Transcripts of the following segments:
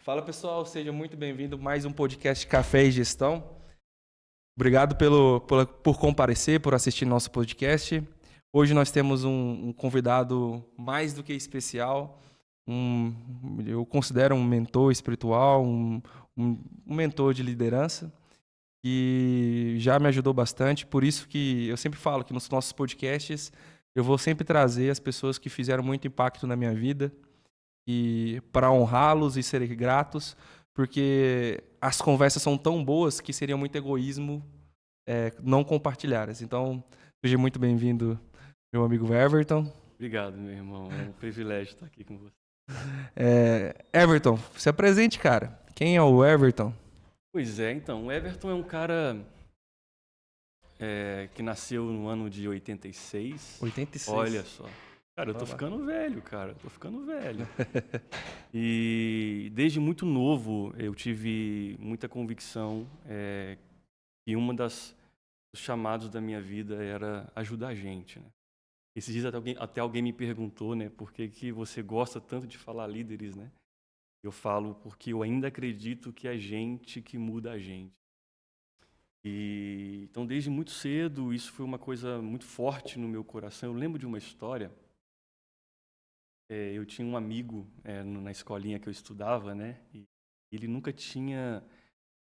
Fala pessoal, seja muito bem-vindo a mais um podcast Café e Gestão. Obrigado por comparecer, por assistir nosso podcast. Hoje nós temos um convidado mais do que especial, eu considero um mentor espiritual, um mentor de liderança, que já me ajudou bastante. Por isso que eu sempre falo que nos nossos podcasts eu vou sempre trazer as pessoas que fizeram muito impacto na minha vida e para honrá-los e ser gratos, porque as conversas são tão boas que seria muito egoísmo não compartilhar. Então, seja muito bem-vindo, meu amigo Everton. Obrigado, meu irmão. É um privilégio estar aqui com você. Everton, se apresente, cara. Quem é o Everton? Pois é, então, o Everton é um cara que nasceu no ano de 86. 86. Olha só. Cara, eu tô Olá. ficando velho, cara. Tô ficando velho. E desde muito novo eu tive muita convicção que dos chamados da minha vida era ajudar a gente, né? Esses dias até alguém me perguntou, né, por que que você gosta tanto de falar líderes, né? Eu falo porque eu ainda acredito que é a gente que muda a gente. E então, desde muito cedo, isso foi uma coisa muito forte no meu coração. Eu lembro de uma história. Eu tinha um amigo na escolinha que eu estudava, né? E ele nunca tinha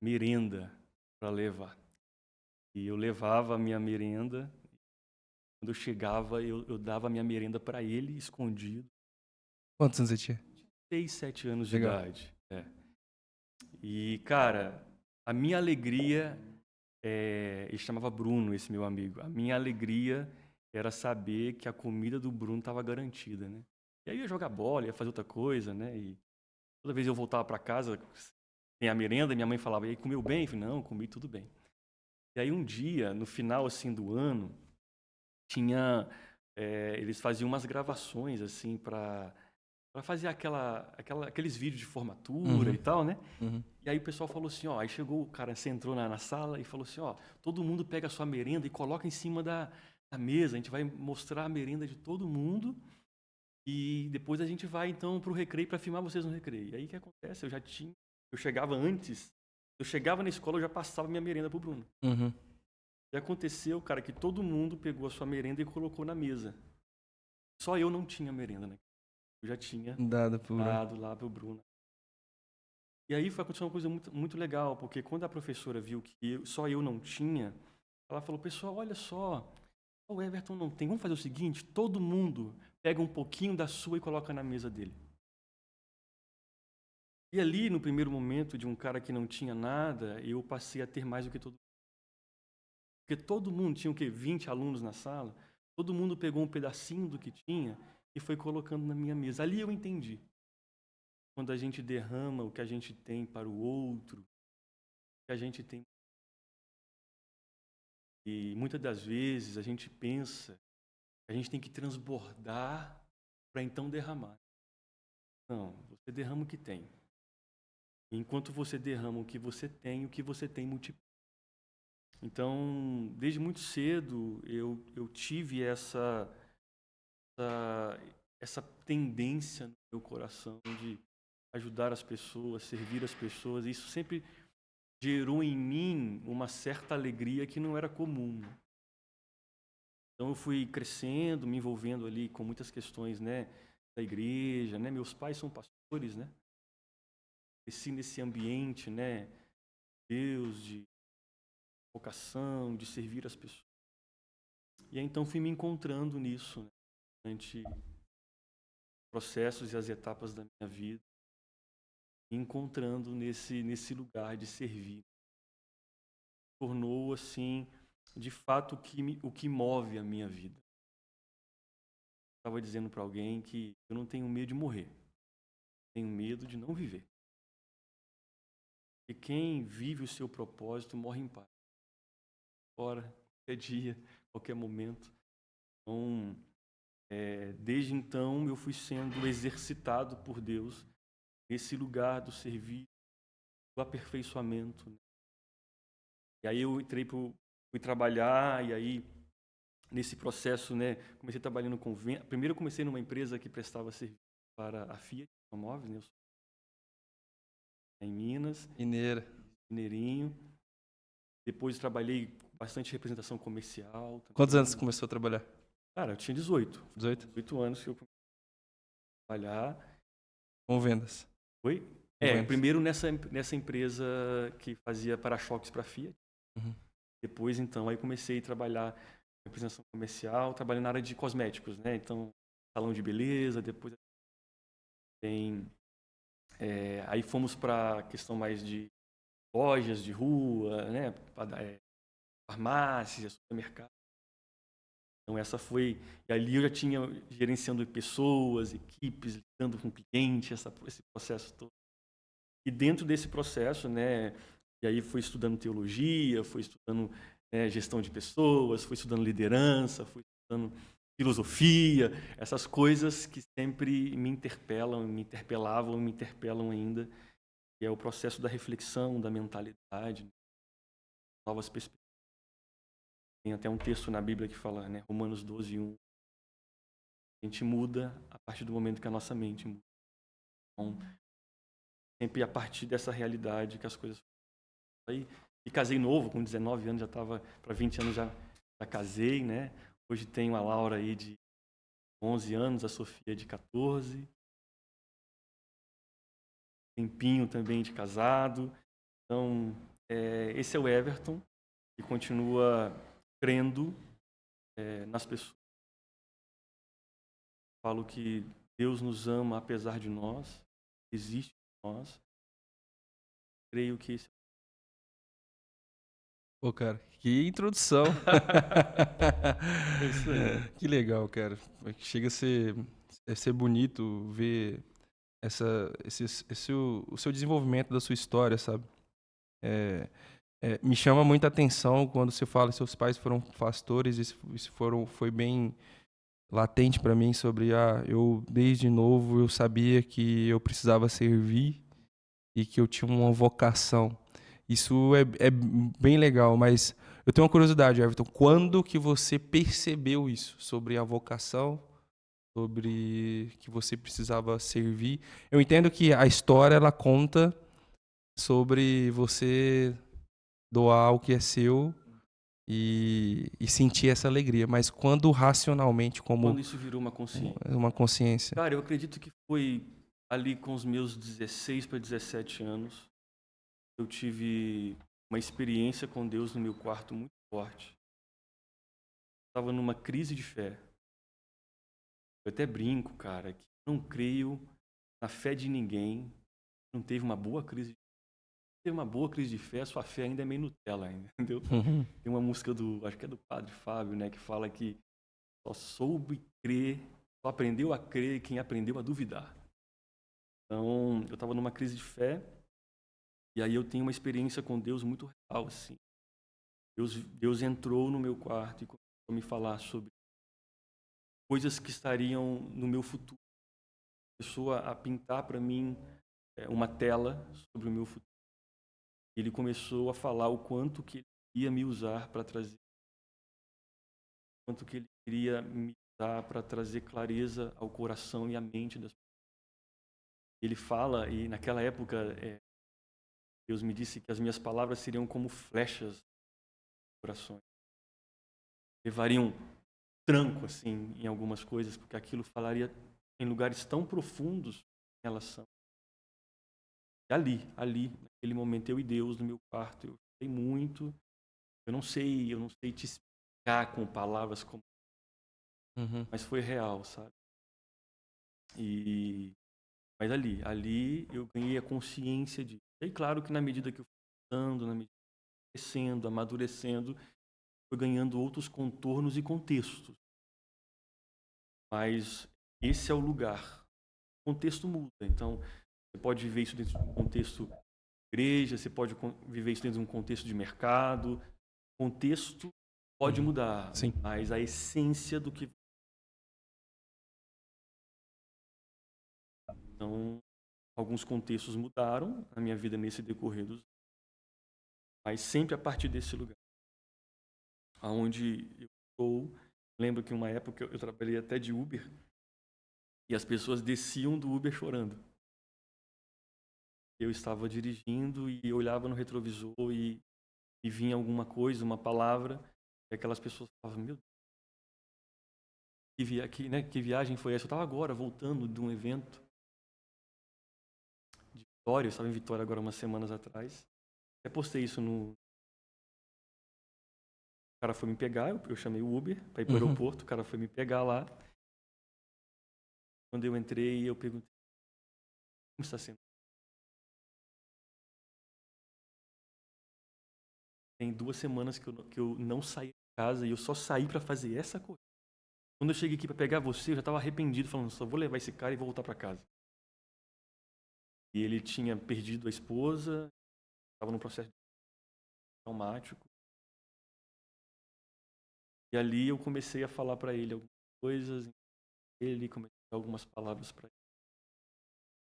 merenda para levar. E eu levava a minha merenda. Quando eu chegava, eu dava a minha merenda para ele, escondido. Quantos anos você tinha? 6, 7 anos de Legal. idade. E, cara, a minha alegria. Ele chamava Bruno, esse meu amigo. A minha alegria era saber que a comida do Bruno estava garantida, né? E aí eu ia jogar bola, ia fazer outra coisa, né? E toda vez eu voltava para casa, tem a merenda, minha mãe falava: "E aí, comeu bem?" Eu falei: "Não, comi tudo bem." E aí um dia, no final assim do ano, tinha eles faziam umas gravações assim para fazer aqueles vídeos de formatura Uhum, e tal, né? uhum. E aí o pessoal falou assim, ó, aí chegou o cara, você entrou na sala e falou assim, ó, todo mundo pega a sua merenda e coloca em cima da mesa, a gente vai mostrar a merenda de todo mundo e depois a gente vai então pro recreio para filmar vocês no recreio. E aí o que acontece? Eu chegava antes, eu chegava na escola, eu já passava minha merenda pro Bruno. Uhum. E aconteceu, cara, que todo mundo pegou a sua merenda e colocou na mesa. Só eu não tinha merenda, né? Eu já tinha Dada pura. dado lá pro Bruno. E aí foi acontecer uma coisa muito, muito legal, porque quando a professora viu que só eu não tinha, ela falou, pessoal, olha só, o Everton não tem. Vamos fazer o seguinte, todo mundo pega um pouquinho da sua e coloca na mesa dele. E ali, no primeiro momento, de um cara que não tinha nada, eu passei a ter mais do que todo mundo. Porque todo mundo, tinha o quê? 20 alunos na sala, todo mundo pegou um pedacinho do que tinha e foi colocando na minha mesa. Ali eu entendi. Quando a gente derrama o que a gente tem para o outro, o que a gente tem. E muitas das vezes a gente pensa que a gente tem que transbordar para então derramar. Não, você derrama o que tem. E enquanto você derrama o que você tem multiplica. Então, desde muito cedo, eu tive essa, essa tendência no meu coração de ajudar as pessoas, servir as pessoas. E isso sempre gerou em mim uma certa alegria que não era comum. Então eu fui crescendo, me envolvendo ali com muitas questões, né, da igreja, né? Meus pais são pastores, né? Cresci nesse ambiente, né, Deus, de vocação, de servir as pessoas. E aí então fui me encontrando nisso, né, durante os processos e as etapas da minha vida, me encontrando nesse lugar de servir. Tornou assim, de fato, o que move a minha vida. Estava dizendo para alguém que eu não tenho medo de morrer, tenho medo de não viver. E quem vive o seu propósito morre em paz. Hora, qualquer dia, qualquer momento. Então, desde então, eu fui sendo exercitado por Deus nesse lugar do serviço, do aperfeiçoamento. E aí eu fui trabalhar, e aí, nesse processo, né, comecei trabalhando com venda. Primeiro eu comecei numa empresa que prestava serviço para a Fiat Automóveis, né, em Minas, Mineira. mineirinho. Depois trabalhei bastante representação comercial. Quantos anos você começou a trabalhar? Cara, eu tinha 18. 18? 18 anos que eu comecei a trabalhar. Com vendas. Oi? Com vendas. Primeiro nessa empresa que fazia para-choques para Fiat. Uhum. Depois, então, aí comecei a trabalhar em representação comercial, trabalhando na área de cosméticos, né? Então, salão de beleza, depois tem... aí fomos para a questão mais de lojas de rua, né? Farmácias, supermercados. Então, essa foi... E ali eu já tinha gerenciando pessoas, equipes, lidando com cliente, esse processo todo. E dentro desse processo, né, e aí fui estudando teologia, fui estudando gestão de pessoas, fui estudando liderança, fui estudando filosofia, essas coisas que sempre me interpelam, me interpelavam, me interpelam ainda, que é o processo da reflexão, da mentalidade, novas perspectivas. Tem até um texto na Bíblia que fala, né, Romanos 12:1, a gente muda a partir do momento que a nossa mente muda. Então, sempre a partir dessa realidade que as coisas aí. E casei novo, com 19 anos, já estava para 20 anos, já casei, né? Hoje tenho a Laura aí de 11 anos, a Sofia de 14. Tempinho também de casado. Então, esse é o Everton, que continua crendo nas pessoas. Falo que Deus nos ama apesar de nós, existe em nós. Creio que esse... Pô, cara, que introdução. É isso aí. Que legal, cara. Chega a ser bonito ver o seu desenvolvimento da sua história, sabe? Me chama muita atenção quando você fala que seus pais foram pastores, foi bem latente para mim sobre eu desde novo eu sabia que eu precisava servir e que eu tinha uma vocação. Isso é bem legal, mas eu tenho uma curiosidade, Everton. Quando que você percebeu isso sobre a vocação, sobre que você precisava servir? Eu entendo que a história ela conta sobre você doar o que é seu e sentir essa alegria, mas quando racionalmente, Quando como isso virou uma consciência. uma consciência. Cara, eu acredito que foi ali com os meus 16 para 17 anos, eu tive uma experiência com Deus no meu quarto muito forte. Estava numa crise de fé. Eu até brinco, cara, que não creio na fé de ninguém. Não teve uma boa crise de fé. Teve uma boa crise de fé, sua fé ainda é meio Nutella ainda, entendeu? Uhum. Tem uma música acho que é do Padre Fábio, né, que fala que só soube crer, só aprendeu a crer quem aprendeu a duvidar. Então, eu estava numa crise de fé, e aí eu tenho uma experiência com Deus muito real, assim. Deus entrou no meu quarto e começou a me falar sobre coisas que estariam no meu futuro. Começou a pintar para mim uma tela sobre o meu futuro. Ele começou a falar o quanto que ele ia me usar para trazer, o quanto que ele queria me usar para trazer clareza ao coração e à mente das pessoas. Ele fala, e naquela época Deus me disse que as minhas palavras seriam como flechas no coração. Levariam tranco assim em algumas coisas, porque aquilo falaria em lugares tão profundos em relação. E ali, naquele momento, eu e Deus no meu quarto, eu chorei muito. Eu não sei te explicar com palavras como, Uhum. mas foi real, sabe? Mas ali eu ganhei a consciência disso. E claro que na medida que eu fui andando, na medida que eu fui crescendo, amadurecendo, foi ganhando outros contornos e contextos. Mas esse é o lugar. O contexto muda. Então, você pode viver isso dentro de um contexto de igreja, você pode viver isso dentro de um contexto de mercado. O contexto pode mudar, Sim. mas a essência do que... Então, alguns contextos mudaram na minha vida nesse decorrer dos... Mas sempre a partir desse lugar. Aonde eu estou... Lembro que uma época eu trabalhei até de Uber e as pessoas desciam do Uber chorando. Eu estava dirigindo e olhava no retrovisor e vinha alguma coisa, uma palavra, e aquelas pessoas falavam, meu Deus, que viagem foi essa? Eu estava agora voltando de um evento de Vitória, eu estava em Vitória agora umas semanas atrás. Eu postei isso no... O cara foi me pegar, eu chamei o Uber para ir para o aeroporto, o cara foi me pegar lá. Quando eu entrei, eu perguntei, como está sendo? Tem 2 semanas que eu não saí de casa e eu só saí para fazer essa coisa. Quando eu cheguei aqui para pegar você, eu já estava arrependido, falando, só vou levar esse cara e vou voltar para casa. E ele tinha perdido a esposa, estava num processo traumático. E ali eu comecei a falar para ele algumas coisas, ele comecei a dar algumas palavras para ele.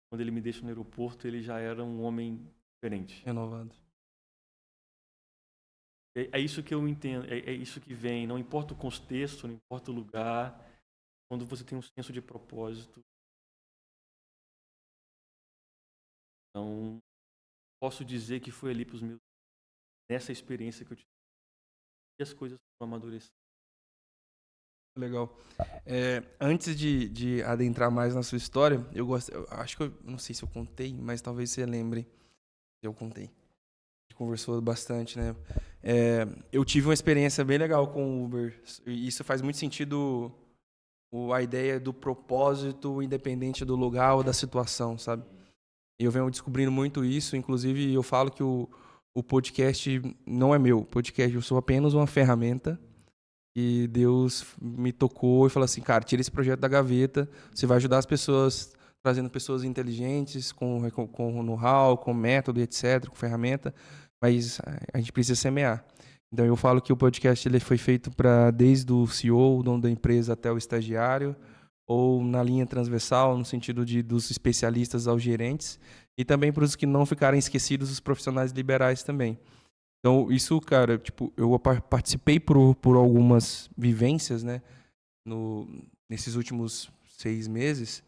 Quando ele me deixa no aeroporto, ele já era um homem diferente. Renovado. É isso que eu entendo, é isso que vem, não importa o contexto, não importa o lugar, quando você tem um senso de propósito. Então, posso dizer que foi ali para os meus, nessa experiência que eu tive, e as coisas foram amadurecendo. Legal. Antes de adentrar mais na sua história, eu acho que eu não sei se eu contei, mas talvez você lembre. Eu contei. A gente conversou bastante, né? Eu tive uma experiência bem legal com o Uber. E isso faz muito sentido, a ideia do propósito independente do lugar ou da situação, sabe? Eu venho descobrindo muito isso. Inclusive, eu falo que o podcast não é meu. O podcast, eu sou apenas uma ferramenta. E Deus me tocou e falou assim, cara, tira esse projeto da gaveta, você vai ajudar as pessoas, trazendo pessoas inteligentes, com know-how, com método, etc., com ferramenta, mas a gente precisa semear. Então eu falo que o podcast ele foi feito para desde o CEO, o dono da empresa, até o estagiário, ou na linha transversal, no sentido dos especialistas aos gerentes, e também para os que não ficarem esquecidos, os profissionais liberais também. Então, isso, cara, tipo, eu participei por algumas vivências, né, nesses últimos 6 meses,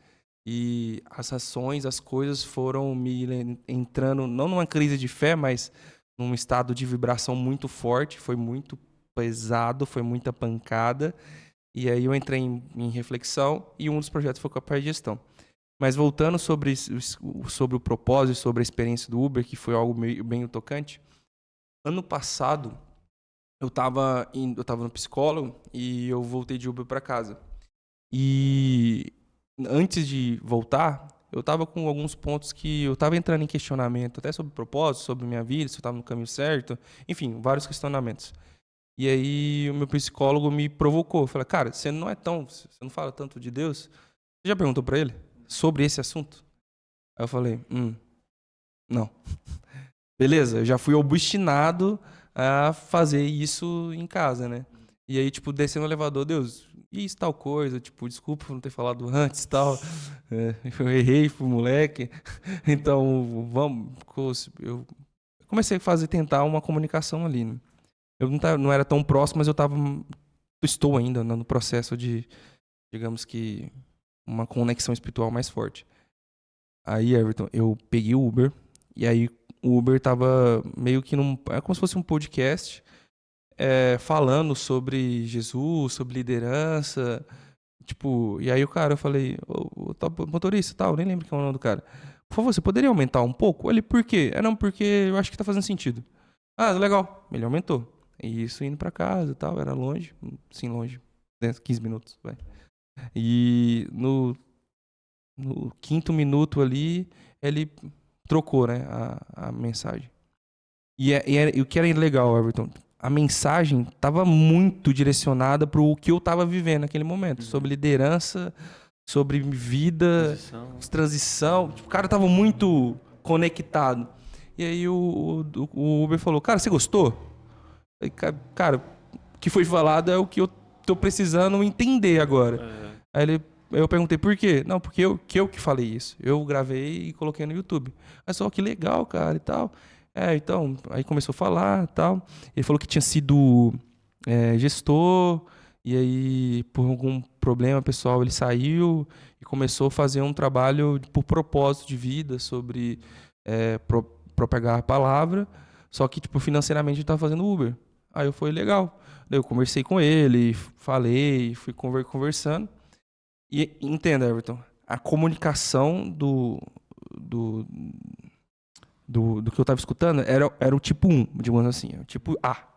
e as ações, as coisas foram me entrando, não numa crise de fé, mas num estado de vibração muito forte, foi muito pesado, foi muita pancada, e aí eu entrei em reflexão, e um dos projetos foi com a parte de gestão. Mas voltando sobre o propósito, sobre a experiência do Uber, que foi algo bem tocante. Ano passado, eu tava no psicólogo e eu voltei de Uber para casa. E antes de voltar, eu tava com alguns pontos que eu tava entrando em questionamento, até sobre propósito, sobre minha vida, se eu tava no caminho certo, enfim, vários questionamentos. E aí o meu psicólogo me provocou, falou: "Cara, você não fala tanto de Deus? Você já perguntou para ele sobre esse assunto?" Aí eu falei: não." Beleza, eu já fui obstinado a fazer isso em casa, né? E aí, tipo, descendo no elevador, Deus, isso tal coisa, tipo, desculpa por não ter falado antes e tal. Eu errei, fui moleque. Então, eu comecei a tentar uma comunicação ali, né? Eu não era tão próximo, mas estou ainda no processo de, digamos que, uma conexão espiritual mais forte. Aí, Everton, eu peguei o Uber, e aí o Uber tava meio que é como se fosse um podcast, falando sobre Jesus, sobre liderança, tipo, e aí o cara, eu falei, ô, motorista, tal, nem lembro quem é o nome do cara. Por favor, você poderia aumentar um pouco? Ele, por quê? Não, porque eu acho que tá fazendo sentido. Ah, legal. Ele aumentou. E isso indo pra casa e tal, era longe, sim, longe, 15 minutos, vai. E no 5º minuto ali, ele trocou, né, a mensagem. E o que era legal, Everton, a mensagem estava muito direcionada para o que eu estava vivendo naquele momento, sobre liderança, sobre vida, transição. Tipo, o cara estava muito conectado. E aí o Uber falou, cara, você gostou? Aí, cara, o que foi falado é o que eu tô precisando entender agora. Aí eu perguntei por quê? Não, porque eu que falei isso. Eu gravei e coloquei no YouTube. Mas só que legal, cara, e tal. Então, aí começou a falar e tal. Ele falou que tinha sido gestor E aí, por algum problema pessoal, ele saiu e começou a fazer um trabalho por propósito de vida sobre propagar a palavra. Só que, tipo, financeiramente ele estava fazendo Uber. Aí eu fui legal. Daí eu conversei com ele, falei, fui conversando. E entenda, Everton, a comunicação do que eu estava escutando era o tipo 1, digamos assim, o tipo A.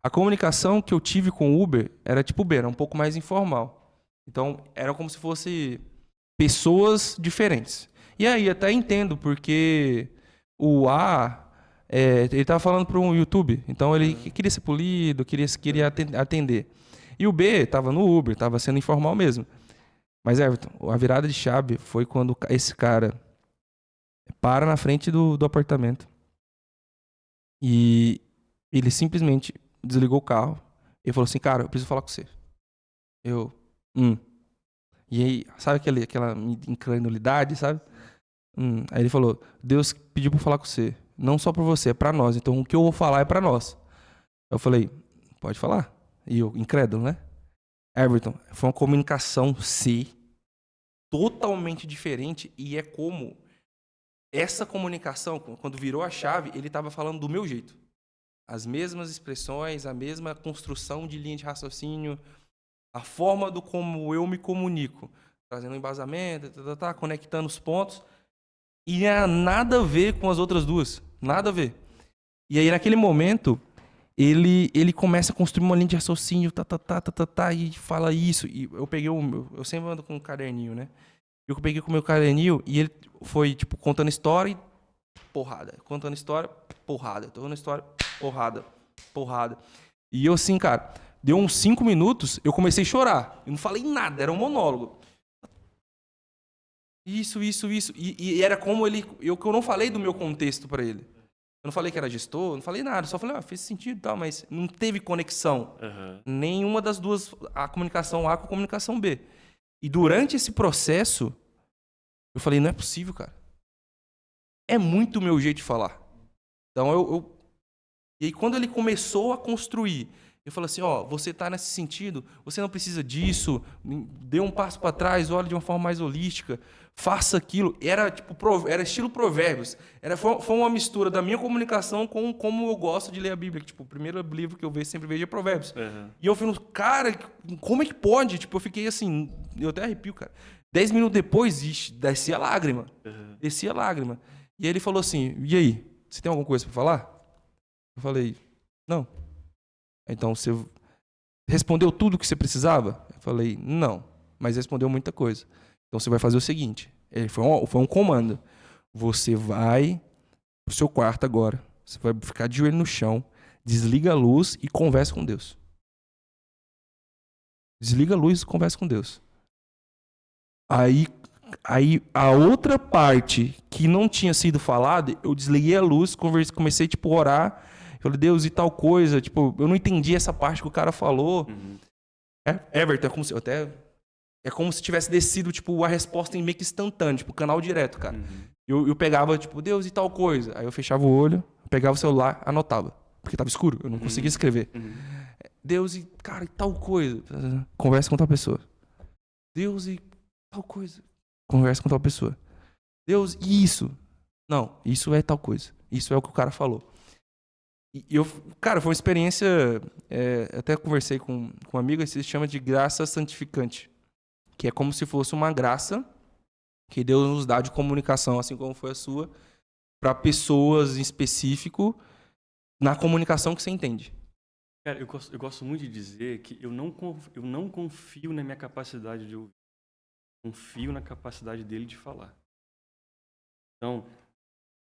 A comunicação que eu tive com o Uber era tipo B, era um pouco mais informal. Então, era como se fosse pessoas diferentes. E aí, até entendo, porque o A, ele estava falando para um YouTube, então ele queria ser polido, queria atender. E o B estava no Uber, estava sendo informal mesmo. Mas, Everton, a virada de chave foi quando esse cara para na frente do apartamento e ele simplesmente desligou o carro e falou assim, cara, eu preciso falar com você. Eu, E aí, sabe aquela incredulidade, sabe? Aí ele falou, Deus pediu pra falar com você. Não só pra você, é pra nós. Então o que eu vou falar é pra nós. Eu falei, pode falar. E eu, incrédulo, né? Everton, foi uma comunicação, sim, totalmente diferente. E é como essa comunicação, quando virou a chave, ele estava falando do meu jeito. As mesmas expressões, a mesma construção de linha de raciocínio, a forma do como eu me comunico, trazendo embasamento, conectando os pontos, e nada a ver com as outras duas, nada a ver. E aí naquele momento ele começa a construir uma linha de raciocínio, e fala isso. E eu peguei eu sempre ando com um caderninho, né? Eu peguei com o meu caderninho e ele foi tipo contando história, e porrada, contando história, porrada, contando história, porrada, porrada. E eu assim, cara, deu uns 5 minutos, eu comecei a chorar. Eu não falei nada, era um monólogo. Isso. E era como que eu não falei do meu contexto para ele. Eu não falei que era gestor, não falei nada, só falei, fez sentido e tal, mas não teve conexão. Nenhuma das duas, a comunicação A com a comunicação B. E durante esse processo, eu falei, não é possível, cara. É muito o meu jeito de falar. Então E aí quando ele começou a construir, eu falei assim, você tá nesse sentido, você não precisa disso, dê um passo para trás, olhe de uma forma mais holística, faça aquilo. Era tipo, era estilo provérbios. Foi uma mistura da minha comunicação com como eu gosto de ler a Bíblia. Tipo, o primeiro livro que eu sempre vejo é Provérbios. E eu falei, cara, como é que pode? Tipo, eu fiquei assim, eu até arrepio, cara. 10 minutos depois, descia a lágrima. Descia a lágrima. E aí ele falou assim, e aí, você tem alguma coisa para falar? Eu falei, não. Então você respondeu tudo o que você precisava? Eu falei, não. Mas respondeu muita coisa. Então você vai fazer o seguinte: foi um comando. Você vai pro seu quarto agora. Você vai ficar de joelho no chão, desliga a luz e conversa com Deus. Desliga a luz e conversa com Deus. Aí a outra parte que não tinha sido falada, eu desliguei a luz, comecei tipo a orar. Eu falei, Deus, e tal coisa. Tipo, eu não entendi essa parte que o cara falou. Everton, é como se tivesse descido, tipo, a resposta em meio que instantâneo, tipo, canal direto, cara. Eu pegava, tipo, Deus e tal coisa. Aí eu fechava o olho, pegava o celular, anotava. Porque tava escuro, eu não conseguia escrever. Deus e, cara, e tal coisa. Conversa com tal pessoa. Deus e tal coisa. Conversa com tal pessoa. Deus, e isso? Não, isso é tal coisa. Isso é o que o cara falou. Cara, foi uma experiência. Até conversei com um amigo, se chama de graça santificante. Que é como se fosse uma graça que Deus nos dá de comunicação, assim como foi a sua, para pessoas em específico, na comunicação que você entende. Cara, eu gosto muito de dizer que eu não confio na minha capacidade de ouvir. Confio na capacidade dele de falar. Então,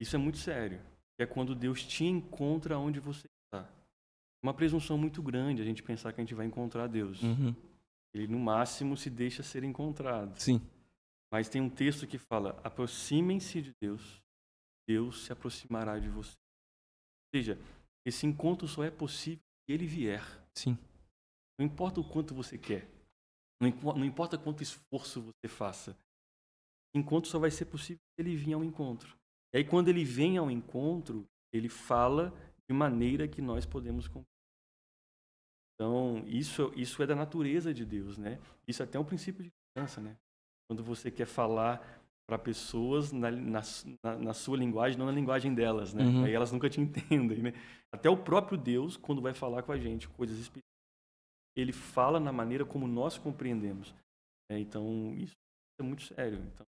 isso é muito sério. É quando Deus te encontra onde você está. É uma presunção muito grande a gente pensar que a gente vai encontrar Deus. Ele, no máximo, se deixa ser encontrado. Sim. Mas tem um texto que fala, aproximem-se de Deus, Deus se aproximará de você. Ou seja, esse encontro só é possível se ele vier. Sim. Não importa o quanto você quer. Não importa quanto esforço você faça. O encontro só vai ser possível se ele vir ao encontro. E aí, quando ele vem ao encontro, ele fala de maneira que nós podemos compreender. Então, isso é da natureza de Deus, né? Isso é até um princípio de criança, né? Quando você quer falar para pessoas na sua linguagem, não na linguagem delas, né? Uhum. Aí elas nunca te entendem, né? Até o próprio Deus, quando vai falar com a gente coisas específicas, ele fala na maneira como nós compreendemos. Então, isso é muito sério. Então,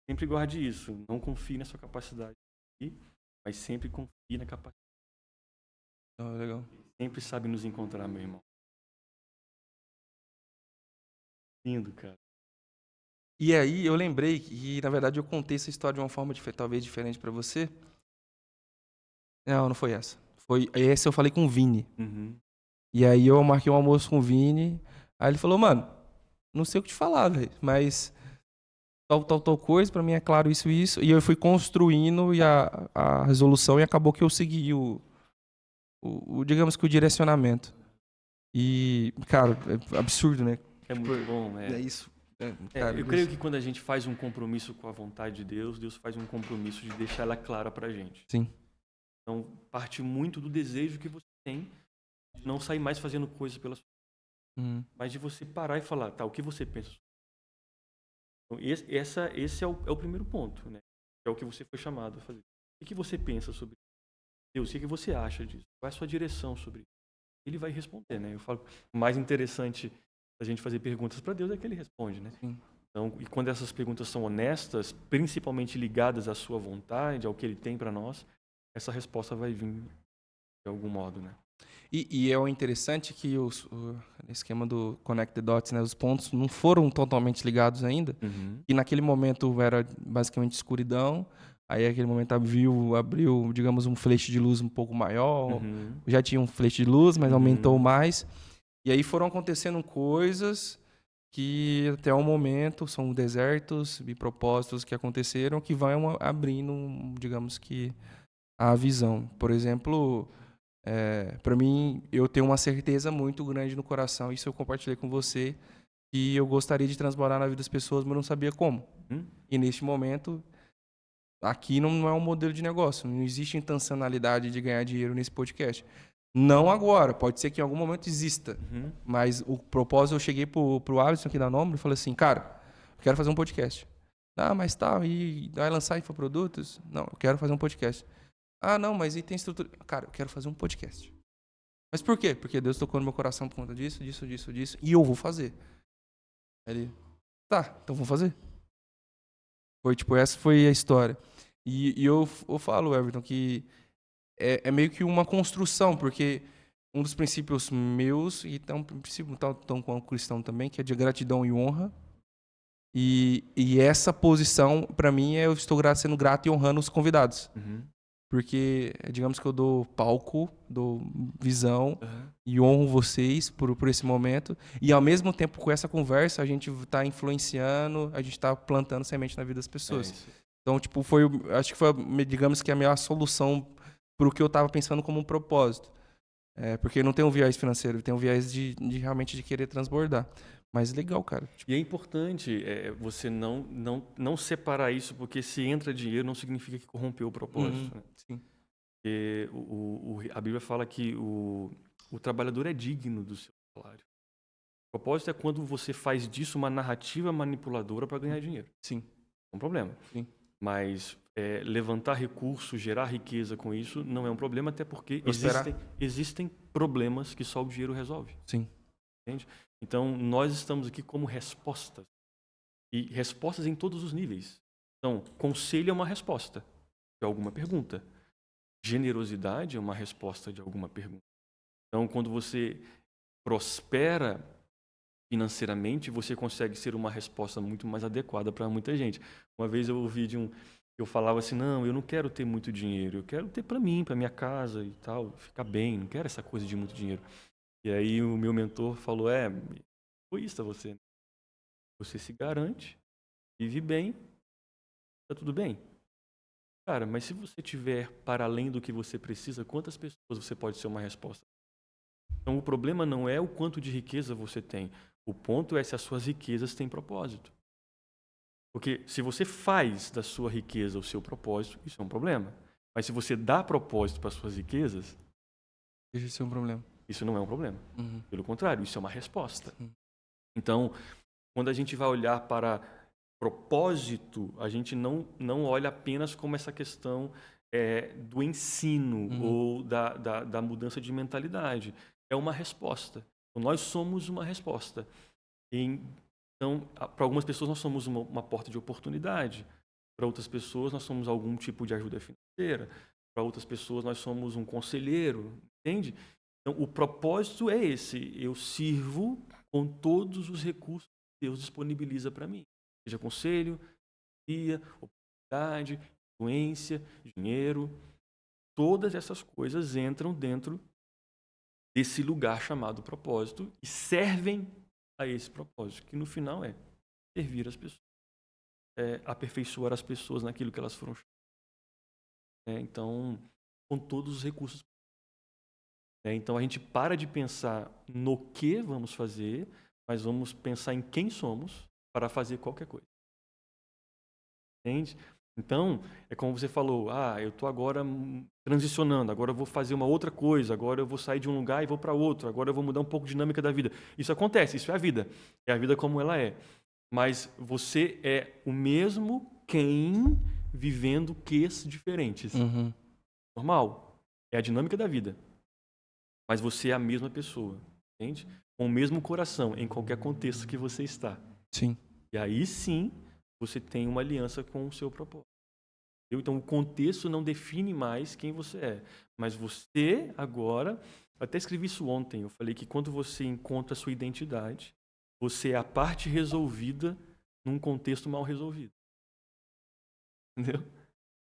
sempre guarde isso. Não confie na sua capacidade, mas sempre confie na capacidade. Legal. Sempre sabe nos encontrar, meu irmão. Lindo, cara. E aí eu lembrei que, na verdade, eu contei essa história de uma forma talvez diferente pra você. Não foi essa. Foi essa eu falei com o Vini. Uhum. E aí eu marquei um almoço com o Vini. Aí ele falou, mano, não sei o que te falar, velho, mas tal coisa, pra mim é claro isso. E eu fui construindo a resolução e acabou que eu segui digamos que o direcionamento. E, cara, é absurdo, né? É muito bom, É isso. Cara, eu creio que quando a gente faz um compromisso com a vontade de Deus, Deus faz um compromisso de deixar ela clara pra gente. Sim. Então, parte muito do desejo que você tem de não sair mais fazendo coisas pela sua vida, mas de você parar e falar, tá, o que você pensa? Então, esse é o primeiro ponto, né? É o que você foi chamado a fazer. O que você pensa sobre Deus? O que você acha disso? Qual é a sua direção sobre isso? Ele vai responder, né? Eu falo, o mais interessante da gente fazer perguntas para Deus é que ele responde, né? Sim. Então, e quando essas perguntas são honestas, principalmente ligadas à sua vontade, ao que ele tem para nós, essa resposta vai vir de algum modo, né? E é o interessante que o esquema do Connect the Dots, né, os pontos não foram totalmente ligados ainda. Uhum. E naquele momento era basicamente escuridão. Aí naquele momento abriu, digamos, um feixe de luz um pouco maior. Uhum. Já tinha um feixe de luz, mas Uhum. aumentou mais. E aí foram acontecendo coisas que até o momento são desertos e propósitos que aconteceram que vão abrindo, digamos que, a visão. Por exemplo, para mim, eu tenho uma certeza muito grande no coração, isso eu compartilhei com você, que eu gostaria de transbordar na vida das pessoas, mas não sabia como. E neste momento, aqui não é um modelo de negócio, não existe intencionalidade de ganhar dinheiro nesse podcast. Não agora, pode ser que em algum momento exista, mas o propósito, eu cheguei pro Alisson aqui da Nombre e falei assim, cara, eu quero fazer um podcast. Ah, mas tal, e vai lançar infoprodutos? Não, eu quero fazer um podcast. Ah, não, mas e tem estrutura? Cara, eu quero fazer um podcast. Mas por quê? Porque Deus tocou no meu coração por conta disso, e eu vou fazer. Aí ele, tá, então vamos fazer. Essa foi a história. E eu falo, Everton, que é meio que uma construção, porque um dos princípios meus, e um princípio tão com o cristão também, que é de gratidão e honra. E essa posição, para mim, eu estou sendo grato e honrando os convidados. Porque, digamos que eu dou palco, dou visão e honro vocês por esse momento. E, ao mesmo tempo, com essa conversa, a gente está influenciando, a gente está plantando semente na vida das pessoas. Então, acho que foi, digamos que a melhor solução para o que eu estava pensando como um propósito. Porque não tem um viés financeiro, tem um viés de realmente de querer transbordar. Mas legal, cara. E é importante você não separar isso, porque se entra dinheiro não significa que corrompeu o propósito. Né? Sim. Porque a Bíblia fala que o trabalhador é digno do seu salário. O propósito é quando você faz disso uma narrativa manipuladora para ganhar dinheiro. Sim. É um problema. Sim. Mas levantar recursos, gerar riqueza com isso não é um problema, até porque existem problemas que só o dinheiro resolve. Sim. Entende? Então, nós estamos aqui como respostas. E respostas em todos os níveis. Então, conselho é uma resposta de alguma pergunta. Generosidade é uma resposta de alguma pergunta. Então, quando você prospera financeiramente, você consegue ser uma resposta muito mais adequada para muita gente. Uma vez eu ouvi eu falava assim, não, eu não quero ter muito dinheiro, eu quero ter para mim, para minha casa e tal, ficar bem, não quero essa coisa de muito dinheiro. E aí o meu mentor falou, egoísta você. Você se garante, vive bem, tá tudo bem. Cara, mas se você tiver para além do que você precisa, quantas pessoas você pode ser uma resposta? Então o problema não é o quanto de riqueza você tem. O ponto é se as suas riquezas têm propósito. Porque se você faz da sua riqueza o seu propósito, isso é um problema. Mas se você dá propósito para as suas riquezas, Deixa de ser um problema. Isso não é um problema. Uhum. Pelo contrário, isso é uma resposta. Uhum. Então, quando a gente vai olhar para propósito, a gente não olha apenas como essa questão do ensino ou da mudança de mentalidade. É uma resposta. Então, nós somos uma resposta. Então, para algumas pessoas, nós somos uma porta de oportunidade. Para outras pessoas, nós somos algum tipo de ajuda financeira. Para outras pessoas, nós somos um conselheiro. Entende? Então, o propósito é esse. Eu sirvo com todos os recursos que Deus disponibiliza para mim. Seja conselho, dia, oportunidade, influência, dinheiro. Todas essas coisas entram dentro desse lugar chamado propósito e servem a esse propósito, que no final é servir as pessoas, aperfeiçoar as pessoas naquilo que elas foram chamadas. Então, com todos os recursos. Então, a gente para de pensar no que vamos fazer, mas vamos pensar em quem somos para fazer qualquer coisa. Entende? Então, é como você falou, eu estou agora transicionando, agora eu vou fazer uma outra coisa, agora eu vou sair de um lugar e vou para outro, agora eu vou mudar um pouco a dinâmica da vida. Isso acontece, isso é a vida como ela é. Mas você é o mesmo quem vivendo quês diferentes. Uhum. Normal, é a dinâmica da vida. Mas você é a mesma pessoa, entende? Com o mesmo coração, em qualquer contexto que você está. Sim. E aí sim, você tem uma aliança com o seu propósito. Então, o contexto não define mais quem você é. Mas você, agora... Eu até escrevi isso ontem. Eu falei que quando você encontra a sua identidade, você é a parte resolvida num contexto mal resolvido. Entendeu?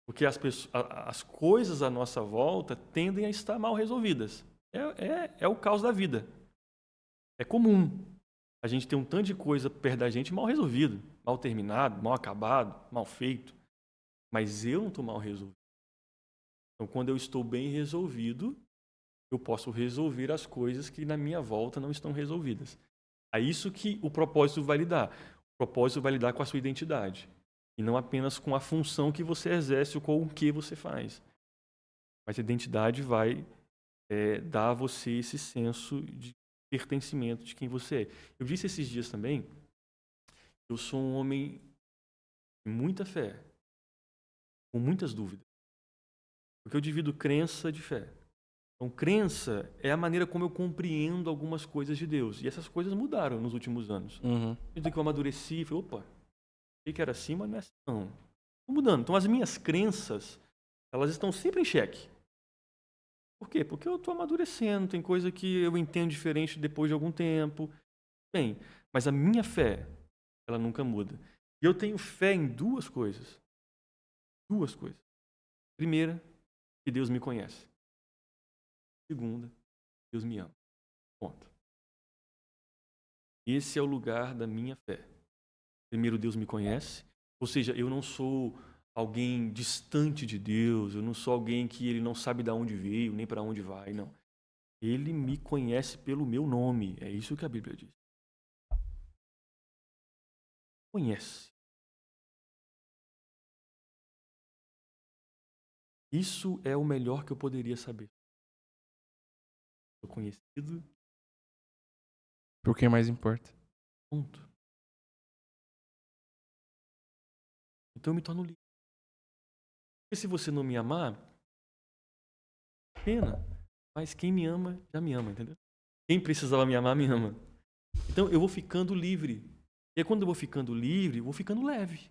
Porque as coisas à nossa volta tendem a estar mal resolvidas. É o caos da vida. É comum a gente ter um tanto de coisa perto da gente mal resolvido, mal terminado, mal acabado, mal feito. Mas eu não estou mal resolvido. Então, quando eu estou bem resolvido, eu posso resolver as coisas que na minha volta não estão resolvidas. É isso que o propósito vai lidar. O propósito vai lidar com a sua identidade. E não apenas com a função que você exerce ou com o que você faz. Mas a identidade vai dar a você esse senso de pertencimento de quem você é. Eu disse esses dias também, eu sou um homem de muita fé, com muitas dúvidas. Porque eu divido crença de fé. Então, crença é a maneira como eu compreendo algumas coisas de Deus. E essas coisas mudaram nos últimos anos. Uhum. Desde que eu amadureci, falei, opa, achei que era assim, mas não é assim, não. Estou mudando. Então, as minhas crenças, elas estão sempre em xeque. Por quê? Porque eu estou amadurecendo, tem coisa que eu entendo diferente depois de algum tempo. Bem, mas a minha fé, ela nunca muda. E eu tenho fé em duas coisas. Duas coisas. Primeira, que Deus me conhece. Segunda, Deus me ama. Ponto. Esse é o lugar da minha fé. Primeiro, Deus me conhece. Ou seja, eu não sou alguém distante de Deus, eu não sou alguém que ele não sabe de onde veio, nem para onde vai, não. Ele me conhece pelo meu nome. É isso que a Bíblia diz. Conhece. Isso é o melhor que eu poderia saber. Sou conhecido. Por que mais importa? Ponto. Então eu me torno livre. Porque se você não me amar, pena. Mas quem me ama, já me ama, entendeu? Quem precisava me amar, me ama. Então eu vou ficando livre. E aí, quando eu vou ficando livre, eu vou ficando leve.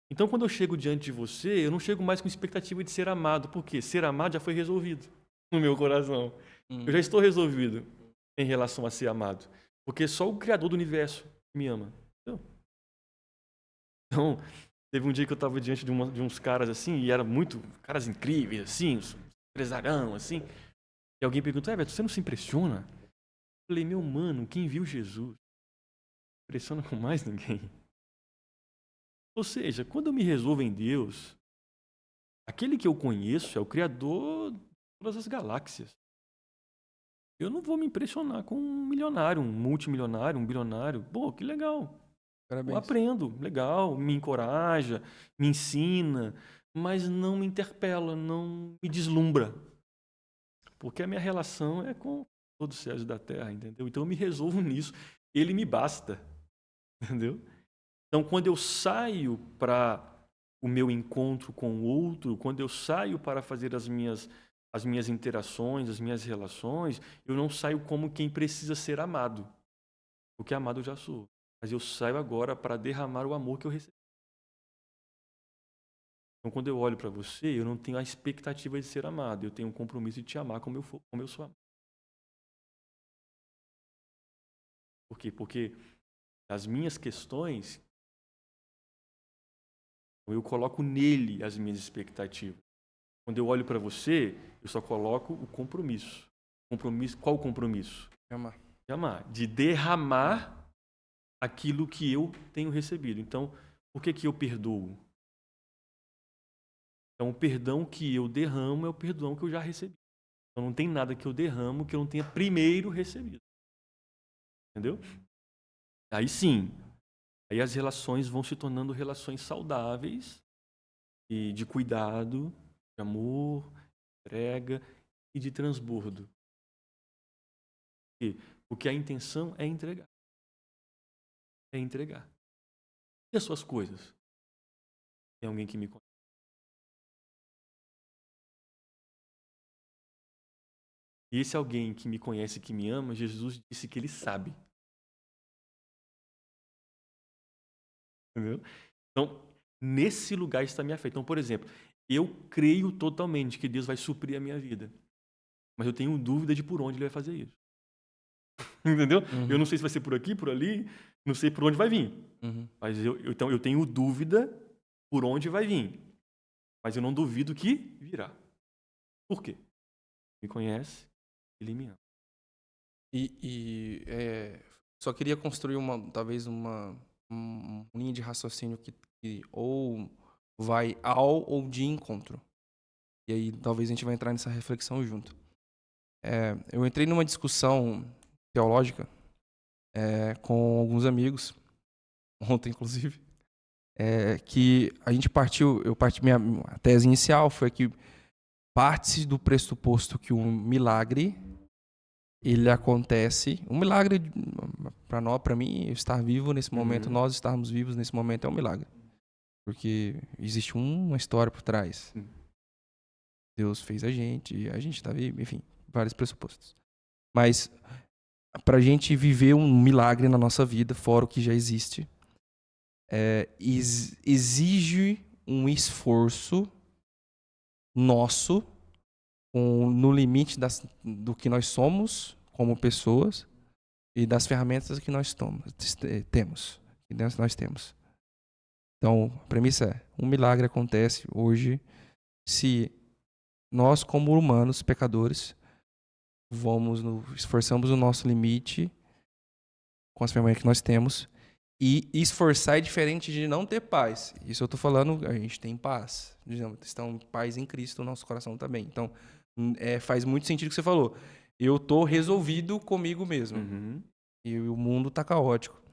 Então quando eu chego diante de você, eu não chego mais com expectativa de ser amado. Por quê? Ser amado já foi resolvido no meu coração. Eu já estou resolvido em relação a ser amado. Porque só o Criador do universo me ama. Então, teve um dia que eu estava diante de uns caras assim, e eram muito caras incríveis, assim, empresarão, assim. E alguém perguntou, Everton, você não se impressiona? Eu falei, meu mano, quem viu Jesus impressiona com mais ninguém. Ou seja, quando eu me resolvo em Deus, aquele que eu conheço é o Criador de todas as galáxias. Eu não vou me impressionar com um milionário, um multimilionário, um bilionário. Pô, que legal. Parabéns. Eu aprendo, legal, me encoraja, me ensina, mas não me interpela, não me deslumbra. Porque a minha relação é com dos céus e da terra, entendeu? Então eu me resolvo nisso, ele me basta, entendeu? Então quando eu saio para o meu encontro com o outro, quando eu saio para fazer as minhas interações, as minhas relações, eu não saio como quem precisa ser amado, porque amado eu já sou, mas eu saio agora para derramar o amor que eu recebi. Então quando eu olho para você, eu não tenho a expectativa de ser amado, eu tenho um compromisso de te amar como eu sou amado. Por quê? Porque as minhas questões, eu coloco nele as minhas expectativas. Quando eu olho para você, eu só coloco o compromisso. Qual o compromisso? Amar. De amar. De derramar aquilo que eu tenho recebido. Então, por que eu perdoo? Então, o perdão que eu derramo é o perdão que eu já recebi. Então, não tem nada que eu derramo que eu não tenha primeiro recebido. Entendeu? Aí sim, aí as relações vão se tornando relações saudáveis e de cuidado, de amor, de entrega e de transbordo. Porque a intenção é entregar. É entregar. E as suas coisas? Tem alguém que me conhece? E esse alguém que me conhece, que me ama, Jesus disse que ele sabe. Entendeu? Então, nesse lugar está a minha fé. Então, por exemplo, eu creio totalmente que Deus vai suprir a minha vida. Mas eu tenho dúvida de por onde ele vai fazer isso. Entendeu? Uhum. Eu não sei se vai ser por aqui, por ali, não sei por onde vai vir. Uhum. Mas então eu tenho dúvida por onde vai vir. Mas eu não duvido que virá. Por quê? Me conhece, ele me ama. Só queria construir talvez uma linha de raciocínio que ou vai ao ou de encontro. E aí talvez a gente vai entrar nessa reflexão junto. Eu entrei numa discussão teológica com alguns amigos, ontem inclusive, que eu parti minha tese inicial foi que parte do pressuposto que um milagre ele acontece, um milagre para mim, eu estar vivo nesse momento, nós estarmos vivos nesse momento é um milagre. Porque existe uma história por trás. Deus fez a gente está vivo, enfim, vários pressupostos. Mas para a gente viver um milagre na nossa vida, fora o que já existe, exige um esforço nosso no limite do que nós somos como pessoas e das ferramentas que nós temos. Então, a premissa é, um milagre acontece hoje se nós, como humanos, pecadores, esforçamos o nosso limite com as ferramentas que nós temos. E esforçar é diferente de não ter paz. Isso eu estou falando, a gente tem paz. Estão paz em Cristo no nosso coração também. Então, faz muito sentido o que você falou. Eu estou resolvido comigo mesmo. E o mundo está caótico.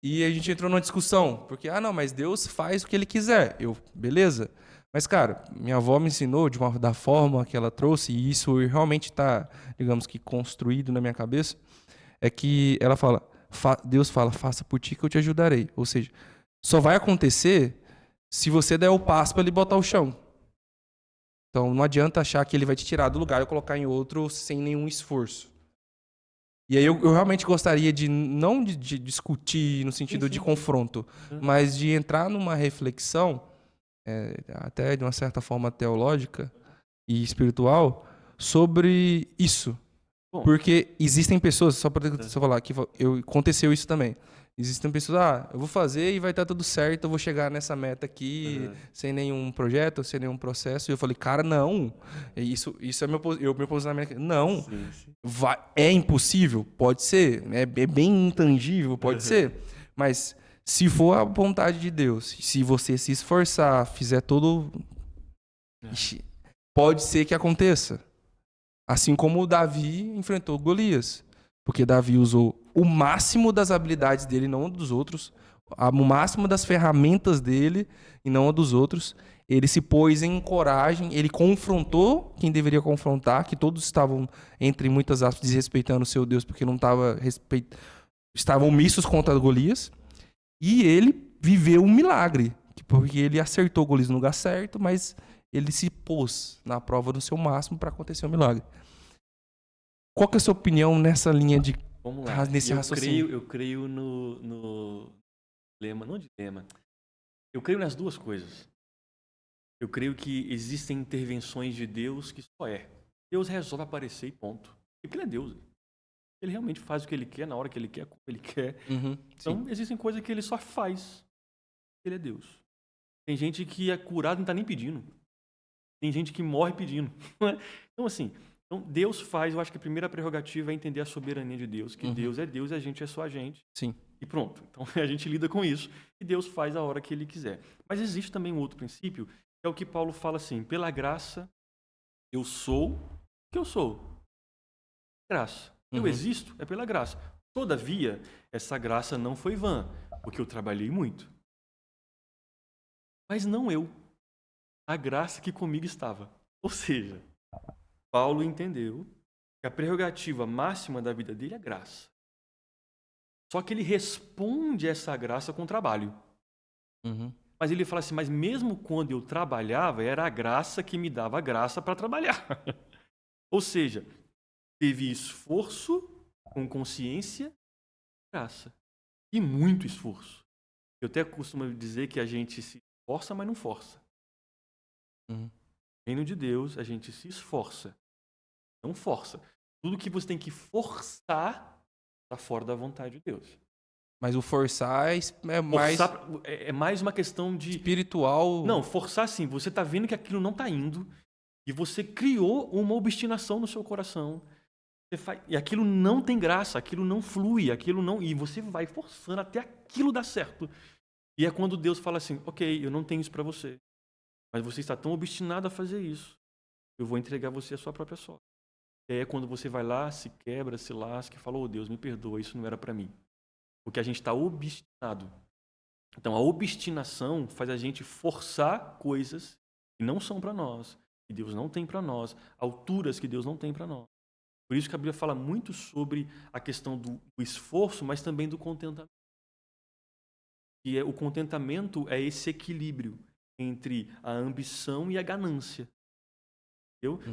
E a gente entrou numa discussão. Porque, mas Deus faz o que Ele quiser. Beleza. Mas, cara, minha avó me ensinou da forma que ela trouxe, e isso realmente está, digamos que, construído na minha cabeça, é que ela fala... Deus fala, faça por ti que eu te ajudarei. Ou seja, só vai acontecer se você der o passo para ele botar o chão. Então, não adianta achar que ele vai te tirar do lugar e colocar em outro sem nenhum esforço. E aí eu realmente gostaria de não de discutir no sentido de confronto, mas de entrar numa reflexão, até de uma certa forma teológica e espiritual, sobre isso. Porque existem pessoas, só para falar, que aconteceu isso também. Existem pessoas, eu vou fazer e vai estar tudo certo, eu vou chegar nessa meta aqui sem nenhum projeto, sem nenhum processo. E eu falei, cara, não. Isso é meu posicionamento. Não. Sim. É impossível? Pode ser. É bem intangível? Pode ser. Mas se for a vontade de Deus, se você se esforçar, fizer tudo, pode ser que aconteça. Assim como o Davi enfrentou Golias. Porque Davi usou o máximo das habilidades dele, não dos outros. O máximo das ferramentas dele e não a dos outros. ele se pôs em coragem, ele confrontou quem deveria confrontar, que todos estavam, entre muitas aspas, desrespeitando o seu Deus, porque não estavam omissos contra Golias, e ele viveu um milagre, porque ele acertou Golias no lugar certo, mas ele se pôs na prova do seu máximo para acontecer o milagre. Qual que é a sua opinião nessa linha de Vamos lá. nesse raciocínio? Eu creio no dilema, não dilema. Eu creio nas duas coisas. Eu creio que existem intervenções de Deus que só é. Deus resolve aparecer e ponto. Porque ele é Deus. Ele realmente faz o que ele quer, na hora que ele quer, como ele quer. Então, existem coisas que ele só faz. Ele é Deus. Tem gente que é curado e não está nem pedindo. Tem gente que morre pedindo. Então, assim, Deus faz, eu acho que a primeira prerrogativa é entender a soberania de Deus, que Deus é Deus e a gente é só a gente. Sim. E pronto. Então, a gente lida com isso e Deus faz a hora que ele quiser. Mas existe também um outro princípio, que é o que Paulo fala assim, pela graça eu sou o que eu sou. Graça. Eu existo, é pela graça. Todavia, essa graça não foi vã, porque eu trabalhei muito. Mas não eu. A graça que comigo estava. Ou seja, Paulo entendeu que a prerrogativa máxima da vida dele é graça. Só que ele responde essa graça com trabalho. Mas ele fala assim, mas mesmo quando eu trabalhava, era a graça que me dava a graça para trabalhar. Ou seja, teve esforço com consciência, graça. E muito esforço. Eu até costumo dizer que a gente se esforça, mas não força. No reino de Deus, a gente se esforça. Não força. Tudo que você tem que forçar está fora da vontade de Deus. Mas o forçar é mais... É mais uma questão de... espiritual. Não, forçar sim. Você está vendo que aquilo não está indo e você criou uma obstinação no seu coração. E aquilo não tem graça, aquilo não flui, aquilo não... E você vai forçando até aquilo dar certo. E é quando Deus fala assim, ok, eu não tenho isso para você. Mas você está tão obstinado a fazer isso, eu vou entregar você a sua própria sorte. E aí é quando você vai lá, se quebra, se lasca e fala, oh Deus, me perdoa, isso não era para mim. Porque a gente está obstinado. Então a obstinação faz a gente forçar coisas que não são para nós, que Deus não tem para nós, alturas que Deus não tem para nós. Por isso que a Bíblia fala muito sobre a questão do esforço, mas também do contentamento. E o contentamento é esse equilíbrio entre a ambição e a ganância.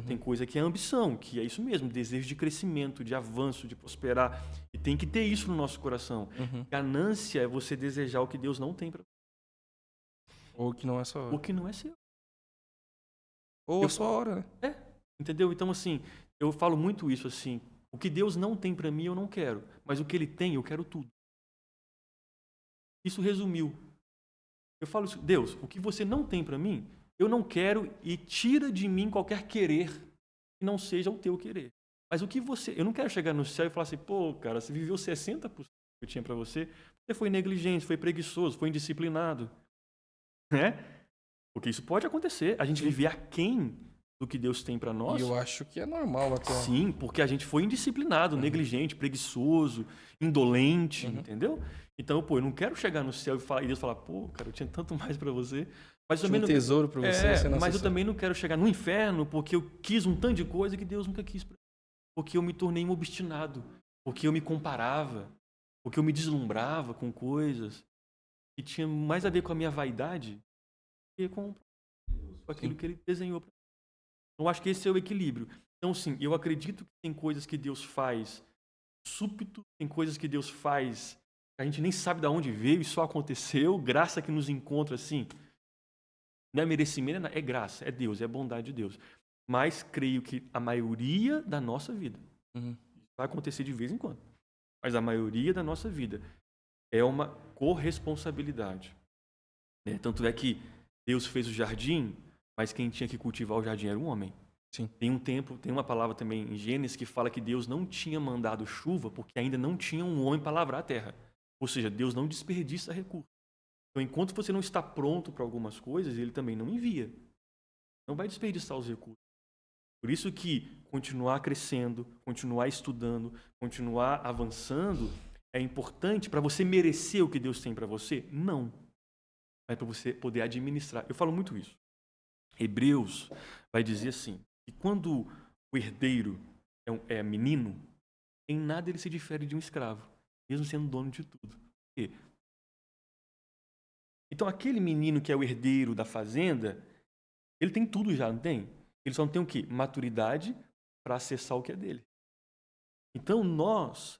Tem coisa que é ambição, que é isso mesmo, desejo de crescimento, de avanço, de prosperar. E tem que ter isso no nosso coração. Ganância é você desejar o que Deus não tem para você. Ou que não é só... O que não é seu. Ou a sua hora, né? Entendeu? Então, assim, eu falo muito isso, assim, o que Deus não tem para mim, eu não quero. Mas o que Ele tem, eu quero tudo. Isso resumiu. Eu falo isso, Deus, o que você não tem para mim, eu não quero e tira de mim qualquer querer que não seja o teu querer. Mas o que você... Eu não quero chegar no céu e falar assim, pô, cara, você viveu 60% que eu tinha para você, você foi negligente, foi preguiçoso, foi indisciplinado. Né? Porque isso pode acontecer. A gente viver aquém do que Deus tem para nós. E eu acho que é normal até. Sim, porque a gente foi indisciplinado, negligente, preguiçoso, indolente, entendeu? Então, pô, eu não quero chegar no céu e Deus falar, pô, cara, eu tinha tanto mais para você. Mas Tinha um tesouro para você. Mas eu também não quero chegar no inferno porque eu quis um tanto de coisa que Deus nunca quis. Porque eu me tornei um obstinado. Porque eu me comparava. Porque eu me deslumbrava com coisas que tinham mais a ver com a minha vaidade do que com aquilo que Ele desenhou para mim. Então, eu acho que esse é o equilíbrio. Então, sim, eu acredito que tem coisas que Deus faz súbito, tem coisas que Deus faz que a gente nem sabe de onde veio e só aconteceu, graça que nos encontra assim. Não é merecimento, é graça, é Deus, é bondade de Deus. Mas creio que a maioria da nossa vida vai acontecer de vez em quando. Mas a maioria da nossa vida é uma corresponsabilidade. Tanto é que Deus fez o jardim, mas quem tinha que cultivar o jardim era um homem. Sim. Tem uma palavra também em Gênesis que fala que Deus não tinha mandado chuva porque ainda não tinha um homem para lavrar a terra. Ou seja, Deus não desperdiça recursos. Então, enquanto você não está pronto para algumas coisas, Ele também não envia. Não vai desperdiçar os recursos. Por isso que continuar crescendo, continuar estudando, continuar avançando é importante para você merecer o que Deus tem para você? Não. É para você poder administrar. Eu falo muito isso. Hebreus vai dizer assim, que quando o herdeiro é menino, em nada ele se difere de um escravo, mesmo sendo dono de tudo. Por quê? Então aquele menino que é o herdeiro da fazenda, ele tem tudo já, não tem? Ele só não tem o quê? Maturidade para acessar o que é dele. Então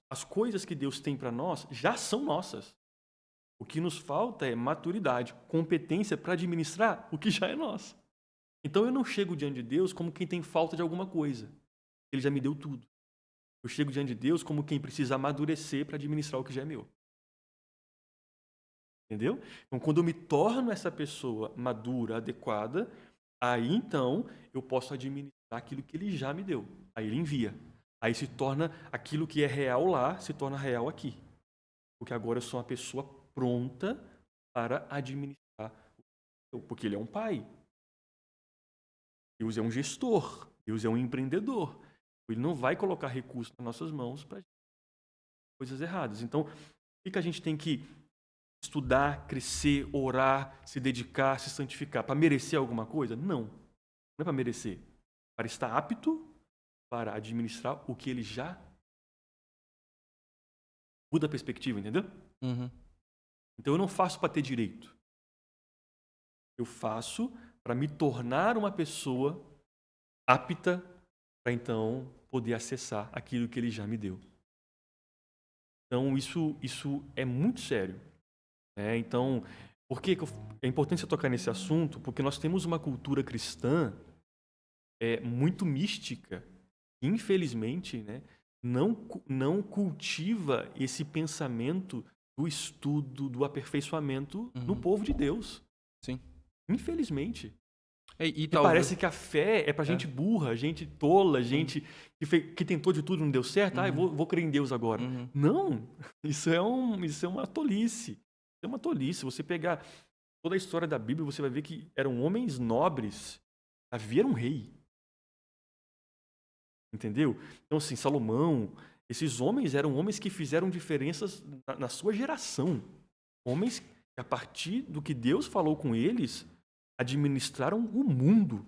as coisas que Deus tem para nós já são nossas. O que nos falta é maturidade, competência para administrar o que já é nosso. Então eu não chego diante de Deus como quem tem falta de alguma coisa. Ele já me deu tudo. Eu chego diante de Deus como quem precisa amadurecer para administrar o que já é meu. Entendeu? Então quando eu me torno essa pessoa madura, adequada, aí então eu posso administrar aquilo que ele já me deu. Aí ele envia. Aí se torna aquilo que é real lá, se torna real aqui. Porque agora eu sou uma pessoa pronta para administrar. Porque ele é um pai. Deus é um gestor. Deus é um empreendedor. Ele não vai colocar recursos nas nossas mãos para coisas erradas. Então, o que a gente tem que estudar, crescer, orar, se dedicar, se santificar? Para merecer alguma coisa? Não. Não é para merecer. Para estar apto para administrar o que ele já muda a perspectiva, entendeu? Uhum. Então eu não faço para ter direito. Eu faço para me tornar uma pessoa apta para então poder acessar aquilo que ele já me deu. Então isso é muito sério. Então, por que é importante você tocar nesse assunto? Porque nós temos uma cultura cristã muito mística. Infelizmente, não cultiva esse pensamento do estudo, do aperfeiçoamento no povo de Deus. Sim. Infelizmente. E parece que a fé é pra gente burra, gente tola, gente que tentou de tudo e não deu certo. Eu vou crer em Deus agora. Não, isso é uma tolice. Isso é uma tolice. Você pegar toda a história da Bíblia, você vai ver que eram homens nobres. Davi era um rei. Entendeu? Então, assim, Salomão, esses homens eram homens que fizeram diferenças na sua geração. Homens que, a partir do que Deus falou com eles, administraram o mundo.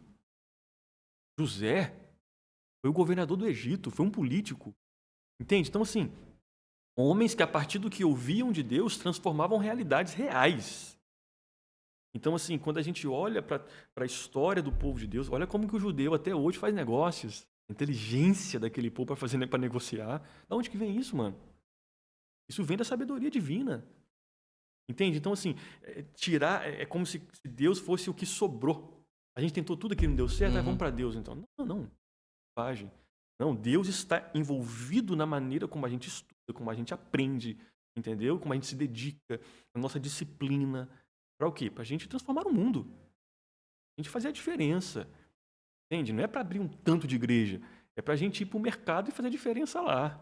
José foi o governador do Egito, foi um político. Entende? Então, assim, homens que, a partir do que ouviam de Deus, transformavam realidades reais. Então, assim, quando a gente olha para a história do povo de Deus, olha como que o judeu até hoje faz negócios. A inteligência daquele povo para negociar. Da onde que vem isso, mano? Isso vem da sabedoria divina. Entende? Então, assim, é como se Deus fosse o que sobrou. A gente tentou tudo aqui, não deu certo, vamos para Deus, então. Não. Não, Deus está envolvido na maneira como a gente estuda, como a gente aprende, entendeu? Como a gente se dedica, na nossa disciplina. Para o quê? Para a gente transformar o mundo. A gente fazer a diferença. Entende? Não é para abrir um tanto de igreja. É para a gente ir para o mercado e fazer a diferença lá.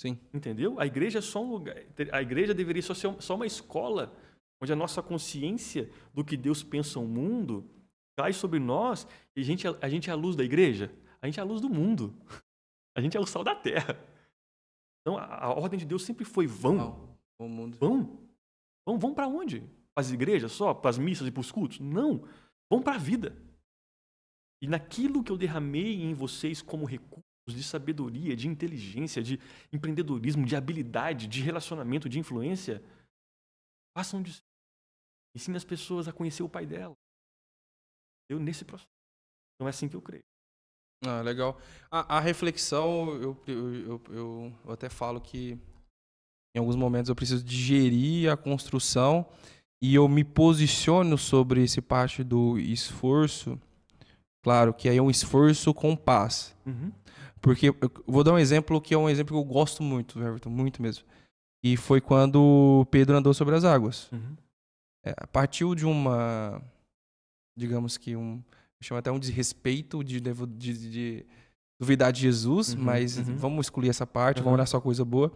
Sim. Entendeu? A igreja é só um lugar. A igreja deveria ser só uma escola onde a nossa consciência do que Deus pensa o mundo cai sobre nós e a gente é a luz da igreja. A gente é a luz do mundo. A gente é o sal da terra. Então a ordem de Deus sempre foi vão. O mundo. Vão para onde? Para as igrejas só? Para as missas e para os cultos? Não. Vão para a vida. E naquilo que eu derramei em vocês como recursos de sabedoria, de inteligência, de empreendedorismo, de habilidade, de relacionamento, de influência, façam disso. Ensine as pessoas a conhecer o Pai dela. Eu nesse processo. Então é assim que eu creio. Legal. A reflexão, eu até falo que em alguns momentos eu preciso digerir a construção e eu me posiciono sobre esse parte do esforço. Claro, que aí é um esforço com paz. Porque eu vou dar um exemplo que é um exemplo que eu gosto muito, Everton, muito mesmo. E foi quando Pedro andou sobre as águas. Partiu de uma, digamos que chama até um desrespeito de duvidar de Jesus, mas vamos excluir essa parte, vamos olhar só coisa boa.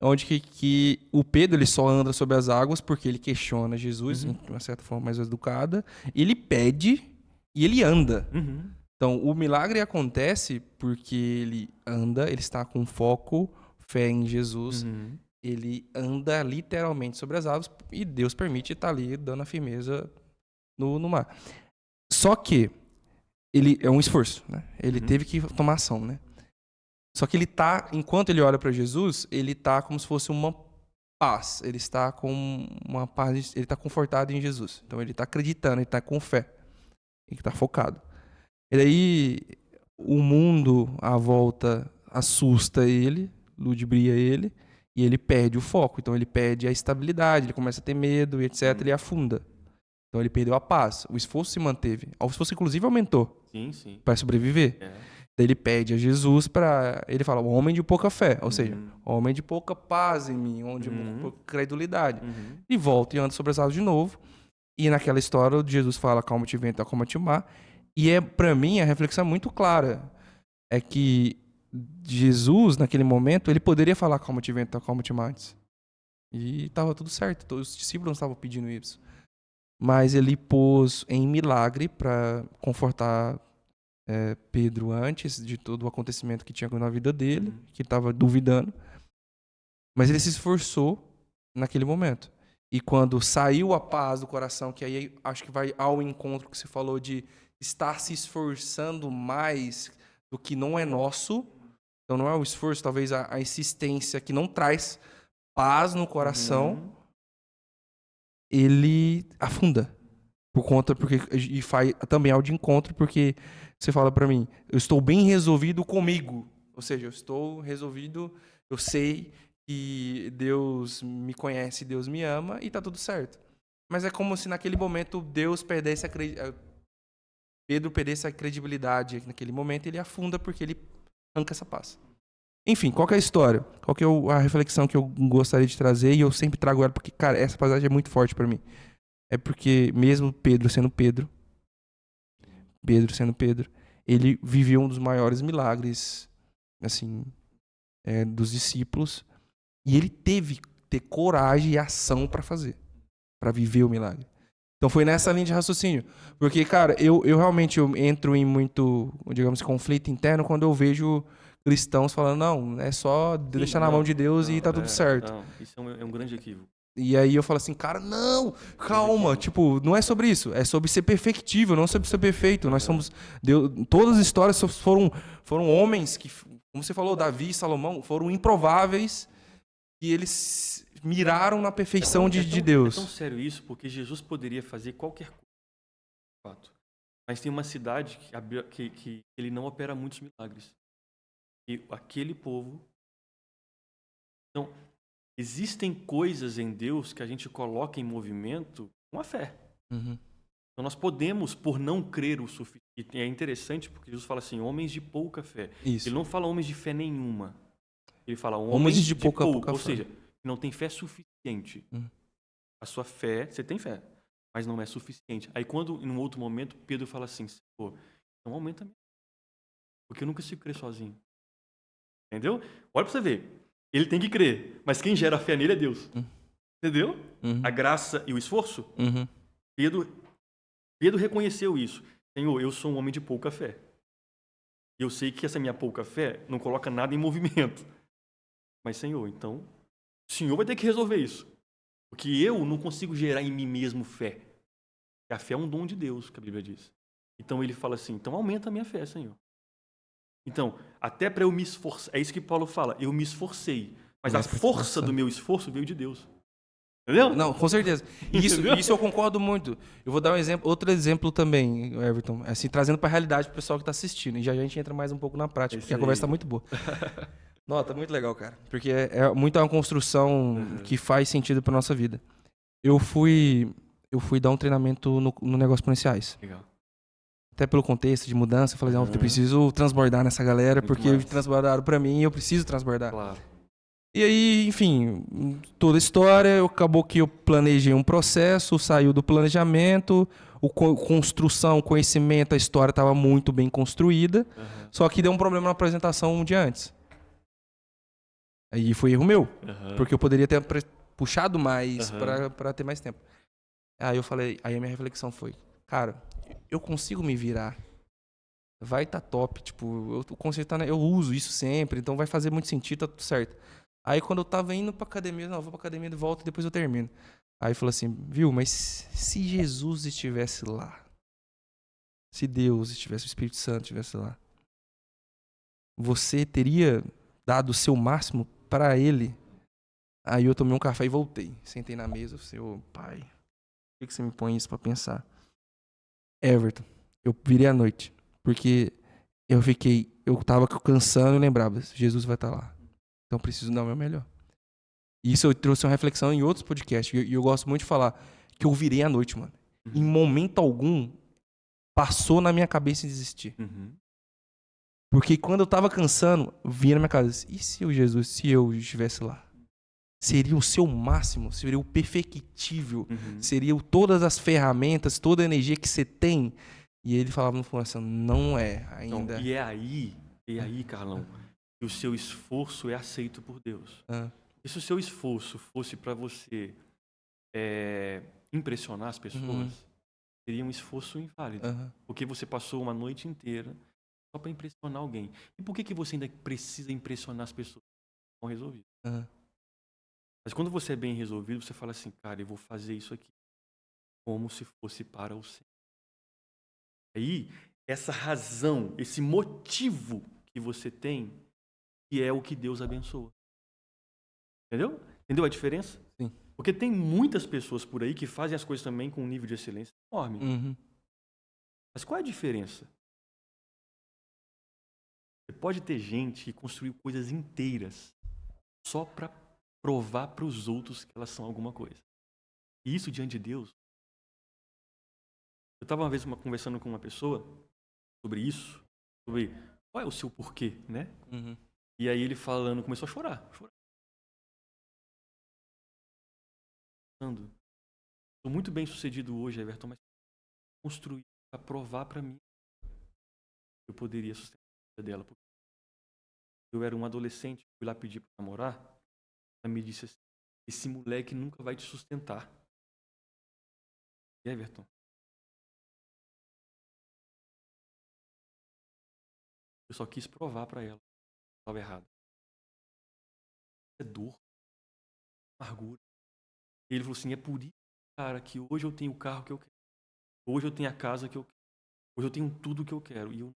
Onde que o Pedro ele só anda sobre as águas porque ele questiona Jesus, de uma certa forma mais educada, ele pede e ele anda. Então, o milagre acontece porque ele anda, ele está com foco, fé em Jesus, ele anda literalmente sobre as águas e Deus permite estar ali dando a firmeza no mar. Só que ele é um esforço, né? Ele teve que tomar ação, né? Só que ele tá, enquanto ele olha para Jesus, ele tá como se fosse uma paz. Ele está com uma paz, ele tá confortado em Jesus. Então ele tá acreditando, ele tá com fé. Ele tá focado. E daí o mundo à volta assusta ele, ludibria ele, e ele perde o foco. Então ele perde a estabilidade, ele começa a ter medo e etc, ele afunda. Então ele perdeu a paz. O esforço se manteve. O esforço inclusive aumentou Sim. para sobreviver. Daí ele pede a Jesus para... Ele fala, o homem de pouca fé. Ou seja, homem de pouca paz em mim, homem de pouca credulidade. E volta e anda sobre as águas de novo. E naquela história, Jesus fala, calma-te vento, acalma-te o mar. E para mim, a reflexão é muito clara. É que Jesus, naquele momento, ele poderia falar, calma-te vento, acalma-te o mar antes. E estava tudo certo. Todos os discípulos não estavam pedindo isso. Mas ele pôs em milagre para confortar Pedro antes de todo o acontecimento que tinha na vida dele, que estava duvidando. Mas ele se esforçou naquele momento. E quando saiu a paz do coração, que aí acho que vai ao encontro que você falou de estar se esforçando mais do que não é nosso. Então não é o esforço, talvez a insistência que não traz paz no coração, ele afunda. E faz também ao de encontro, porque você fala pra mim, eu estou bem resolvido comigo. Ou seja, eu estou resolvido, eu sei que Deus me conhece, Deus me ama e tá tudo certo. Mas é como se naquele momento Pedro perdesse a credibilidade naquele momento, ele afunda porque ele arranca essa paz. Enfim, qual que é a história? Qual que é a reflexão que eu gostaria de trazer? E eu sempre trago ela porque, cara, essa passagem é muito forte pra mim. É porque mesmo Pedro sendo Pedro, ele viveu um dos maiores milagres, assim, dos discípulos. E ele teve que ter coragem e ação pra fazer, pra viver o milagre. Então foi nessa linha de raciocínio. Porque, cara, eu realmente entro em muito, digamos, conflito interno quando eu vejo cristãos falando, não, é só deixar na mão de Deus e tá tudo certo. Não, isso é um grande equívoco. E aí eu falo assim, cara, não, calma, tipo, não é sobre isso, é sobre ser perfectível, não sobre ser perfeito. Nós somos, Deus, todas as histórias foram homens que, como você falou, Davi e Salomão, foram improváveis e eles miraram na perfeição de Deus. É tão sério isso, porque Jesus poderia fazer qualquer coisa, de fato. Mas tem uma cidade que ele não opera muitos milagres. E aquele povo... Então, existem coisas em Deus que a gente coloca em movimento com a fé. Então nós podemos, por não crer o suficiente... E é interessante porque Jesus fala assim, homens de pouca fé. Isso. Ele não fala homens de fé nenhuma. Ele fala Homens de pouca ou fé. seja, não tem fé suficiente. A sua fé, você tem fé, mas não é suficiente. Aí quando, em um outro momento, Pedro fala assim, pô, então aumenta a minha fé, porque eu não consigo crer sozinho. Entendeu? Olha pra você ver. Ele tem que crer, mas quem gera a fé nele é Deus. Entendeu? A graça e o esforço. Pedro reconheceu isso. Senhor, eu sou um homem de pouca fé. Eu sei que essa minha pouca fé não coloca nada em movimento. Mas, Senhor, então, o Senhor vai ter que resolver isso. Porque eu não consigo gerar em mim mesmo fé. A fé é um dom de Deus, que a Bíblia diz. Então ele fala assim, então aumenta a minha fé, Senhor. Então, até para eu me esforçar, é isso que Paulo fala, eu me esforcei. Mas a força do meu esforço veio de Deus. Entendeu? Não, com certeza. Isso eu concordo muito. Eu vou dar outro exemplo também, Everton, assim, trazendo para a realidade pro pessoal que está assistindo. E já a gente entra mais um pouco na prática, porque a conversa está muito boa. Não, tá muito legal, cara. Porque é uma construção que faz sentido para nossa vida. Eu fui dar um treinamento no Negócios Exponenciais. Legal. Até pelo contexto de mudança, eu falei, não, eu preciso transbordar nessa galera, muito porque transbordaram para mim e eu preciso transbordar. Claro. E aí, enfim, toda a história, acabou que eu planejei um processo, saiu do planejamento, construção, conhecimento, a história estava muito bem construída, só que deu um problema na apresentação um dia antes. Aí foi erro meu, porque eu poderia ter puxado mais para ter mais tempo. Aí eu falei, aí a minha reflexão foi, cara, eu consigo me virar, vai tá top, tipo, eu uso isso sempre, então vai fazer muito sentido, tá tudo certo. Aí quando eu tava indo pra academia, não, eu vou pra academia de volta e depois eu termino. Aí falou assim, viu, mas se Jesus estivesse lá, se Deus estivesse, o Espírito Santo estivesse lá, você teria dado o seu máximo para ele? Aí eu tomei um café e voltei. Sentei na mesa, falei, ô pai, por que você me põe isso pra pensar? Everton, eu virei à noite, porque eu tava cansando e lembrava, Jesus vai estar lá. Então eu preciso dar o meu melhor. E isso eu trouxe uma reflexão em outros podcasts, e eu gosto muito de falar que eu virei à noite, mano. Em momento algum, passou na minha cabeça em desistir. Porque quando eu tava cansando, vinha na minha cabeça, e se o Jesus, se eu estivesse lá? Seria o seu máximo, seria o perfectível, seria todas as ferramentas, toda a energia que você tem. E ele falava no fundo assim, não é ainda. Então, e aí, Carlão, que o seu esforço é aceito por Deus. E se o seu esforço fosse para você impressionar as pessoas, seria um esforço inválido. Porque você passou uma noite inteira só para impressionar alguém. E por que você ainda precisa impressionar as pessoas? Estão resolvidas. Mas quando você é bem resolvido, você fala assim, cara, eu vou fazer isso aqui como se fosse para o Senhor. Aí, essa razão, esse motivo que você tem, que é o que Deus abençoa. Entendeu? Entendeu a diferença? Sim. Porque tem muitas pessoas por aí que fazem as coisas também com um nível de excelência enorme. Mas qual é a diferença? Você pode ter gente que construiu coisas inteiras só para provar para os outros que elas são alguma coisa. E isso diante de Deus. Eu estava uma vez conversando com uma pessoa sobre isso, sobre qual é o seu porquê, né? E aí ele falando, começou a chorar. Estou muito bem sucedido hoje, Everton, mas construí para provar para mim que eu poderia sustentar a vida dela. Porque eu era um adolescente, fui lá pedir para namorar, ela me disse assim, esse moleque nunca vai te sustentar. E Everton, eu só quis provar para ela que estava errado. É dor, amargura. E ele falou assim, é por isso, cara, que hoje eu tenho o carro que eu quero. Hoje eu tenho a casa que eu quero. Hoje eu tenho tudo que eu quero. E eu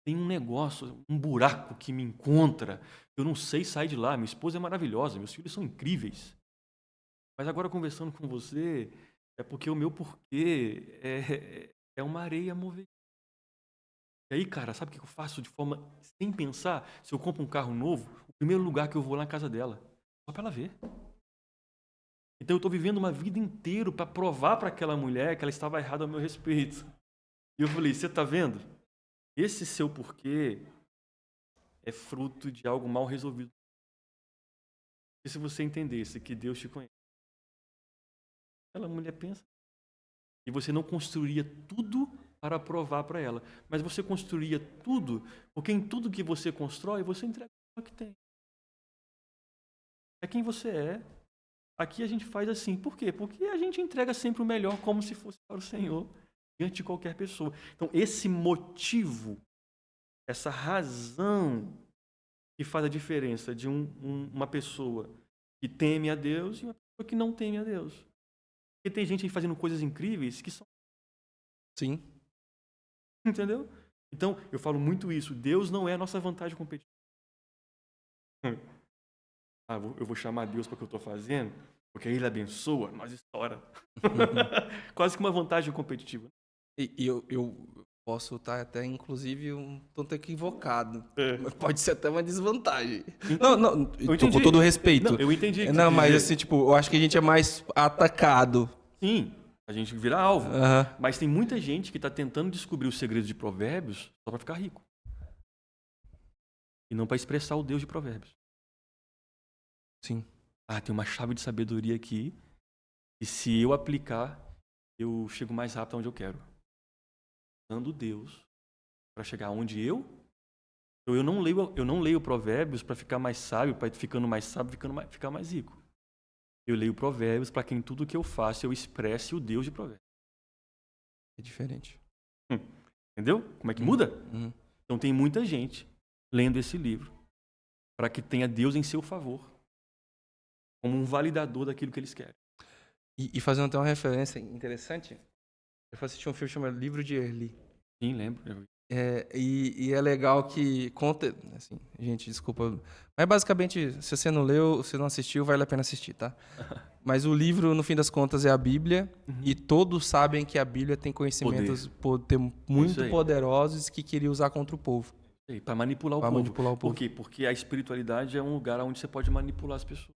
tenho um negócio, um buraco que me encontra. Eu não sei sair de lá. Minha esposa é maravilhosa, meus filhos são incríveis. Mas agora conversando com você, é porque o meu porquê é uma areia movida. E aí, cara, sabe o que eu faço de forma sem pensar? Se eu compro um carro novo, o primeiro lugar que eu vou lá na casa dela, só para ela ver. Então eu estou vivendo uma vida inteira para provar para aquela mulher que ela estava errada ao meu respeito. E eu falei, você está vendo? Esse seu porquê é fruto de algo mal resolvido. E se você entendesse que Deus te conhece, aquela mulher pensa, e você não construiria tudo para provar para ela, mas você construiria tudo, porque em tudo que você constrói, você entrega o que tem. É quem você é. Aqui a gente faz assim. Por quê? Porque a gente entrega sempre o melhor como se fosse para o Senhor, diante de qualquer pessoa. Então, esse motivo, essa razão que faz a diferença de uma pessoa que teme a Deus e uma pessoa que não teme a Deus. Porque tem gente aí fazendo coisas incríveis que são... Sim. Entendeu? Então, eu falo muito isso. Deus não é a nossa vantagem competitiva. Eu vou chamar Deus para o que eu estou fazendo, porque aí Ele abençoa, nós estoura. Quase que uma vantagem competitiva. E eu posso estar até, inclusive, um tanto equivocado. Mas pode ser até uma desvantagem. Não, com todo respeito. Não, eu entendi. Não, mas assim, tipo, eu acho que a gente é mais atacado. Sim, a gente vira alvo. Mas tem muita gente que está tentando descobrir os segredos de Provérbios só para ficar rico. E não para expressar o Deus de Provérbios. Sim. Tem uma chave de sabedoria aqui. E se eu aplicar, eu chego mais rápido onde eu quero. Usando Deus para chegar onde eu não leio Provérbios para ficar mais sábio, para ficando mais sábio, ficar mais rico. Eu leio Provérbios para que em tudo que eu faço eu expresse o Deus de Provérbios. É diferente. Entendeu? Como é que muda? Então tem muita gente lendo esse livro para que tenha Deus em seu favor, como um validador daquilo que eles querem. E fazendo até uma referência interessante, Eu fui assistir um filme chamado Livro de Eli. Sim, lembro. E é legal que conta. Assim, gente, desculpa. Mas basicamente, se você não leu, se não assistiu, vale a pena assistir, tá? Mas o livro, no fim das contas, é a Bíblia. E todos sabem que a Bíblia tem conhecimentos Isso muito aí. poderosos que queria usar contra o povo. Para manipular o Pra povo. manipular o povo. Por quê? Porque a espiritualidade é um lugar onde você pode manipular as pessoas.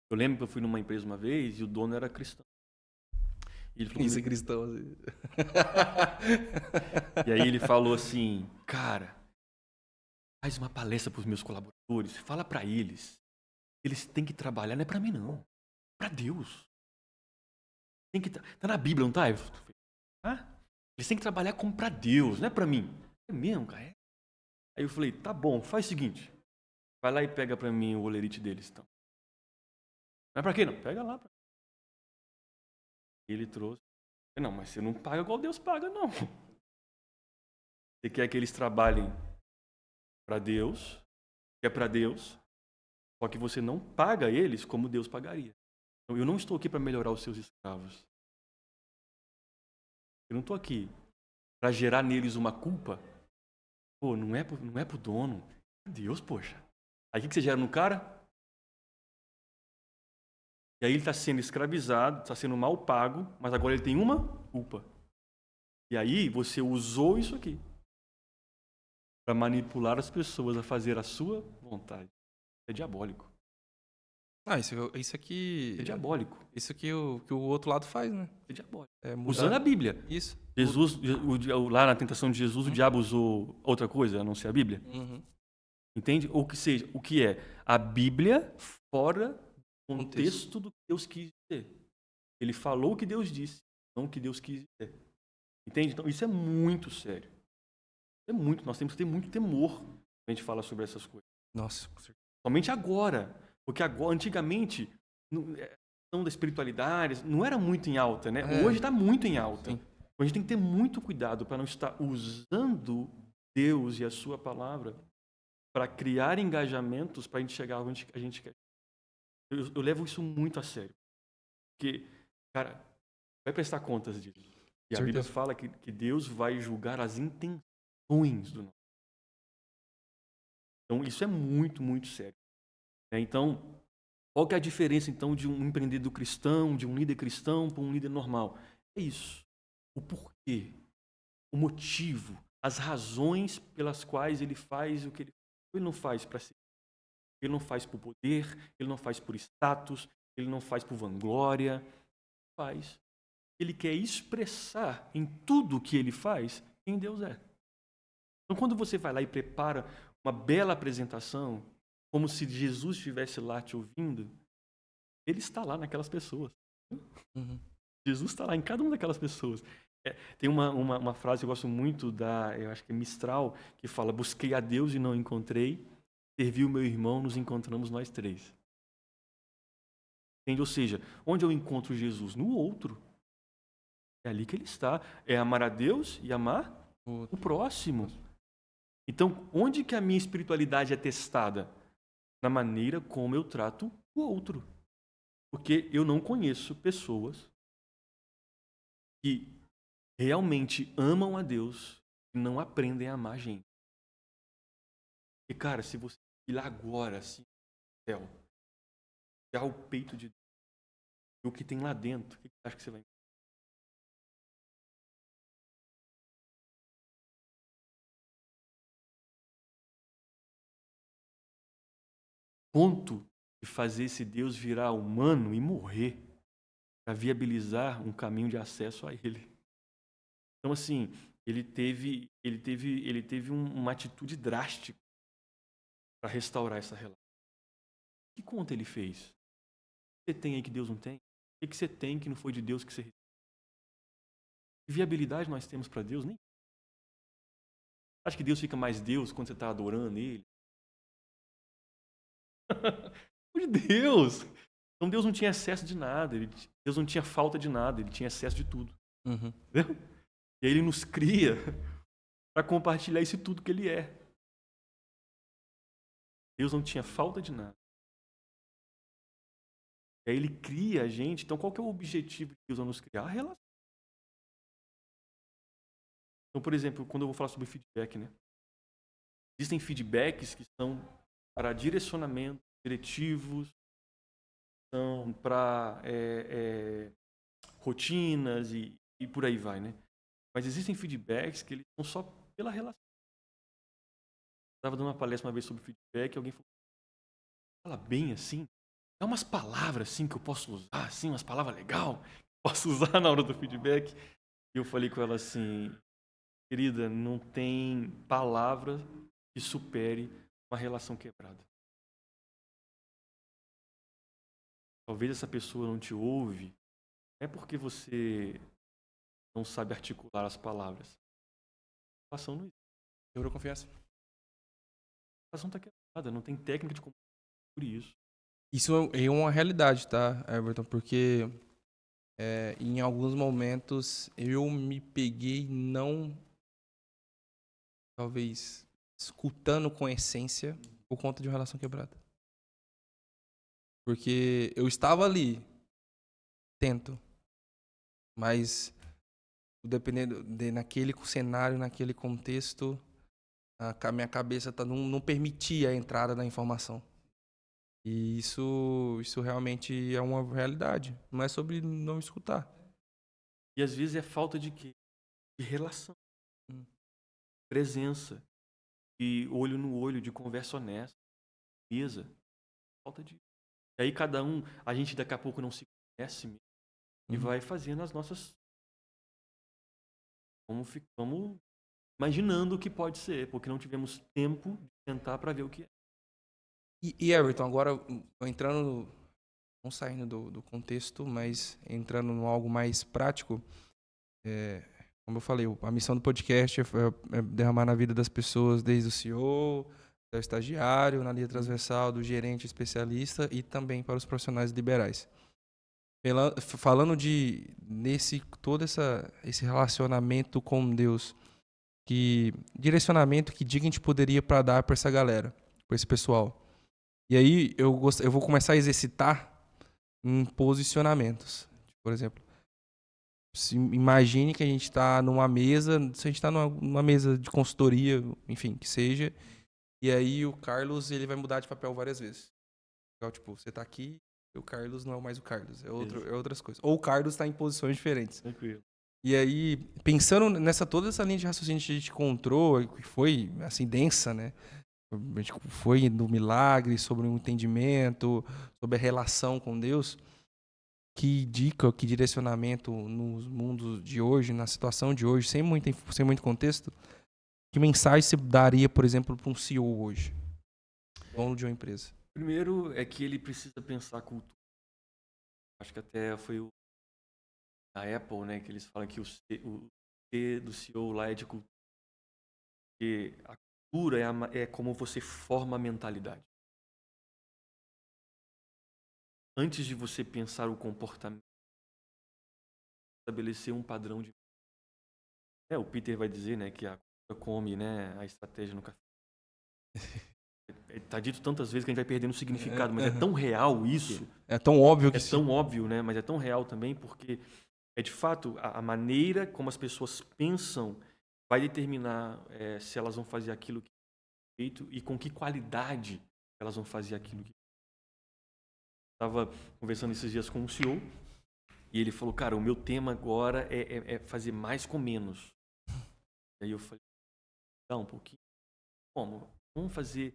Eu lembro que eu fui numa empresa uma vez e o dono era cristão. E ele falou Isso é comigo- cristão. Assim. E aí ele falou assim, cara, faz uma palestra para os meus colaboradores, fala para eles, eles têm que trabalhar, não é para mim não, é para Deus. Tem que tá na Bíblia, não tá? Eles têm que trabalhar como para Deus, não é para mim. É mesmo, cara? Aí eu falei, tá bom, faz o seguinte, vai lá e pega para mim o olerite deles, então. Não é para quê não? Pega lá. E ele trouxe. Não, mas você não paga igual Deus paga, não. Você quer que eles trabalhem para Deus, que é para Deus, só que você não paga eles como Deus pagaria. Então, eu não estou aqui para melhorar os seus escravos. Eu não estou aqui para gerar neles uma culpa. Pô, não é pro dono. É Deus, poxa. Aí o que você gera no cara? E aí ele está sendo escravizado, está sendo mal pago, mas agora ele tem uma culpa. E aí você usou isso aqui para manipular as pessoas a fazer a sua vontade. É diabólico. Ah, isso aqui. É diabólico. Isso que o outro lado faz, né? É diabólico. É mudar- Usando a Bíblia. Isso. Jesus, lá na tentação de Jesus, o diabo usou outra coisa, a não ser a Bíblia. Uhum. Entende? Ou que seja, o que é? A Bíblia fora do contexto do que Deus quis dizer. Ele falou o que Deus disse, não o que Deus quis dizer. Entende? Então, isso é muito sério. Nós temos que ter muito temor quando a gente fala sobre essas coisas. Nossa, com certeza. Somente agora. Porque agora, antigamente, a questão da espiritualidade não era muito em alta, né? É. Hoje está muito em alta. Sim. A gente tem que ter muito cuidado para não estar usando Deus e a sua palavra para criar engajamentos para a gente chegar onde a gente quer. Eu levo isso muito a sério. Porque, cara, vai prestar contas disso. E a Bíblia Certeza. fala que Deus vai julgar as intenções do nosso. Então, isso é muito, muito sério. Então, qual que é a diferença, então, de um empreendedor cristão, de um líder cristão para um líder normal? É isso. O porquê, o motivo, as razões pelas quais ele faz o que ele faz. Ele não faz para si. Ele não faz por poder, ele não faz por status, ele não faz por vanglória. Ele faz. Ele quer expressar em tudo que ele faz quem Deus é. Então, quando você vai lá e prepara uma bela apresentação, como se Jesus estivesse lá te ouvindo, ele está lá naquelas pessoas. Uhum. Jesus está lá em cada uma daquelas pessoas. Tem uma frase que eu gosto muito eu acho que é Mistral, que fala: busquei a Deus e não encontrei, servi o meu irmão, nos encontramos nós três. Entende? Ou seja, onde eu encontro Jesus? No outro. É ali que ele está. É amar a Deus e amar o próximo. Então, onde que a minha espiritualidade é testada? Na maneira como eu trato o outro. Porque eu não conheço pessoas que realmente amam a Deus e não aprendem a amar a gente. E, cara, se você ir lá agora, assim, no céu, pegar o peito de Deus, e o que tem lá dentro, o que você acha que você vai encontrar? Ponto de fazer esse Deus virar humano e morrer para viabilizar um caminho de acesso a Ele. Então, assim, ele teve uma atitude drástica para restaurar essa relação. Que conta ele fez? O que você tem aí que Deus não tem? O que você tem que não foi de Deus que você recebeu? Que viabilidade nós temos para Deus? Nem. Acha que Deus fica mais Deus quando você está adorando Ele? De Deus! Então Deus não tinha excesso de nada, Deus não tinha falta de nada, Ele tinha excesso de tudo. Uhum. Entendeu? E aí Ele nos cria para compartilhar isso tudo que Ele é. Deus não tinha falta de nada. E aí Ele cria a gente. Então qual que é o objetivo de Deus ao nos criar? A relação. Então, por exemplo, quando eu vou falar sobre feedback, né? Existem feedbacks que são para direcionamento, diretivos, são para rotinas e por aí vai, né? Mas existem feedbacks que eles são só pela relação. Eu estava dando uma palestra uma vez sobre feedback e alguém falou, fala bem assim, dá umas palavras assim que eu posso usar, assim, umas palavras legais, posso usar na hora do feedback. E eu falei com ela assim, querida, não tem palavra que supere uma relação quebrada. Talvez essa pessoa não te ouve, não é porque você não sabe articular as palavras. A relação não existe. Quebrou confiança. A relação está quebrada, não tem técnica de comunicação por isso. Isso é uma realidade, tá, Everton? Porque em alguns momentos eu me peguei não, talvez, escutando com essência por conta de uma relação quebrada. Porque eu estava ali, tento, mas dependendo naquele cenário, naquele contexto, a minha cabeça não permitia a entrada da informação. E isso realmente é uma realidade. Não é sobre não escutar. E às vezes é falta de quê? De relação, Hum. presença, de olho no olho, de conversa honesta, mesa. Falta de. E aí a gente daqui a pouco não se conhece mesmo, e vai fazendo as nossas. Vamos imaginando o que pode ser, porque não tivemos tempo de tentar para ver o que é. E Everton, agora entrando, não saindo do contexto, mas entrando em algo mais prático, como eu falei, a missão do podcast é derramar na vida das pessoas, desde o CEO, do estagiário, na linha transversal, do gerente especialista e também para os profissionais liberais. Falando todo esse relacionamento com Deus, direcionamento, que dica a gente poderia para dar para essa galera, para esse pessoal. E aí eu vou começar a exercitar em posicionamentos. Por exemplo, imagine que a gente está numa mesa, se a gente está numa mesa de consultoria, enfim, que seja, e aí o Carlos ele vai mudar de papel várias vezes. Então, tipo, você está aqui, e o Carlos não é mais o Carlos, é outras coisas. Ou o Carlos está em posições diferentes. Tranquilo. E aí, pensando toda essa linha de raciocínio que a gente encontrou, que foi, assim, densa, né? A gente foi no milagre, sobre o entendimento, sobre a relação com Deus. Que dica, que direcionamento nos mundos de hoje, na situação de hoje, sem muito contexto, que mensagem você daria, por exemplo, para um CEO hoje, dono de uma empresa? Primeiro é que ele precisa pensar a cultura. Acho que até foi a Apple, né, que eles falam que o C do CEO lá é de cultura. Porque a cultura é como você forma a mentalidade. Antes de você pensar o comportamento, estabelecer um padrão de. O Peter vai dizer, né, que a cultura come, né, a estratégia no café. Tá dito tantas vezes que a gente vai perdendo o significado, mas é tão real isso. É tão óbvio que... É tão óbvio, né, mas é tão real também porque é de fato a maneira como as pessoas pensam vai determinar se elas vão fazer aquilo que é feito e com que qualidade elas vão fazer aquilo que estava conversando esses dias com um CEO e ele falou, cara, o meu tema agora é fazer mais com menos. E aí eu falei, dá um pouquinho. Como? Vamos fazer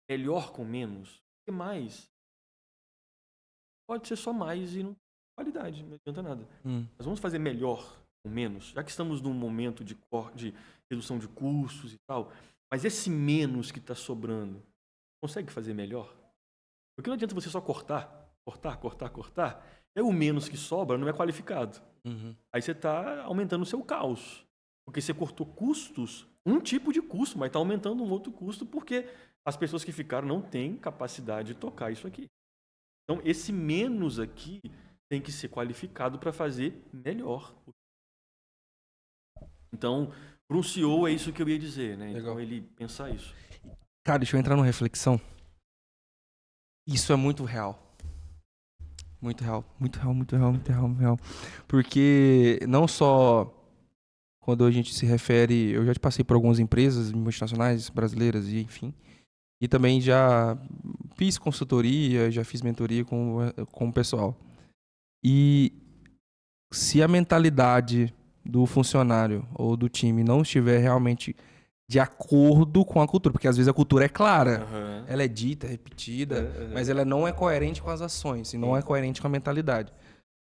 melhor com menos? O que mais? Pode ser só mais e não qualidade, não adianta nada. Mas vamos fazer melhor com menos, já que estamos num momento de redução de custos e tal. Mas esse menos que está sobrando, consegue fazer melhor? Porque não adianta você só cortar. É o menos que sobra, não é qualificado. Aí você está aumentando o seu caos. Porque você cortou custos, um tipo de custo, mas está aumentando um outro custo porque as pessoas que ficaram não têm capacidade de tocar isso aqui. Então, esse menos aqui tem que ser qualificado para fazer melhor. Então, para um CEO é isso que eu ia dizer, né? Legal. Então, ele pensar isso. Cara, deixa eu entrar numa reflexão. Isso é muito real. Muito real. Porque não só quando a gente se refere... Eu já passei por algumas empresas multinacionais brasileiras e enfim. E também já fiz consultoria, já fiz mentoria com o pessoal. E se a mentalidade do funcionário ou do time não estiver realmente de acordo com a cultura, porque às vezes a cultura é clara, Aham. ela é dita, repetida, Aham. mas ela não é coerente com as ações e não é coerente com a mentalidade.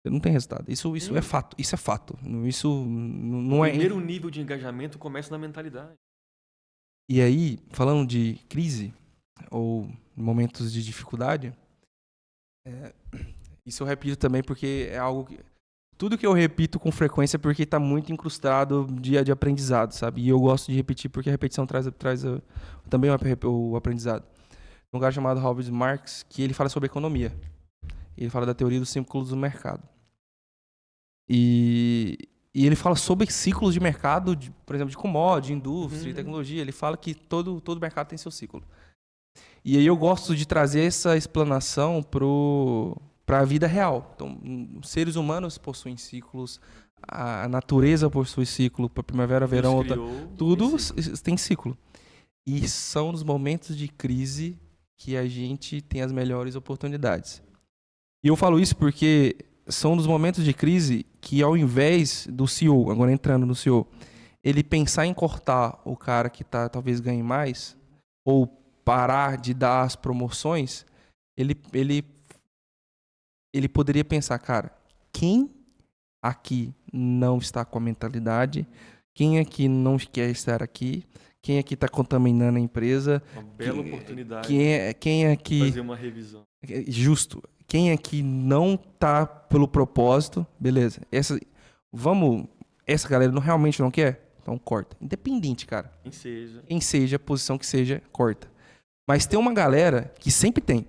Você não tem resultado. Isso é fato. Isso é fato. Isso não O é. primeiro nível de engajamento começa na mentalidade. E aí, falando de crise ou momentos de dificuldade, isso eu repito também porque é algo que. Tudo que eu repito com frequência é porque está muito incrustado de aprendizado, sabe? E eu gosto de repetir porque a repetição traz também o aprendizado. Um cara chamado Howard Marks, que ele fala sobre economia. Ele fala da teoria dos ciclos do mercado. E ele fala sobre ciclos de mercado, por exemplo, de commodity, de indústria, de tecnologia. Ele fala que todo mercado tem seu ciclo. E aí eu gosto de trazer essa explanação para a vida real. Então, seres humanos possuem ciclos, a natureza possui ciclo, para primavera, verão, outono, tudo tem ciclo. E são nos momentos de crise que a gente tem as melhores oportunidades. E eu falo isso porque são nos momentos de crise que, ao invés do CEO, agora entrando no CEO, ele pensar em cortar o cara que talvez ganhe mais, ou parar de dar as promoções, ele poderia pensar, cara, quem aqui não está com a mentalidade, quem aqui não quer estar aqui, quem aqui está contaminando a empresa, Uma bela oportunidade quem aqui... fazer uma revisão. Justo. Quem aqui não tá pelo propósito, beleza. Essa galera realmente não quer? Então corta. Independente, cara. Quem seja, a posição que seja, corta. Mas tem uma galera que sempre tem.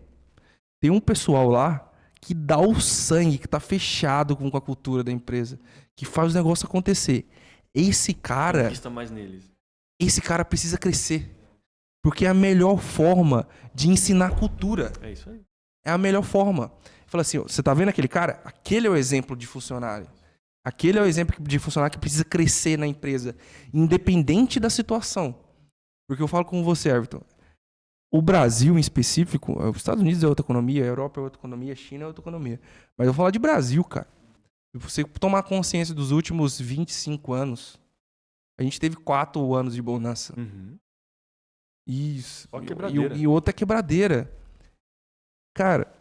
Tem um pessoal lá que dá o sangue, que tá fechado com a cultura da empresa, que faz o negócio acontecer. Esse cara... Invista mais neles. Esse cara precisa crescer. Porque é a melhor forma de ensinar cultura. É isso aí. É a melhor forma. Fala assim, ó, você tá vendo aquele cara? Aquele é o exemplo de funcionário. Aquele é o exemplo de funcionário que precisa crescer na empresa, independente da situação. Porque eu falo com você, Everton, o Brasil em específico, os Estados Unidos é outra economia, a Europa é outra economia, a China é outra economia. Mas eu vou falar de Brasil, cara. Se você tomar consciência dos últimos 25 anos, a gente teve 4 anos de bonança. Isso. E outra quebradeira. Cara,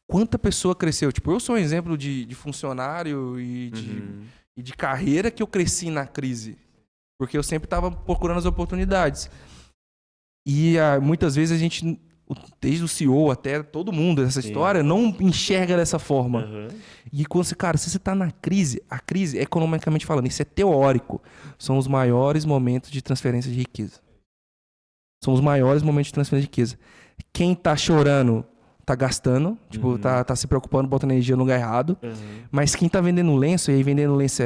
quanta pessoa cresceu? Tipo, eu sou um exemplo de funcionário e de carreira que eu cresci na crise. Porque eu sempre estava procurando as oportunidades. E muitas vezes a gente, desde o CEO até todo mundo dessa história, não enxerga dessa forma. E quando você, cara, se você está na crise, a crise, economicamente falando, isso é teórico, são os maiores momentos de transferência de riqueza. São os maiores momentos de transferência de riqueza. Quem está chorando tá gastando, tipo, tá se preocupando, botando energia no lugar errado. Mas quem tá vendendo lenço, e aí vendendo lenço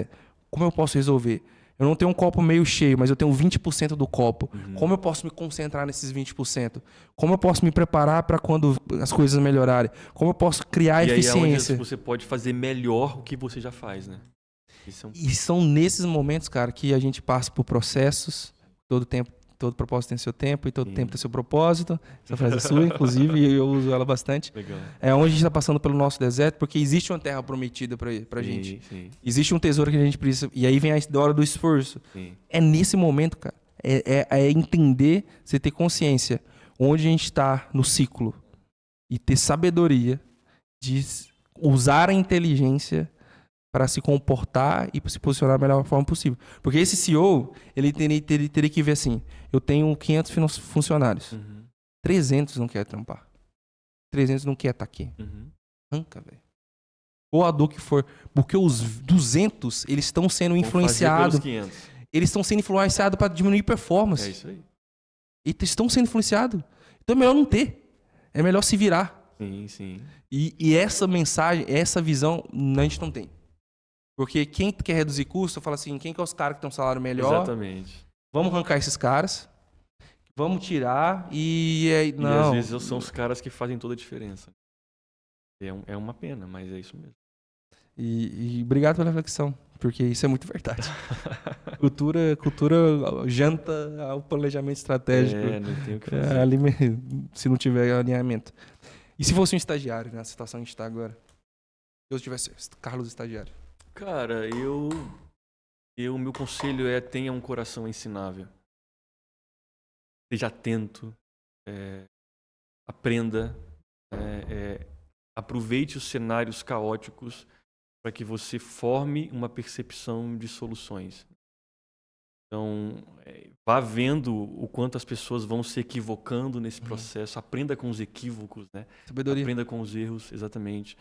como eu posso resolver? Eu não tenho um copo meio cheio, mas eu tenho 20% do copo. Como eu posso me concentrar nesses 20%? Como eu posso me preparar para quando as coisas melhorarem? Como eu posso criar eficiência? E aí é onde você pode fazer melhor o que você já faz, né? E são nesses momentos, cara, que a gente passa por processos, todo propósito tem seu tempo e todo tempo tem seu propósito. Essa frase é sua, inclusive, e eu uso ela bastante. Legal. É onde a gente está passando pelo nosso deserto, porque existe uma terra prometida pra gente. Sim. Existe um tesouro que a gente precisa. E aí vem a hora do esforço. Sim. É nesse momento, cara. É entender, você ter consciência onde a gente está no ciclo. E ter sabedoria de usar a inteligência para se comportar e se posicionar da melhor forma possível. Porque esse CEO, ele teria que ver assim, eu tenho 500 funcionários, 300 não quer trampar, 300 não quer estar aqui. Arranca, velho. Ou a dor que for, porque os 200, eles estão sendo influenciados, eles estão sendo influenciados para diminuir performance. É isso aí. Eles estão sendo influenciados. Então é melhor não ter, é melhor se virar. Sim. E essa mensagem, essa visão, a gente não tem. Porque quem quer reduzir custo, fala assim, quem que é os caras que têm um salário melhor? Exatamente. Vamos arrancar esses caras, vamos tirar não. E às vezes são os caras que fazem toda a diferença. É uma pena, mas é isso mesmo. E obrigado pela reflexão, porque isso é muito verdade. Cultura janta ao planejamento estratégico, Não tem o que fazer. se não tiver alinhamento. E se fosse um estagiário, né? A situação que a gente está agora? Se eu tivesse Carlos estagiário. Cara, meu conselho é tenha um coração ensinável. Seja atento, aprenda, aproveite os cenários caóticos para que você forme uma percepção de soluções. Então, vá vendo o quanto as pessoas vão se equivocando nesse processo, aprenda com os equívocos, né? Sabedoria. Aprenda com os erros, exatamente.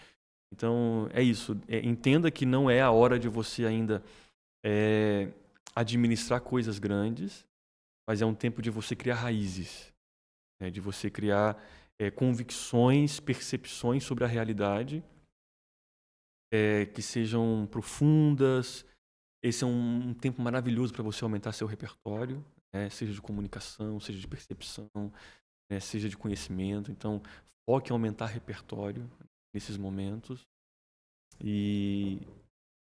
Então, é isso. Entenda que não é a hora de você ainda administrar coisas grandes, mas é um tempo de você criar raízes, né? De você criar convicções, percepções sobre a realidade que sejam profundas. Esse é um tempo maravilhoso para você aumentar seu repertório, né? Seja de comunicação, seja de percepção, né? Seja de conhecimento. Então, foque em aumentar repertório nesses momentos e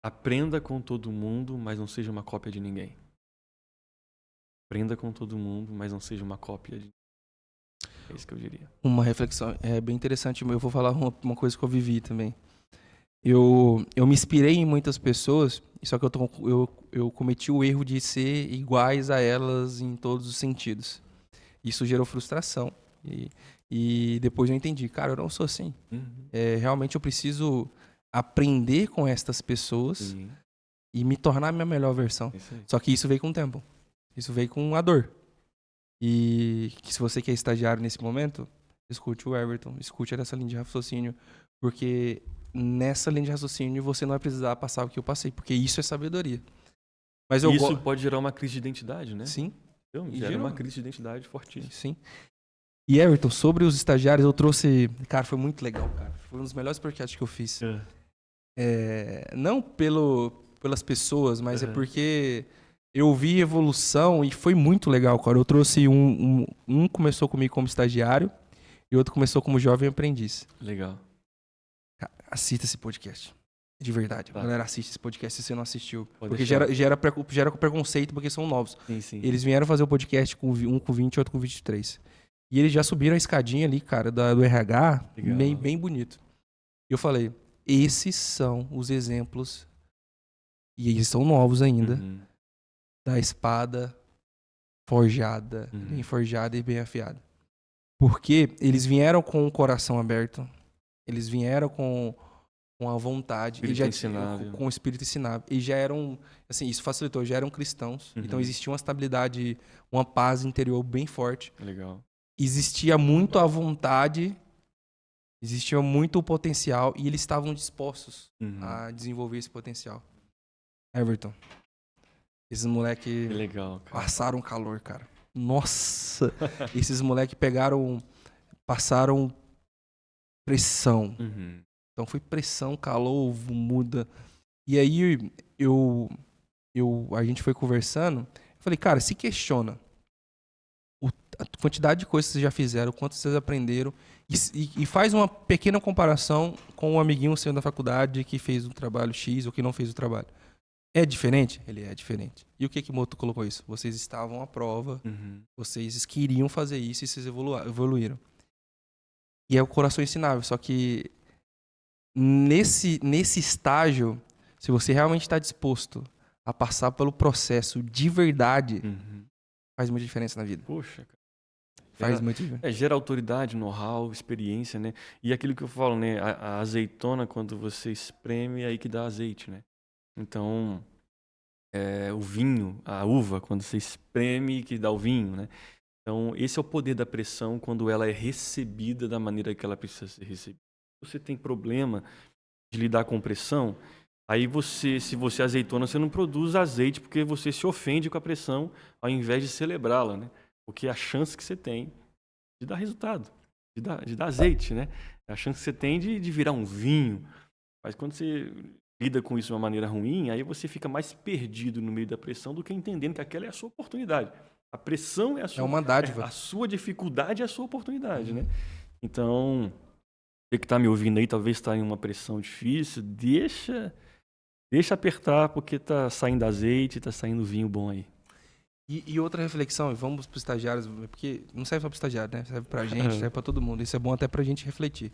aprenda com todo mundo, mas não seja uma cópia de ninguém. Aprenda com todo mundo, mas não seja uma cópia de ninguém. É isso que eu diria. Uma reflexão bem interessante. Eu vou falar uma coisa que eu vivi também. Eu me inspirei em muitas pessoas, só que eu cometi o erro de ser iguais a elas em todos os sentidos. Isso gerou frustração. E depois eu entendi, cara, eu não sou assim. Uhum. Realmente eu preciso aprender com estas pessoas Sim. e me tornar a minha melhor versão. É isso aí. Só que isso veio com o tempo. Isso veio com a dor. E que se você quer estagiário nesse momento, escute o Everton, escute essa linha de raciocínio, porque nessa linha de raciocínio você não vai precisar passar o que eu passei, porque isso é sabedoria. Mas Isso pode gerar uma crise de identidade, né? Sim. Então, E gera gerou. uma crise de identidade fortíssima. Sim. E Everton, sobre os estagiários, eu trouxe... Cara, foi muito legal, cara. Foi um dos melhores podcasts que eu fiz. Não pelas pessoas, mas é porque eu vi evolução e foi muito legal, cara. Eu trouxe um começou comigo como estagiário e outro começou como jovem aprendiz. Legal. Assista esse podcast. De verdade. Tá. Galera, assiste esse podcast se você não assistiu. Pode porque deixar. gera preconceito porque são novos. Sim. Eles vieram fazer o podcast com um com 20 e outro com 23. E eles já subiram a escadinha ali, cara, do RH, bem bonito. E eu falei, esses são os exemplos, e eles são novos ainda, da espada forjada, bem forjada e bem afiada. Porque eles vieram com o coração aberto, eles vieram com a vontade, com o espírito ensinável. E já eram, assim, isso facilitou, já eram cristãos. Então existia uma estabilidade, uma paz interior bem forte. Legal. Existia muito a vontade, existia muito o potencial e eles estavam dispostos a desenvolver esse potencial. Everton, esses moleque legal, cara. passaram calor, cara. Nossa, esses moleque passaram pressão. Então foi pressão, calor, muda. E aí a gente foi conversando, eu falei, cara, se questiona a quantidade de coisas que vocês já fizeram, o quanto vocês aprenderam, e faz uma pequena comparação com um amiguinho seu da faculdade que fez o trabalho X ou que não fez o trabalho. É diferente? Ele é diferente. E o que o Moto colocou isso? Vocês estavam à prova, vocês queriam fazer isso e vocês evoluíram. E é o coração ensinável, só que nesse estágio, se você realmente está disposto a passar pelo processo de verdade, faz muita diferença na vida. Poxa, cara. Faz muita diferença. Gera autoridade, know-how, experiência, né? E aquilo que eu falo, né? A azeitona, quando você espreme, é aí que dá azeite, né? Então, o vinho, a uva, quando você espreme, que dá o vinho, né? Então, esse é o poder da pressão quando ela é recebida da maneira que ela precisa ser recebida. Se você tem problema de lidar com pressão, aí se você é azeitona, você não produz azeite porque você se ofende com a pressão ao invés de celebrá-la, né? Porque é a chance que você tem de dar resultado, de dar azeite, né? É a chance que você tem de virar um vinho. Mas quando você lida com isso de uma maneira ruim, aí você fica mais perdido no meio da pressão do que entendendo que aquela é a sua oportunidade. A pressão é a sua, uma dádiva. A sua dificuldade é a sua oportunidade, né? Então, Você que está me ouvindo aí, talvez está em uma pressão difícil, deixa apertar, porque tá saindo azeite, tá saindo vinho bom aí. E outra reflexão, e vamos para os estagiários, porque não serve só para o estagiário, né? Serve para a gente, serve para todo mundo. Isso é bom até para a gente refletir.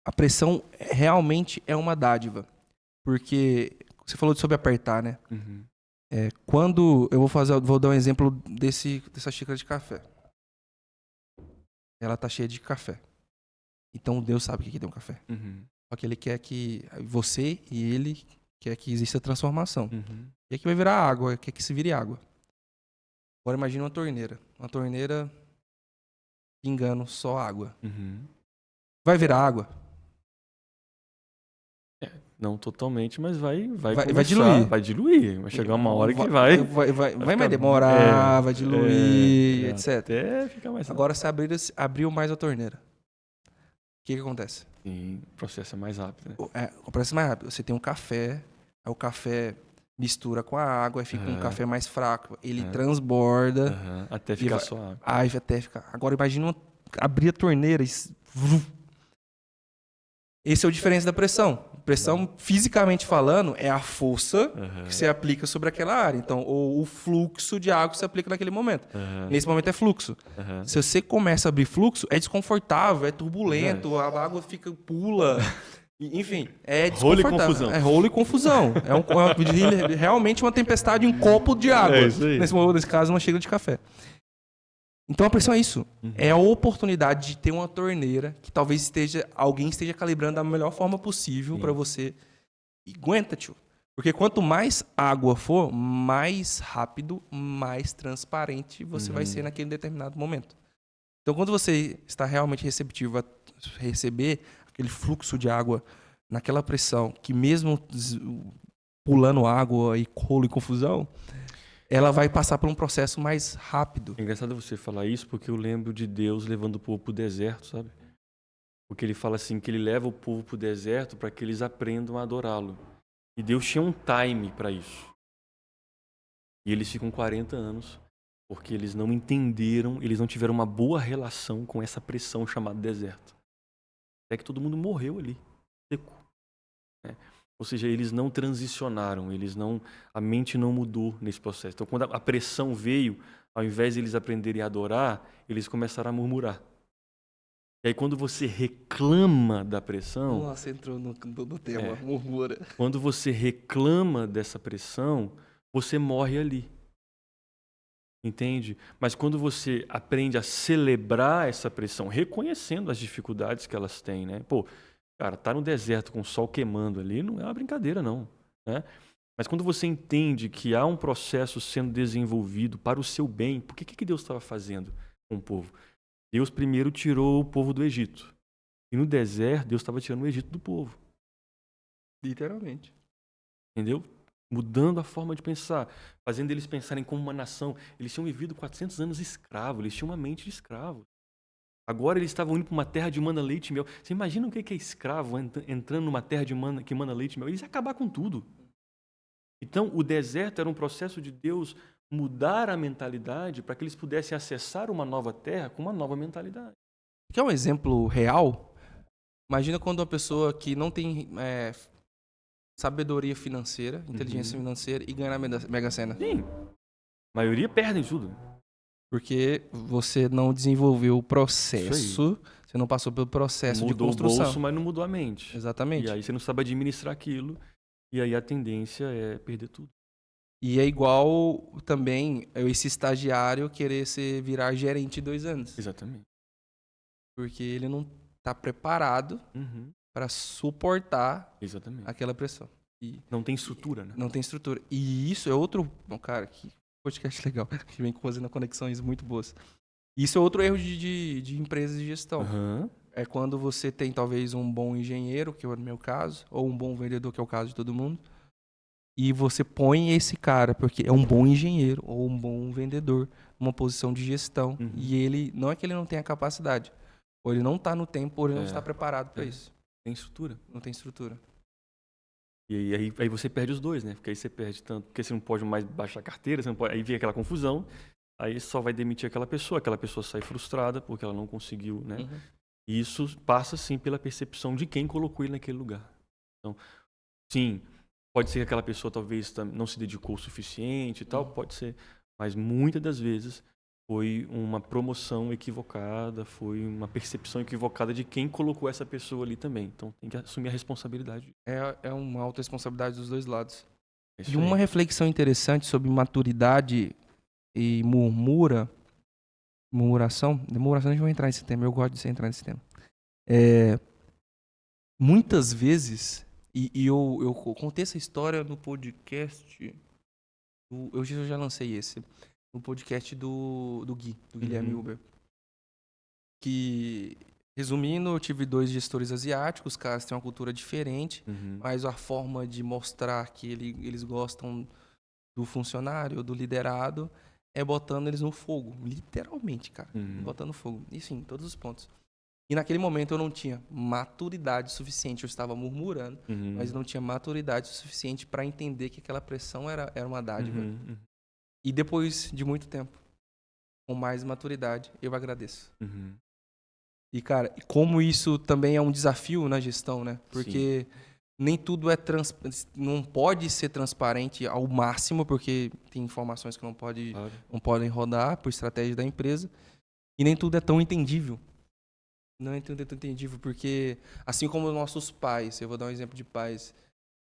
A pressão realmente é uma dádiva. Porque você falou sobre apertar, né? Uhum. Quando eu vou dar um exemplo dessa xícara de café. Ela tá cheia de café. Então Deus sabe o que é um café. Uhum. Só que ele quer que você e ele quer que exista transformação. Uhum. E aqui vai virar água, quer que se vire água. Agora imagina uma torneira. Uma torneira pingando só água. Uhum. Vai virar água? Não totalmente, mas vai diluir. Vai diluir. Vai chegar uma hora que vai Vai demorar, vai diluir, etc. Até ficar mais rápido. Agora você abriu mais a torneira. O que acontece? Sim, o processo é mais rápido, né? O processo é mais rápido. Você tem um café, aí o café mistura com a água, aí fica um café mais fraco. Ele transborda. Até ficar só água. Aí até ficar. Agora imagina abrir a torneira e... Esse é o diferença da pressão. Pressão, fisicamente falando, é a força que você aplica sobre aquela área. Então, ou o fluxo de água que você aplica naquele momento. Nesse momento é fluxo. Se você começa a abrir fluxo, é desconfortável, é turbulento, a água pula. Enfim, é desconfortável. Rolo e confusão. É rolo e confusão. Realmente uma tempestade em um copo de água. Isso aí. Nesse caso, uma xícara de café. Então a pressão é isso. É a oportunidade de ter uma torneira que talvez alguém esteja calibrando da melhor forma possível para você. E aguenta, tio. Porque quanto mais água for, mais rápido, mais transparente você vai ser naquele determinado momento. Então quando você está realmente receptivo a receber aquele fluxo de água naquela pressão, que mesmo pulando água e rolo e confusão, ela vai passar por um processo mais rápido. É engraçado você falar isso, porque eu lembro de Deus levando o povo para o deserto, sabe? Porque ele fala assim, que ele leva o povo para o deserto para que eles aprendam a adorá-lo. E Deus tinha um time para isso. E eles ficam 40 anos, porque eles não entenderam, eles não tiveram uma boa relação com essa pressão chamada deserto. Até que todo mundo morreu ali, seco. Né? Ou seja, eles não transicionaram, a mente não mudou nesse processo. Então, quando a pressão veio, ao invés de eles aprenderem a adorar, eles começaram a murmurar. E aí, quando você reclama da pressão... Nossa, entrou no tema, murmura. Quando você reclama dessa pressão, você morre ali. Entende? Mas quando você aprende a celebrar essa pressão, reconhecendo as dificuldades que elas têm, né? Pô, cara, tá no deserto com o sol queimando ali não é uma brincadeira, não. Né? Mas quando você entende que há um processo sendo desenvolvido para o seu bem, por que Deus estava fazendo com o povo? Deus primeiro tirou o povo do Egito. E no deserto, Deus estava tirando o Egito do povo. Literalmente. Entendeu? Mudando a forma de pensar, fazendo eles pensarem como uma nação. Eles tinham vivido 400 anos escravos, eles tinham uma mente de escravo. Agora eles estavam indo para uma terra de mana, leite e mel. Você imagina o que é escravo entrando numa terra que mana leite e mel? Eles iam acabar com tudo. Então, o deserto era um processo de Deus mudar a mentalidade para que eles pudessem acessar uma nova terra com uma nova mentalidade. Quer um exemplo real? Imagina quando uma pessoa que não tem sabedoria financeira, inteligência financeira e ganha na Mega Sena. Sim. A maioria perdem tudo. Porque você não desenvolveu o processo, você não passou pelo processo de construção. Mudou o bolso, mas não mudou a mente. Exatamente. E aí você não sabe administrar aquilo, e aí a tendência é perder tudo. E é igual também esse estagiário querer virar gerente em 2 anos. Exatamente. Porque ele não está preparado para suportar aquela pressão. E não tem estrutura, né? Não tem estrutura. E isso é outro... Cara, que podcast legal, que vem fazendo conexões muito boas. Isso é outro erro de empresas de gestão. É quando você tem talvez um bom engenheiro, que é o meu caso, ou um bom vendedor, que é o caso de todo mundo, e você põe esse cara, porque é um bom engenheiro ou um bom vendedor, numa posição de gestão, e ele, não é que ele não tenha capacidade, ou ele não está no tempo, ou ele não está preparado para isso. Tem estrutura. Não tem estrutura. E aí você perde os dois, né? Porque aí você perde tanto, porque você não pode mais baixar a carteira, você não pode, aí vem aquela confusão, aí só vai demitir aquela pessoa sai frustrada porque ela não conseguiu, né? E isso passa, sim, pela percepção de quem colocou ele naquele lugar. Então, sim, pode ser que aquela pessoa talvez não se dedicou o suficiente e tal, pode ser. Mas muitas das vezes foi uma promoção equivocada, foi uma percepção equivocada de quem colocou essa pessoa ali também. Então tem que assumir a responsabilidade. É uma autorresponsabilidade dos dois lados. É E isso uma aí. reflexão interessante sobre maturidade e murmuração a gente vai entrar nesse tema, eu gosto de entrar nesse tema. Muitas vezes, eu contei essa história no podcast, eu já lancei esse, no podcast do Guilherme Uber, que, resumindo, eu tive 2 gestores asiáticos, os caras têm uma cultura diferente, mas a forma de mostrar que eles gostam do funcionário, do liderado, é botando eles no fogo. Literalmente, cara. Botando no fogo. E sim, em todos os pontos. E naquele momento eu não tinha maturidade suficiente. Eu estava murmurando, mas eu não tinha maturidade suficiente para entender que aquela pressão era uma dádiva. E depois de muito tempo, com mais maturidade, eu agradeço. E, cara, como isso também é um desafio na gestão, né? Porque nem tudo não pode ser transparente ao máximo, porque tem informações que não podem rodar por estratégia da empresa. E nem tudo é tão entendível. Não é tão entendível, porque assim como nossos pais, eu vou dar um exemplo de pais,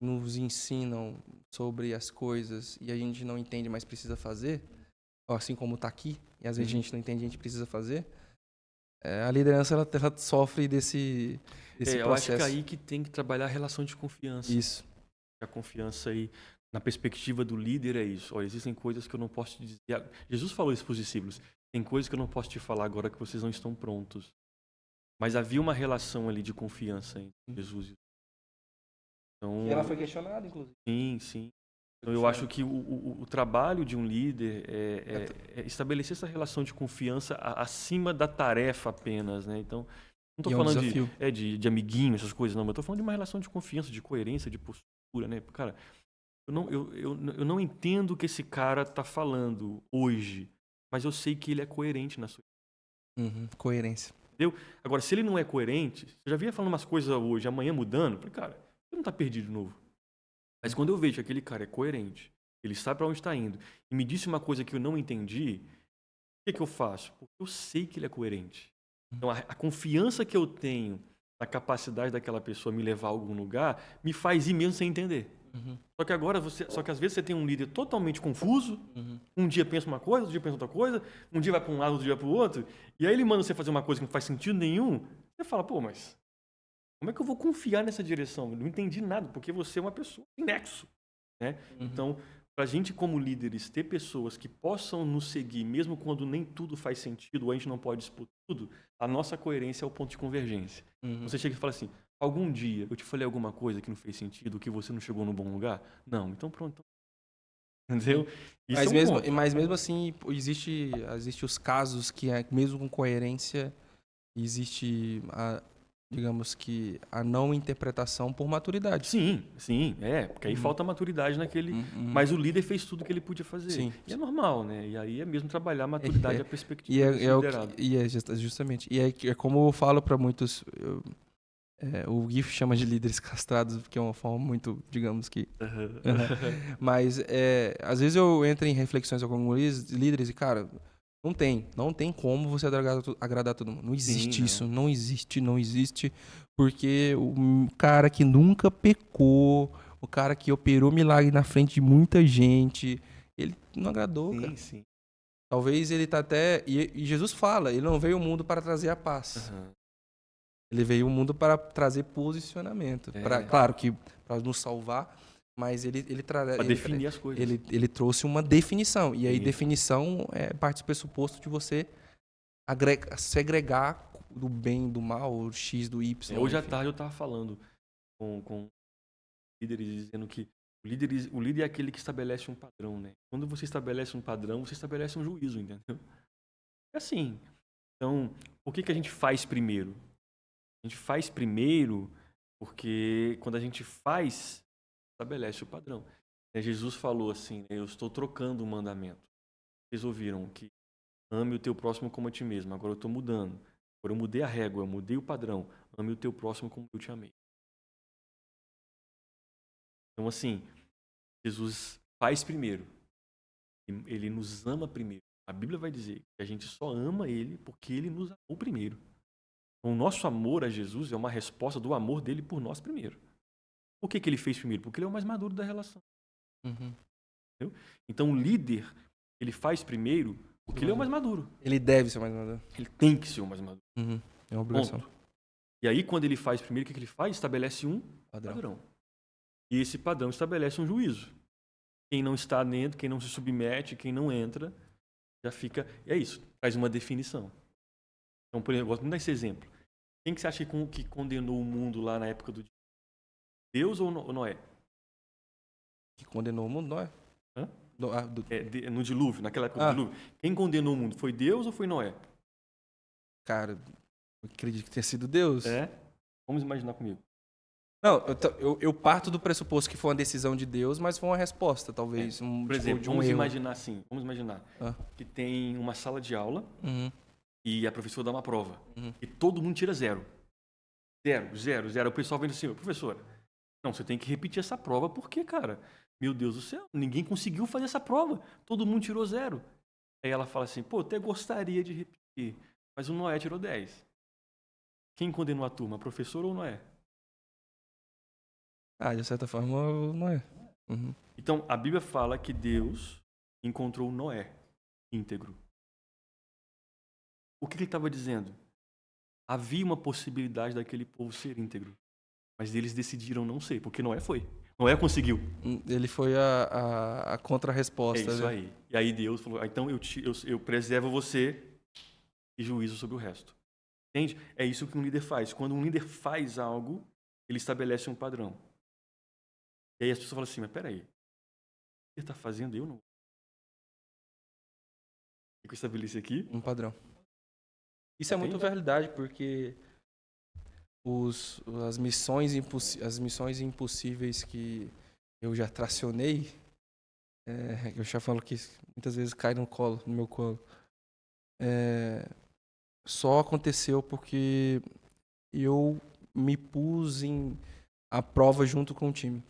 nos ensinam sobre as coisas e a gente não entende, mas precisa fazer, assim como tá aqui, e às vezes a gente não entende, a gente precisa fazer, a liderança ela sofre desse processo. Eu acho que é aí que tem que trabalhar a relação de confiança. Isso. A confiança aí, na perspectiva do líder, é isso. Ó, existem coisas que eu não posso te dizer. Jesus falou isso para os discípulos. Tem coisas que eu não posso te falar agora que vocês não estão prontos. Mas havia uma relação ali de confiança entre Jesus e então, E ela foi questionada, inclusive. sim. Então, eu acho que o trabalho de um líder é estabelecer essa relação de confiança acima da tarefa apenas, né? Então, não estou falando de amiguinho, essas coisas, não. Mas estou falando de uma relação de confiança, de coerência, de postura, né? Cara, eu não entendo o que esse cara está falando hoje, mas eu sei que ele é coerente na sua. Coerência. Entendeu? Agora, se ele não é coerente, eu já vinha falando umas coisas hoje, amanhã mudando, eu falei, cara, você não está perdido de novo. Mas quando eu vejo que aquele cara é coerente, ele sabe para onde está indo, e me disse uma coisa que eu não entendi, o que eu faço? Porque eu sei que ele é coerente. Então, a confiança que eu tenho na capacidade daquela pessoa me levar a algum lugar, me faz ir mesmo sem entender. Só que às vezes você tem um líder totalmente confuso, um dia pensa uma coisa, outro dia pensa outra coisa, um dia vai para um lado, outro dia para o outro, e aí ele manda você fazer uma coisa que não faz sentido nenhum, você fala, pô, mas como é que eu vou confiar nessa direção? Eu não entendi nada, porque você é uma pessoa sem nexo, né? Então, para a gente como líderes ter pessoas que possam nos seguir, mesmo quando nem tudo faz sentido, ou a gente não pode expor tudo, a nossa coerência é o ponto de convergência. Você chega e fala assim, algum dia eu te falei alguma coisa que não fez sentido, que você não chegou no bom lugar? Não, então pronto. Entendeu? Isso Mas mesmo assim, existe os casos que, mesmo com coerência, existe, digamos que, a não interpretação por maturidade. Sim, porque aí falta maturidade naquele... Mas o líder fez tudo o que ele podia fazer. Sim. E é normal, né? E aí é mesmo trabalhar a maturidade e a perspectiva do liderado. Justamente. E é como eu falo para muitos... o GIF chama de líderes castrados, porque é uma forma muito, digamos que... Mas, às vezes eu entro em reflexões com alguns líderes e, cara, não tem como você agradar todo mundo. Não existe isso, não existe, porque o cara que nunca pecou, o cara que operou milagre na frente de muita gente, ele não agradou, cara. Sim. Talvez ele tá até... E Jesus fala, ele não veio ao mundo para trazer a paz. Ele veio ao mundo para trazer posicionamento. Claro que para nos salvar, mas ele definir as coisas. Ele trouxe uma definição. E aí, definição parte do pressuposto de você segregar do bem, do mal, o X, do Y. Hoje à tarde eu estava falando com líderes, dizendo que o líder é aquele que estabelece um padrão, né? Quando você estabelece um padrão, você estabelece um juízo, entendeu? É assim. Então, por que a gente faz primeiro? A gente faz primeiro porque quando a gente faz, estabelece o padrão. Jesus falou assim, né, eu estou trocando o mandamento. Vocês ouviram que ame o teu próximo como a ti mesmo. Agora eu estou mudando. Agora eu mudei a régua, eu mudei o padrão. Ame o teu próximo como eu te amei. Então, assim, Jesus faz primeiro. Ele nos ama primeiro. A Bíblia vai dizer que a gente só ama ele porque ele nos amou primeiro. Então, o nosso amor a Jesus é uma resposta do amor dele por nós primeiro. Por que ele fez primeiro? Porque ele é o mais maduro da relação. Uhum. Entendeu? Então, o líder, ele faz primeiro porque ele é o mais maduro. Ele deve ser mais maduro. Ele tem que ser o mais maduro. Uhum. É uma obrigação. Ponto. E aí, quando ele faz primeiro, o que ele faz? Estabelece um padrão. E esse padrão estabelece um juízo. Quem não está dentro, quem não se submete, quem não entra, já fica... É isso, traz uma definição. Então, por exemplo, eu gosto muito desse exemplo. Quem que você acha que condenou o mundo lá na época do dilúvio? Deus ou Noé? Que condenou o mundo, não é? Hã? No dilúvio, naquela época do dilúvio. Quem condenou o mundo? Foi Deus ou foi Noé? Cara, eu acredito que tenha sido Deus. É? Vamos imaginar comigo. Não, eu parto do pressuposto que foi uma decisão de Deus, mas foi uma resposta, talvez. Por exemplo, de um vamos erro. imaginar assim. Vamos imaginar que tem uma sala de aula e a professora dá uma prova. E todo mundo tira 0. 0, 0, 0. O pessoal vem assim, professora, não, você tem que repetir essa prova, porque, cara, meu Deus do céu, ninguém conseguiu fazer essa prova. Todo mundo tirou 0. Aí ela fala assim, pô, até gostaria de repetir, mas o Noé tirou 10. Quem condenou a turma, a professora ou o Noé? De certa forma, não é. Uhum. Então, a Bíblia fala que Deus encontrou Noé íntegro. O que ele estava dizendo? Havia uma possibilidade daquele povo ser íntegro, mas eles decidiram não ser, porque Noé foi. Noé conseguiu. Ele foi a contra-resposta. É isso aí. E aí Deus falou, então eu preservo você e juízo sobre o resto. Entende? É isso que um líder faz. Quando um líder faz algo, ele estabelece um padrão. E aí as pessoas falam assim, mas peraí, o que ele está fazendo, eu não. O que eu estabeleci aqui? Um padrão. Isso é muito verdade, porque as missões impossíveis que eu já tracionei, eu já falo que muitas vezes cai no meu colo, só aconteceu porque eu me pus à prova junto com o time.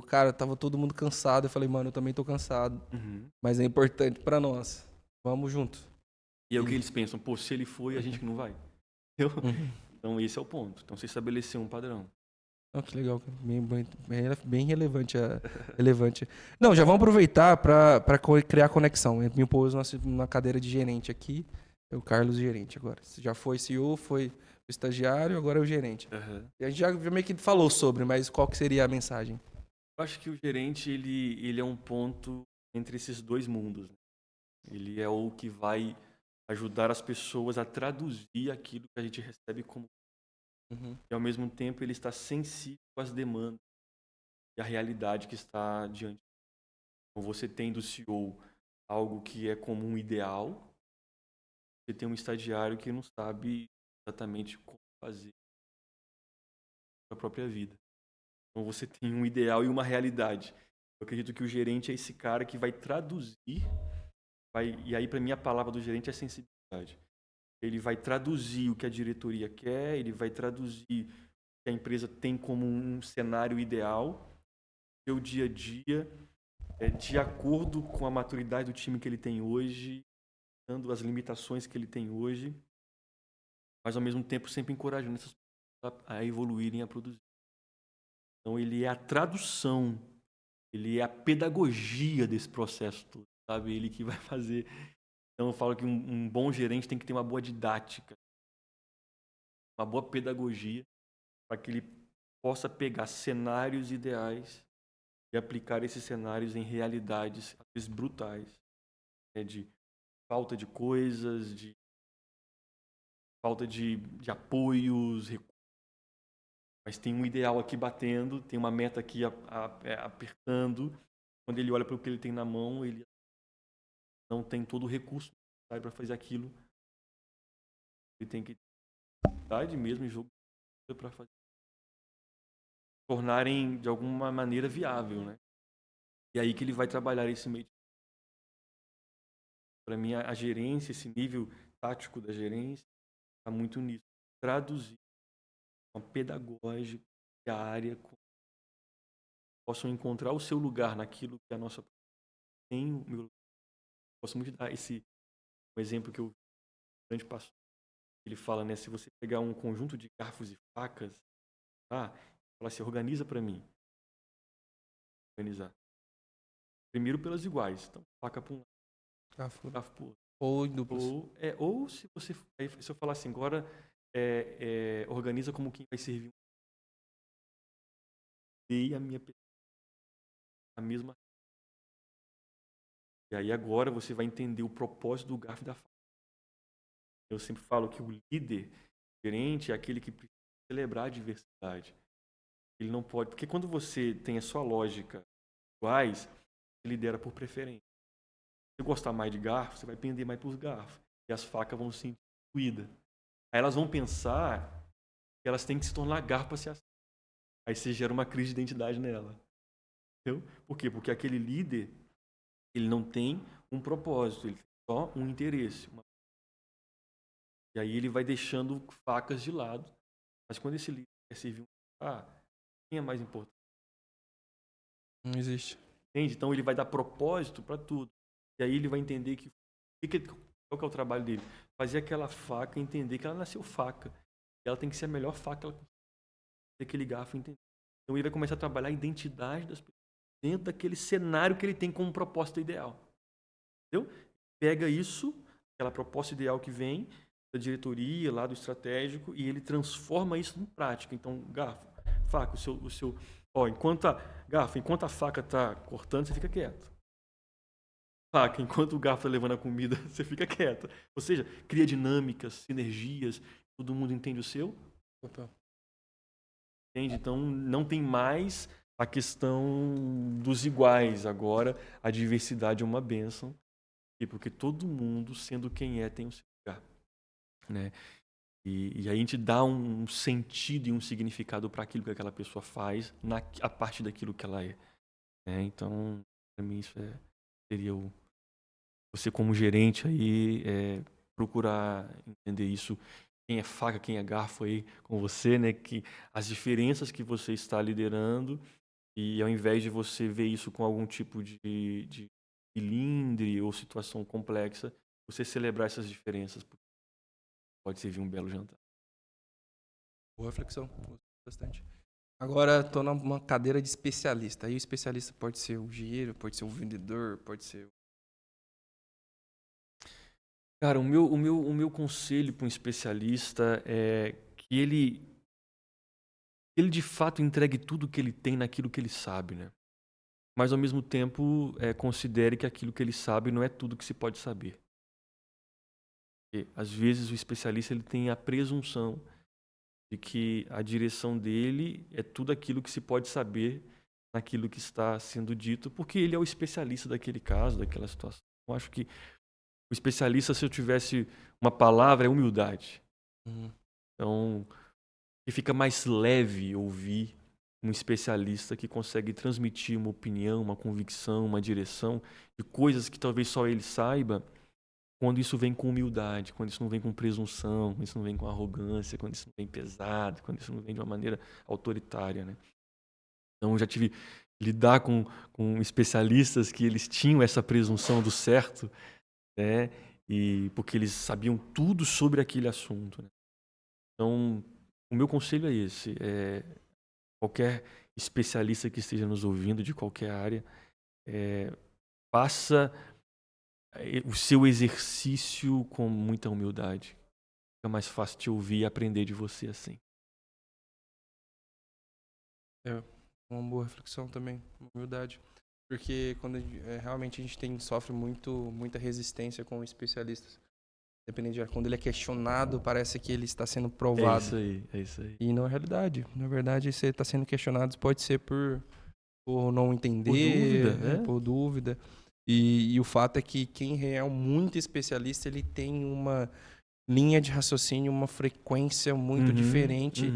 Cara, tava todo mundo cansado, eu falei, mano, eu também tô cansado, mas é importante pra nós, vamos junto. E é o que eles pensam, pô, se ele foi, a gente que não vai. Então esse é o ponto. Então você estabeleceu um padrão. Que legal, bem relevante. Relevante. Não, já vamos aproveitar para criar conexão. Eu me pôs na cadeira de gerente aqui, o Carlos gerente agora. Já foi CEO, foi o estagiário, agora é o gerente. E a gente já meio que falou sobre, mas qual que seria a mensagem? Eu acho que o gerente ele é um ponto entre esses dois mundos. Ele é o que vai ajudar as pessoas a traduzir aquilo que a gente recebe como e ao mesmo tempo ele está sensível às demandas e à realidade que está diante. Então você tem do CEO algo que é como um ideal, você tem um estagiário que não sabe exatamente como fazer a própria vida. Então você tem um ideal e uma realidade. Eu acredito que o gerente é esse cara que vai traduzir, e aí para mim a palavra do gerente é sensibilidade. Ele vai traduzir o que a diretoria quer, ele vai traduzir o que a empresa tem como um cenário ideal, seu dia a dia, de acordo com a maturidade do time que ele tem hoje, dando as limitações que ele tem hoje, mas ao mesmo tempo sempre encorajando essas pessoas a evoluírem, a produzir. Então ele é a tradução, ele é a pedagogia desse processo todo, sabe? Ele que vai fazer. Então eu falo que um bom gerente tem que ter uma boa didática, uma boa pedagogia, para que ele possa pegar cenários ideais e aplicar esses cenários em realidades, às vezes brutais, de falta de coisas, de falta de apoios, recursos. Mas tem um ideal aqui batendo, tem uma meta aqui apertando. Quando ele olha para o que ele tem na mão, ele não tem todo o recurso para fazer aquilo. Ele tem que dar mesmo em jogo para fazer, tornarem de alguma maneira viável, né? E aí que ele vai trabalhar esse meio. Para mim, a gerência, esse nível tático da gerência, está muito nisso. Traduzir uma pedagógica diária, possam encontrar o seu lugar naquilo que a nossa tem. Gosto muito de dar um exemplo que eu vi um grande pastor. Ele fala, né, se você pegar um conjunto de garfos e facas, fala assim, organiza para mim. Organizar. Primeiro pelas iguais. Então, faca para um lado, garfo para o outro. Ou em duplas. Ou se você, se eu falar assim, agora organiza como quem vai servir. Dei a minha a mesma. E aí agora você vai entender o propósito do garfo e da faca. Eu sempre falo que o líder, gerente, é aquele que precisa celebrar a diversidade. Ele não pode, porque quando você tem a sua lógica iguais, você lidera por preferência. Se você gostar mais de garfo, você vai pender mais para os garfos. E as facas vão ser incluídas. Aí elas vão pensar que elas têm que se tornar garfo para se aceitar. Aí você gera uma crise de identidade nela. Entendeu? Por quê? Porque aquele líder, ele não tem um propósito, ele tem só um interesse. E aí ele vai deixando facas de lado. Mas quando esse líder quer servir quem é mais importante? Não existe. Entende? Então ele vai dar propósito para tudo. E aí ele vai entender qual que é o trabalho dele? Fazer aquela faca entender que ela nasceu faca. E ela tem que ser a melhor faca daquele garfo entender. Então ele vai começar a trabalhar a identidade das pessoas dentro daquele cenário que ele tem como proposta ideal. Entendeu? Pega isso, aquela proposta ideal que vem da diretoria, lá do estratégico, e ele transforma isso em prática. Então, garfo, faca, enquanto a faca está cortando, você fica quieto. Faca, enquanto o garfo está levando a comida, você fica quieto. Ou seja, cria dinâmicas, sinergias, todo mundo entende o seu. Entende? Então, não tem mais a questão dos iguais. Agora, a diversidade é uma bênção, porque todo mundo, sendo quem é, tem o seu lugar. Né? E aí a gente dá um sentido e um significado para aquilo que aquela pessoa faz a partir daquilo que ela é. Então, para mim, isso seria você como gerente aí procurar entender isso, quem é faca, quem é garfo aí com você, né? Que as diferenças que você está liderando, e ao invés de você ver isso com algum tipo de cilindre ou situação complexa, você celebrar essas diferenças pode servir um belo jantar. Boa reflexão, bastante. Agora estou numa cadeira de especialista. Aí o especialista pode ser o engenheiro, pode ser o vendedor, pode ser. Cara, o meu conselho para um especialista é que ele de fato entregue tudo que ele tem naquilo que ele sabe, né? Mas ao mesmo tempo considere que aquilo que ele sabe não é tudo que se pode saber. Porque, às vezes o especialista ele tem a presunção de que a direção dele é tudo aquilo que se pode saber naquilo que está sendo dito, porque ele é o especialista daquele caso, daquela situação. Eu acho que o especialista, se eu tivesse uma palavra, é humildade. Então, que fica mais leve ouvir um especialista que consegue transmitir uma opinião, uma convicção, uma direção de coisas que talvez só ele saiba, quando isso vem com humildade, quando isso não vem com presunção, quando isso não vem com arrogância, quando isso não vem pesado, quando isso não vem de uma maneira autoritária, né? Então, eu já tive lidar com especialistas que eles tinham essa presunção do certo, né? E porque eles sabiam tudo sobre aquele assunto, né? Então, o meu conselho é esse: qualquer especialista que esteja nos ouvindo de qualquer área, faça o seu exercício com muita humildade. Fica mais fácil te ouvir e aprender de você assim. É uma boa reflexão também, humildade. Porque quando realmente a gente sofre muita resistência com especialistas. Dependendo de quando ele é questionado, parece que ele está sendo provado. É isso aí. E não é realidade. Na verdade, você está sendo questionado, pode ser por não entender, por dúvida. E o fato é que quem é muito especialista, ele tem uma linha de raciocínio, uma frequência muito diferente.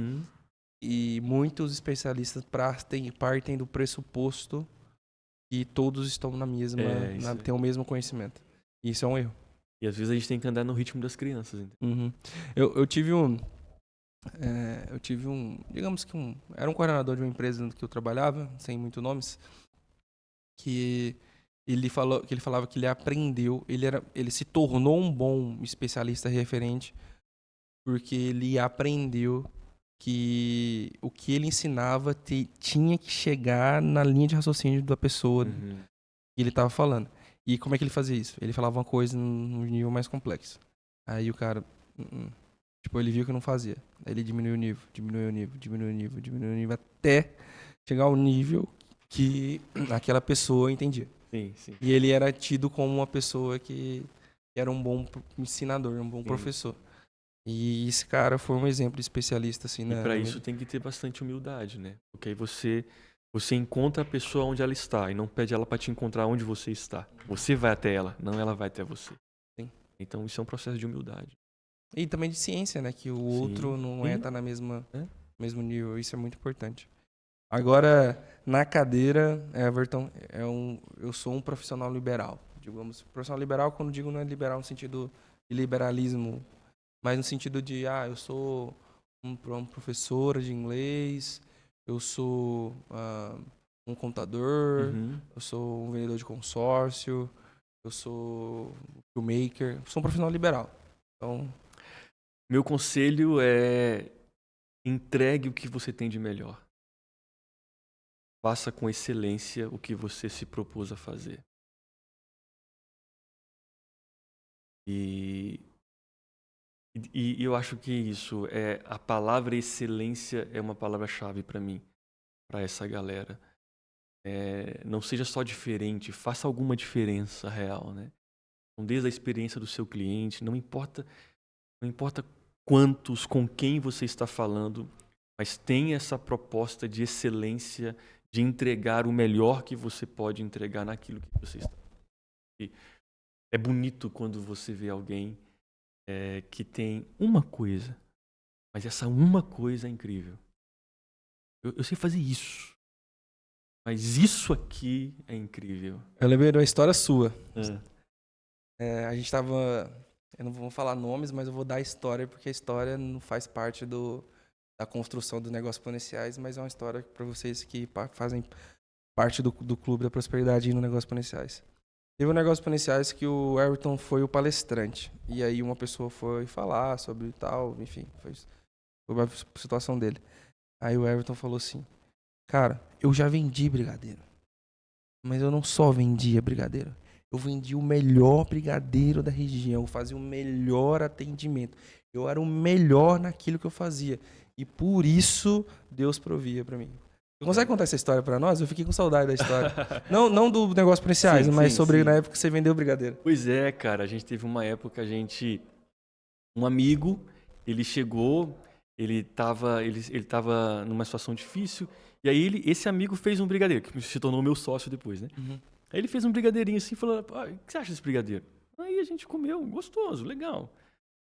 E muitos especialistas partem do pressuposto que todos estão na mesma, têm o mesmo conhecimento. E isso é um erro. E às vezes a gente tem que andar no ritmo das crianças. Entendeu? Uhum. Eu tive um. Digamos que era um coordenador de uma empresa que eu trabalhava, sem muito nomes, que ele falava que ele aprendeu, ele se tornou um bom especialista referente porque ele aprendeu que o que ele ensinava tinha que chegar na linha de raciocínio da pessoa Uhum. que ele estava falando. E como é que ele fazia isso? Ele falava uma coisa num nível mais complexo. Aí o cara, tipo, ele viu que não fazia. Aí ele diminuiu o nível, diminuiu o nível, diminuiu o nível, diminuiu o nível, até chegar ao nível que aquela pessoa entendia. Sim, sim. E ele era tido como uma pessoa que era um bom ensinador, um bom Sim. professor. E esse cara foi um exemplo de especialista, assim, E na para minha. isso tem que ter bastante humildade, né? Porque aí você encontra a pessoa onde ela está e não pede ela para te encontrar onde você está. Você vai até ela, não ela vai até você. Sim. Então isso é um processo de humildade. E também de ciência, né? Que o outro Sim. não Sim. tá na É. mesmo nível. Isso é muito importante. Agora, na cadeira, Everton, eu sou um profissional liberal. Digamos, profissional liberal, quando digo, não é liberal no sentido de liberalismo, mas no sentido de, eu sou um professor de inglês, eu sou um contador, Uhum. eu sou um vendedor de consórcio, eu sou filmmaker, sou um profissional liberal. Então, Meu conselho é entregue o que você tem de melhor. Faça com excelência o que você se propôs a fazer. E eu acho que isso é a palavra excelência é uma palavra-chave para mim, para essa galera. Não seja só diferente, faça alguma diferença real, né? Então, desde a experiência do seu cliente, não importa quantos, com quem você está falando, mas tenha essa proposta de excelência, de entregar o melhor que você pode entregar naquilo que você está. E é bonito quando você vê alguém que tem uma coisa, mas essa uma coisa é incrível. Eu sei fazer isso, mas isso aqui é incrível. eu lembrei de uma história sua. É. A gente tava. Eu não vou falar nomes, mas eu vou dar a história, porque a história não faz parte da construção dos negócios exponenciais, mas é uma história para vocês que fazem parte do Clube da Prosperidade e no Negócios Exponenciais. Teve um negócio exponenciais que o Everton foi o palestrante. E aí uma pessoa foi falar sobre tal, enfim, foi a situação dele. Aí o Everton falou assim: Cara, eu já vendi brigadeiro. Mas eu não só vendia brigadeiro. Eu vendia o melhor brigadeiro da região. Eu fazia o melhor atendimento. Eu era o melhor naquilo que eu fazia. E por isso Deus provia pra mim. Você consegue contar essa história pra nós? Eu fiquei com saudade da história. Não do negócio policiais, Sim, mas sim, sobre sim. na época que você vendeu brigadeiro. Pois é, cara, a gente teve uma época, um amigo, ele chegou, ele tava numa situação difícil, e aí esse amigo fez um brigadeiro, que se tornou meu sócio depois, né? Uhum. Aí ele fez um brigadeirinho assim, falou, o que você acha desse brigadeiro? Aí a gente comeu, gostoso, legal.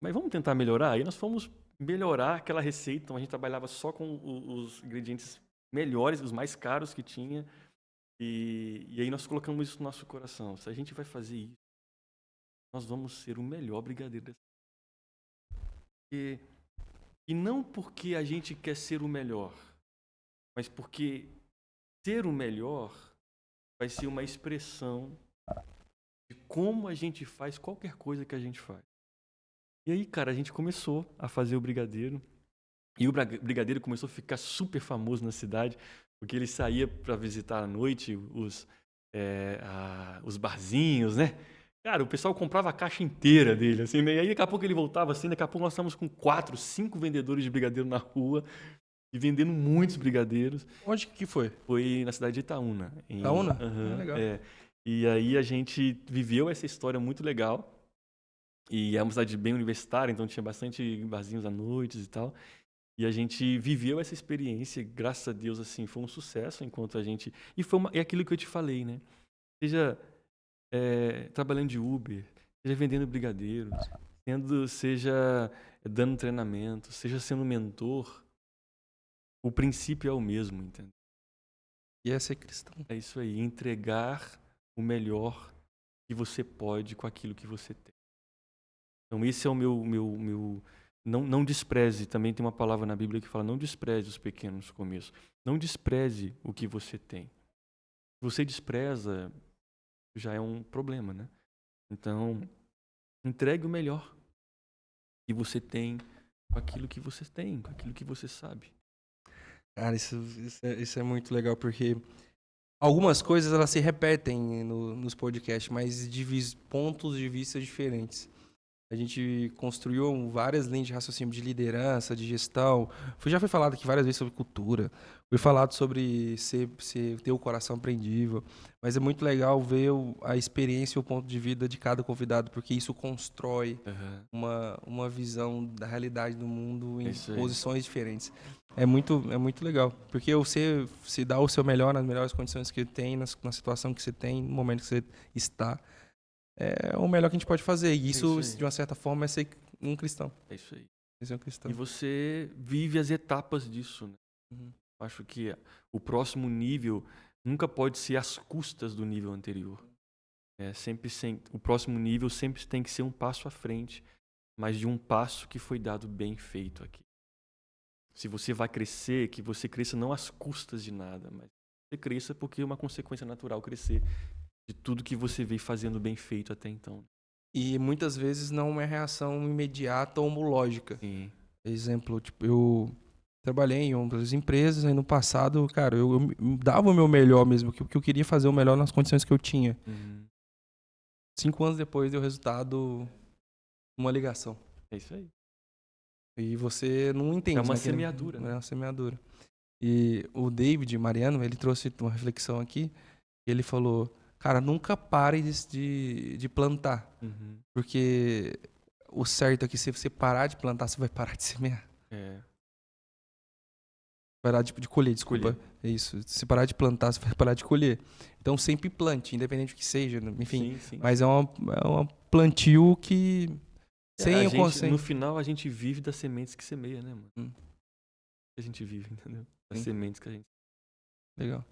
Mas vamos tentar melhorar? Aí nós fomos melhorar aquela receita, então a gente trabalhava só com os ingredientes melhores, os mais caros que tinha, e aí nós colocamos isso no nosso coração. Se a gente vai fazer isso, nós vamos ser o melhor brigadeiro dessa. E não porque a gente quer ser o melhor, mas porque ser o melhor vai ser uma expressão de como a gente faz qualquer coisa que a gente faz. E aí, cara, a gente começou a fazer o brigadeiro. E o brigadeiro começou a ficar super famoso na cidade, porque ele saía para visitar à noite os barzinhos, né? Cara, o pessoal comprava a caixa inteira dele, assim, né? E aí daqui a pouco ele voltava assim, daqui a pouco nós estávamos com 4, 5 vendedores de brigadeiro na rua e vendendo muitos brigadeiros. Onde que foi? Foi na cidade de Itaúna. Itaúna? Legal. E aí a gente viveu essa história muito legal. E é uma cidade bem universitária, então tinha bastante barzinhos à noite e tal. E a gente viveu essa experiência, graças a Deus, assim, foi um sucesso enquanto a gente... É aquilo que eu te falei, né? Seja trabalhando de Uber, seja vendendo brigadeiro, seja dando treinamento, seja sendo mentor, o princípio é o mesmo, entendeu? E é ser cristão. É isso aí, entregar o melhor que você pode com aquilo que você tem. Então esse é o meu não despreze. Também tem uma palavra na Bíblia que fala: não despreze os pequenos começos. Não despreze o que você tem. Se você despreza, já é um problema, né? Então, entregue o melhor que você tem com aquilo que você tem, com aquilo que você sabe. Cara, isso é muito legal, porque algumas coisas elas se repetem nos podcasts, mas de pontos de vista diferentes. A gente construiu várias linhas de raciocínio de liderança, de gestão. Já foi falado aqui várias vezes sobre cultura. Foi falado sobre ter o coração aprendível. Mas é muito legal ver a experiência e o ponto de vida de cada convidado, porque isso constrói uma visão da realidade do mundo em posições diferentes. É muito legal. Porque você se dá o seu melhor nas melhores condições que tem, na situação que você tem, no momento que você está. É o melhor que a gente pode fazer. E isso de uma certa forma, é ser um cristão. É isso aí. É um cristão. E você vive as etapas disso, né? Acho que o próximo nível nunca pode ser às custas do nível anterior. O próximo nível sempre tem que ser um passo à frente, mas de um passo que foi dado bem feito aqui. Se você vai crescer, que você cresça não às custas de nada, mas você cresça porque é uma consequência natural crescer de tudo que você veio fazendo bem feito até então. E muitas vezes não é uma reação imediata ou homológica. Sim. Exemplo, tipo, eu trabalhei em outras empresas e no passado, cara, eu dava o meu melhor mesmo, que eu queria fazer o melhor nas condições que eu tinha. 5 anos depois deu resultado uma ligação. É isso aí. E você não entende. É uma né, semeadura. É uma semeadura. E o David Mariano, ele trouxe uma reflexão aqui. Ele falou, cara, nunca pare de plantar. Porque o certo é que se você parar de plantar, você vai parar de semear. Parar de colher, desculpa. É isso. Se parar de plantar, você vai parar de colher. Então sempre plante, independente do que seja. Enfim. Sim. Mas é uma plantio que... sem o conceito. No final, a gente vive das sementes que semeia, né, mano? A gente vive, entendeu? Das sementes que a gente... Legal.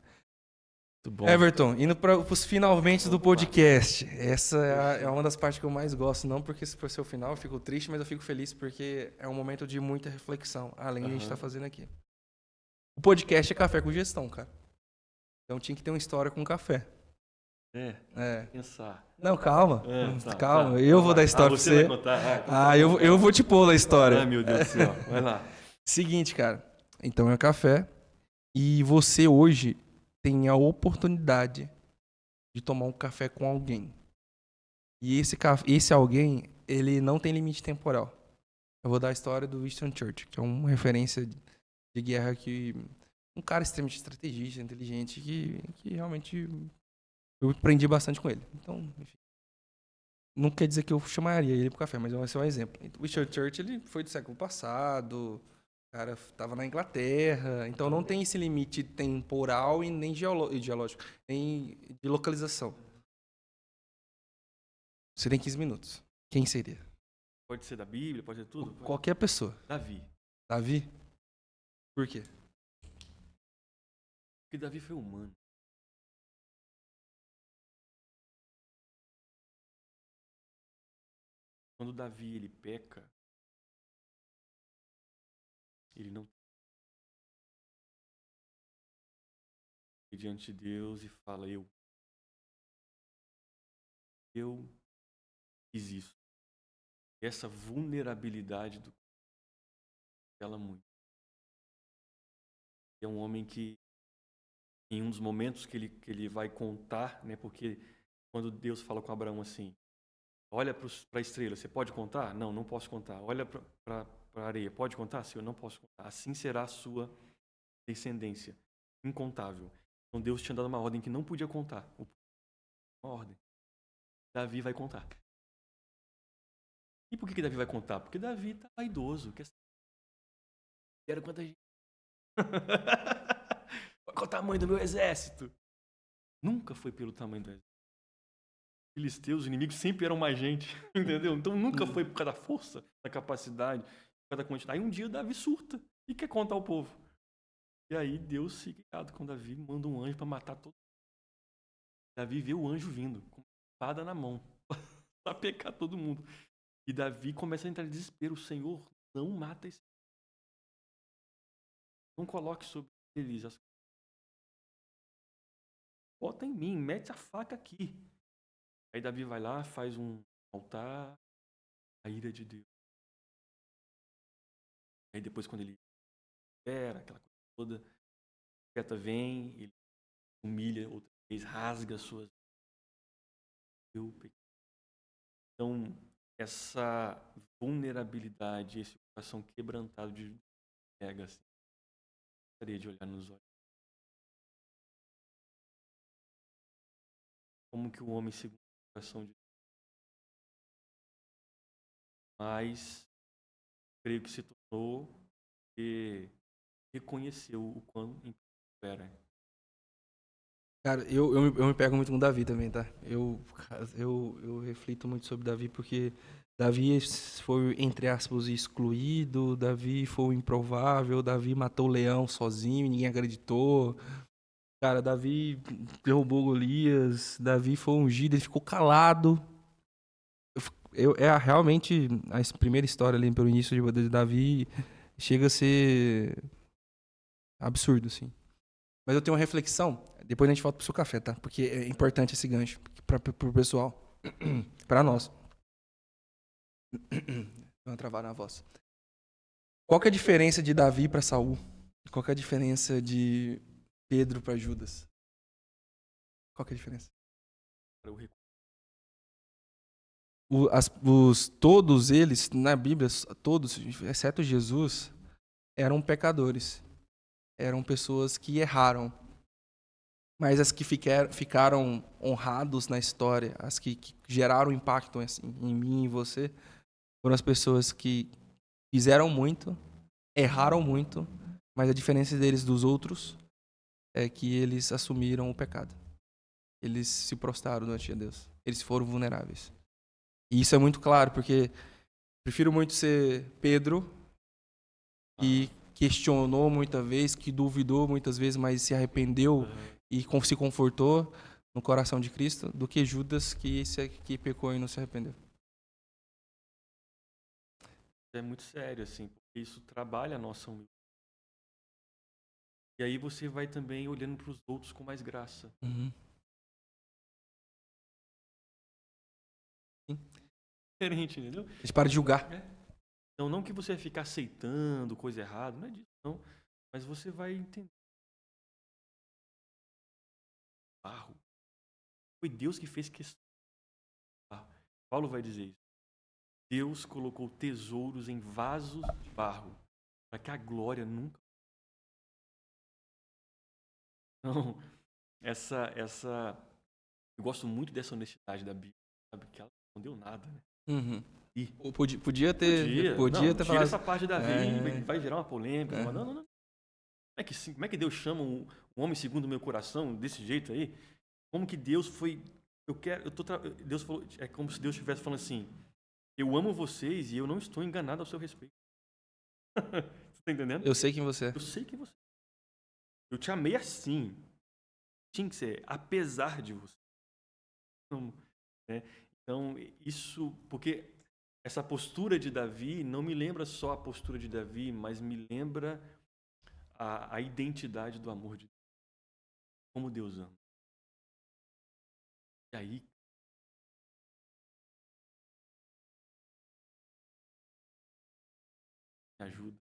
Muito bom. Everton, indo para os finalmente do podcast. Essa é uma das partes que eu mais gosto. Não porque se for ser o final eu fico triste, mas eu fico feliz porque é um momento de muita reflexão, além do que a gente está fazendo aqui. O podcast é café com gestão, cara. Então tinha que ter uma história com café. Pensar. Não, calma. Calma. Eu vou dar a história pra você. Vai contar. Eu vou te pôr na história. Ai, meu Deus do céu. Vai lá. Seguinte, cara. Então é café. E você hoje tem a oportunidade de tomar um café com alguém. E esse alguém, ele não tem limite temporal. Eu vou dar a história do Winston Churchill, que é uma referência de guerra que... um cara extremamente estrategista, inteligente, que realmente eu aprendi bastante com ele. Então, enfim. Não quer dizer que eu chamaria ele pro café, mas vai ser um exemplo. O Winston Churchill, ele foi do século passado, o cara estava na Inglaterra, então não tem esse limite temporal e nem geológico, nem de localização. Você tem 15 minutos. Quem seria? Pode ser da Bíblia, pode ser tudo? Qualquer pessoa. Davi. Davi? Por quê? Porque Davi foi humano. Quando Davi ele peca, ele não diante de Deus e fala: eu fiz isso. Essa vulnerabilidade do ela muito. É um homem que em um dos momentos que ele vai contar, né? Porque quando Deus fala com Abraão assim: olha para a estrela, você pode contar? Não, não posso contar. Olha para a areia, pode contar? Sim, eu não posso contar. Assim será a sua descendência, incontável. Então Deus tinha dado uma ordem que não podia contar. Uma ordem. Davi vai contar. E por que Davi vai contar? Porque Davi está vaidoso. Quero quanta gente. Qual o tamanho do meu exército? Nunca foi pelo tamanho do exército. Os filisteus, os inimigos, sempre eram mais gente, entendeu? Então nunca foi por causa da força, da capacidade, por causa da quantidade. Aí um dia Davi surta e quer contar ao povo. E aí Deus fica irado com Davi, manda um anjo para matar todo mundo. Davi vê o anjo vindo, com a espada na mão, para pecar todo mundo. E Davi começa a entrar em desespero. Senhor, não mata esse. Não coloque sobre eles as. Bota em mim, mete a faca aqui. Aí Davi vai lá, faz um altar, a ira de Deus. Aí depois, quando ele espera, aquela coisa toda, o profeta vem, ele humilha outra vez, rasga as suas. Então, essa vulnerabilidade, esse coração quebrantado de pega assim, gostaria de olhar nos olhos. Como que o homem segundo o coração de Deus, mas creio que se tornou e reconheceu o quão importante era. Cara, eu me pego muito com Davi também, tá? Eu reflito muito sobre Davi porque Davi foi, entre aspas, excluído, Davi foi o improvável, Davi matou o leão sozinho, ninguém acreditou. Cara, Davi derrubou Golias, Davi foi ungido, ele ficou calado. Realmente a primeira história ali pelo início de Davi chega a ser absurdo, assim. Mas eu tenho uma reflexão, depois a gente volta pro seu café, tá? Porque é importante esse gancho pro pessoal, pra nós. Vou travar na voz. Qual que é a diferença de Davi pra Saul? Qual que é a diferença de Pedro pra Judas? Qual que é a diferença? Todos eles, na Bíblia, todos, exceto Jesus, eram pecadores. Eram pessoas que erraram. Mas as que ficaram honrados na história, as que geraram impacto assim, em mim e em você, foram as pessoas que fizeram muito, erraram muito, mas a diferença deles dos outros é que eles assumiram o pecado. Eles se prostraram diante de Deus. Eles foram vulneráveis. E isso é muito claro, porque prefiro muito ser Pedro, que questionou muitas vezes, que duvidou muitas vezes, mas se arrependeu e se confortou no coração de Cristo, do que Judas, que pecou e não se arrependeu. É muito sério, assim, porque isso trabalha a nossa humildade. E aí você vai também olhando para os outros com mais graça. Uhum. Sim. Diferente, entendeu? A gente para de julgar. Então, não que você vai ficar aceitando coisa errada, não é disso, não. Mas você vai entender. Barro. Foi Deus que fez questão. Paulo vai dizer isso. Deus colocou tesouros em vasos de barro, para que a glória nunca. Não, eu gosto muito dessa honestidade da Bíblia, sabe? Que ela não deu nada, né? Uhum. E Podia ter não, ter tira falado. essa parte de Davi, vai gerar uma polêmica. É. Não. Como é que Deus chama um homem segundo o meu coração desse jeito aí? Como que Deus foi. Deus falou, é como se Deus estivesse falando assim: eu amo vocês e eu não estou enganado ao seu respeito. Você tá entendendo? Eu sei quem você é. Eu sei quem você é. Eu te amei assim. Tinha que ser, apesar de você. Não, né? Então, isso. Porque essa postura de Davi não me lembra só a postura de Davi, mas me lembra a identidade do amor de Deus. Como Deus ama. E aí. Me ajuda.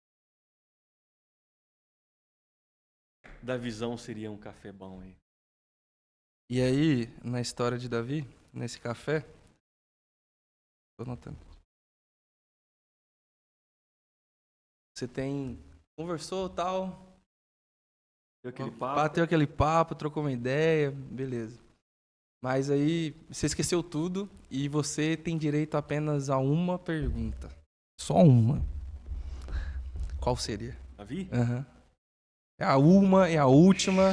Da visão seria um café bom aí. E aí, na história de Davi, nesse café, tô notando. Você conversou, tal, bateu aquele papo, trocou uma ideia, beleza. Mas aí você esqueceu tudo e você tem direito apenas a uma pergunta. Só uma. Qual seria? Davi? Uhum. É a uma, é a última.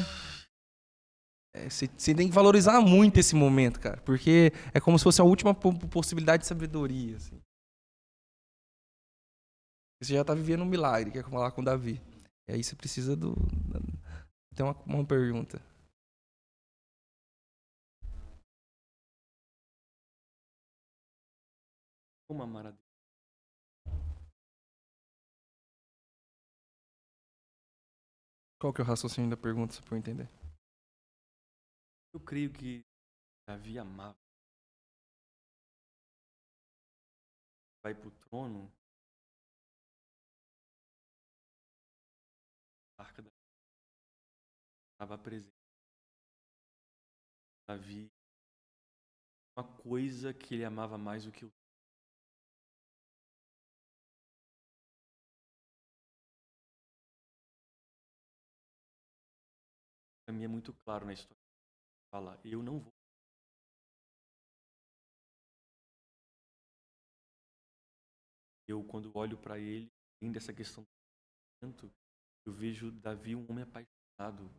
Você tem que valorizar muito esse momento, cara. Porque é como se fosse a última possibilidade de sabedoria. Assim. Você já tá vivendo um milagre, que é falar com Davi. E aí você precisa Tem uma pergunta. como amar a Deus. Qual que é o raciocínio da pergunta, se for entender? Eu creio que Davi amava. Vai para o trono, a arca da estava presente. Davi, uma coisa que ele amava mais do que o para mim é muito claro na história. Fala, eu não vou. Eu, quando olho para ele, além dessa questão do talento, eu vejo Davi um homem apaixonado.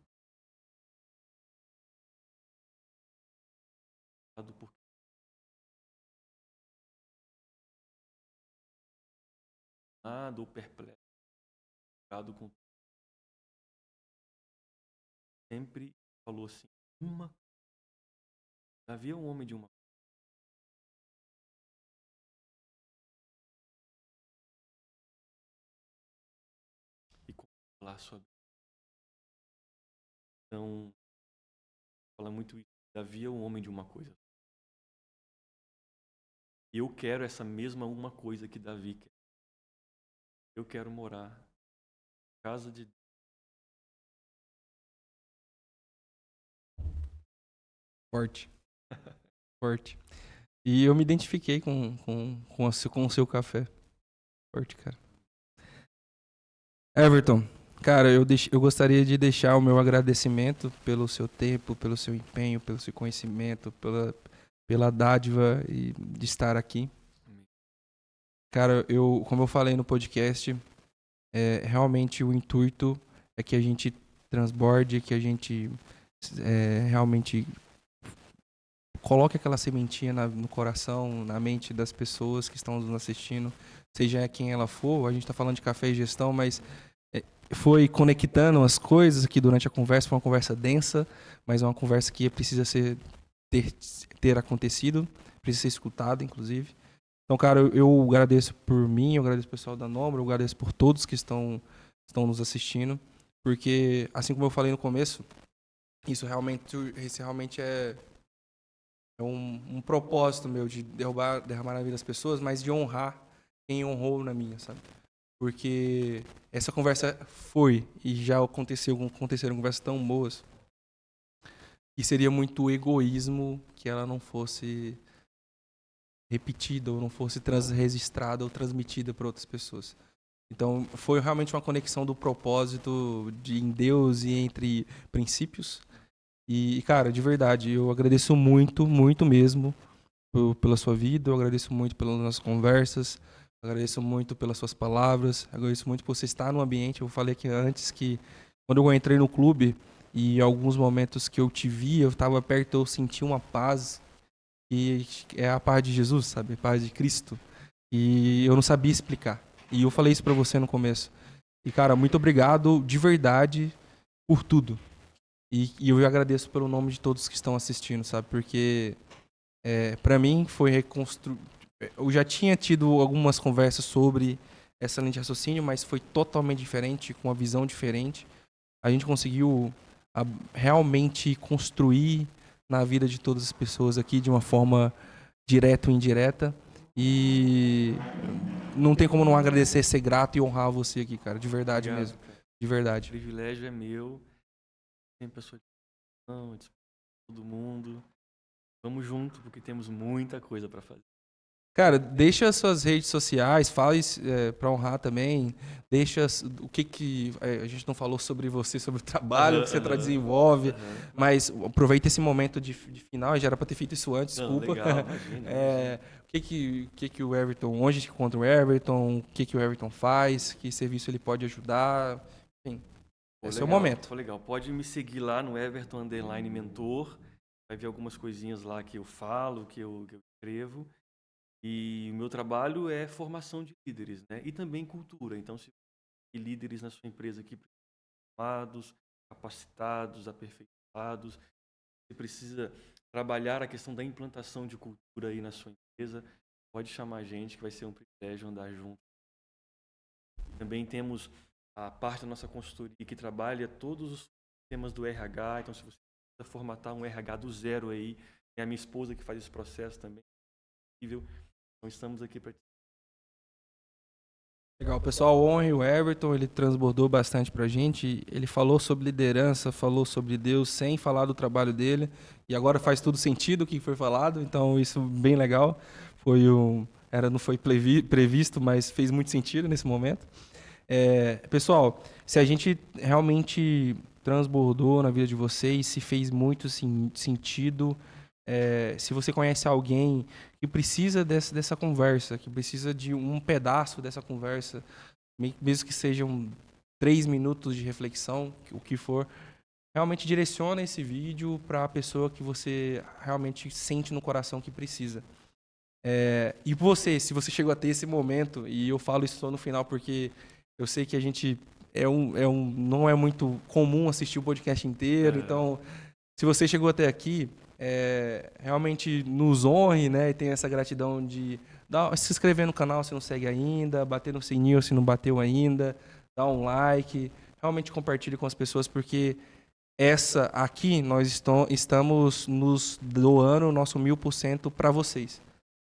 Apaixonado por nada ou perplexo, com sempre falou assim, uma. Davi é um homem de uma. E falar sobre. Então, fala muito isso. Davi é um homem de uma coisa. E eu quero essa mesma uma coisa que Davi quer. Eu quero morar na casa de Forte. Forte. E eu me identifiquei com o seu café. Forte, cara. Everton, cara, eu gostaria de deixar o meu agradecimento pelo seu tempo, pelo seu empenho, pelo seu conhecimento, pela dádiva e de estar aqui. Cara, como eu falei no podcast, realmente o intuito é que a gente transborde, que a gente realmente coloque aquela sementinha no coração, na mente das pessoas que estão nos assistindo, seja quem ela for. A gente está falando de café e gestão, mas foi conectando as coisas aqui durante a conversa. Foi uma conversa densa, mas é uma conversa que precisa ter acontecido, precisa ser escutada, inclusive. Então, cara, eu agradeço por mim, eu agradeço o pessoal da Nombra, eu agradeço por todos que estão nos assistindo, porque, assim como eu falei no começo, esse realmente é um propósito meu de derramar na vida das pessoas, mas de honrar quem honrou na minha, sabe? Porque essa conversa foi e já aconteceram conversas tão boas que seria muito egoísmo que ela não fosse repetida ou não fosse registrada ou transmitida para outras pessoas. Então, foi realmente uma conexão do propósito em Deus e entre princípios. E, cara, de verdade, eu agradeço muito, muito mesmo pela sua vida, eu agradeço muito pelas nossas conversas, agradeço muito pelas suas palavras, agradeço muito por você estar no ambiente. Eu falei aqui antes que quando eu entrei no clube e em alguns momentos que eu te vi, eu estava perto, eu senti uma paz e é a paz de Jesus, sabe? A paz de Cristo. E eu não sabia explicar. E eu falei isso pra você no começo. E, cara, muito obrigado de verdade por tudo. E eu agradeço pelo nome de todos que estão assistindo, sabe? Porque para mim foi reconstruir. Eu já tinha tido algumas conversas sobre essa linha de raciocínio, mas foi totalmente diferente, com uma visão diferente. A gente conseguiu realmente construir na vida de todas as pessoas aqui de uma forma direta ou indireta. E não tem como não agradecer, ser grato e honrar você aqui, cara. De verdade Obrigado, mesmo. cara. De O verdade. privilégio é meu. Tem pessoa de todo mundo. Vamos junto, porque temos muita coisa para fazer. Cara, deixa as suas redes sociais, fale para honrar também. Deixa o que a gente não falou sobre você, sobre o trabalho que você desenvolve, mas aproveita esse momento de final. Já era para ter feito isso antes, Não, desculpa. legal, imagina, imagina. O que o Everton, onde a gente encontra o Everton, o que o Everton faz, que serviço ele pode ajudar, enfim. Esse é o momento. Legal. Pode me seguir lá no Everton _ Mentor. Vai ver algumas coisinhas lá que eu falo, que eu escrevo. E o meu trabalho é formação de líderes, né? E também cultura. Então, se tem líderes na sua empresa aqui formados, capacitados, aperfeiçoados, você precisa trabalhar a questão da implantação de cultura aí na sua empresa, pode chamar a gente, que vai ser um privilégio andar junto. Também temos a parte da nossa consultoria que trabalha todos os temas do RH. Então, se você precisa formatar um RH do zero aí, é a minha esposa que faz esse processo também. Então, estamos aqui para... Legal, pessoal, honre o Everton, ele transbordou bastante pra gente, ele falou sobre liderança, falou sobre Deus sem falar do trabalho dele, e agora faz tudo sentido o que foi falado, então isso bem legal, não foi previsto, mas fez muito sentido nesse momento. Pessoal, se a gente realmente transbordou na vida de vocês, se fez muito sentido, se você conhece alguém que precisa dessa conversa, que precisa de um pedaço dessa conversa, mesmo que sejam 3 minutos de reflexão, o que for, realmente direciona esse vídeo para a pessoa que você realmente sente no coração que precisa. E você, se você chegou a ter esse momento, e eu falo isso só no final porque eu sei que a gente não é muito comum assistir o podcast inteiro, então se você chegou até aqui, realmente nos honre, né? E tem essa gratidão de se inscrever no canal se não segue ainda, bater no sininho se não bateu ainda, dar um like, realmente compartilhe com as pessoas, porque essa aqui nós estamos nos doando o nosso 1000% para vocês.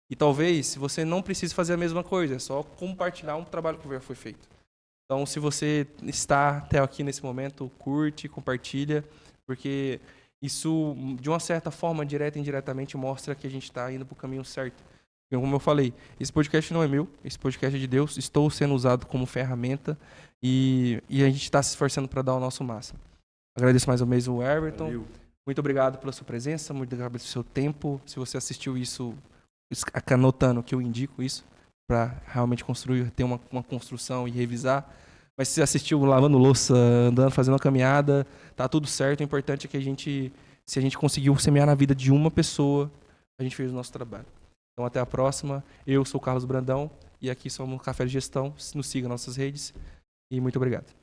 E talvez se você não precise fazer a mesma coisa, é só compartilhar um trabalho que já foi feito. Então, se você está até aqui nesse momento, curte, compartilha, porque isso, de uma certa forma, direta e indiretamente, mostra que a gente está indo para o caminho certo. Porque, como eu falei, esse podcast não é meu, esse podcast é de Deus, estou sendo usado como ferramenta e a gente está se esforçando para dar o nosso máximo. Agradeço mais uma vez o Everton. Valeu. Muito obrigado pela sua presença, muito obrigado pelo seu tempo. Se você assistiu isso, anotando que eu indico isso, para realmente construir, ter uma construção e revisar. Mas se você assistiu lavando louça, andando, fazendo uma caminhada, tá tudo certo. O importante é que se a gente conseguiu semear na vida de uma pessoa, a gente fez o nosso trabalho. Então até a próxima. Eu sou o Carlos Brandão e aqui somos o Café de Gestão. Nos siga nas nossas redes e muito obrigado.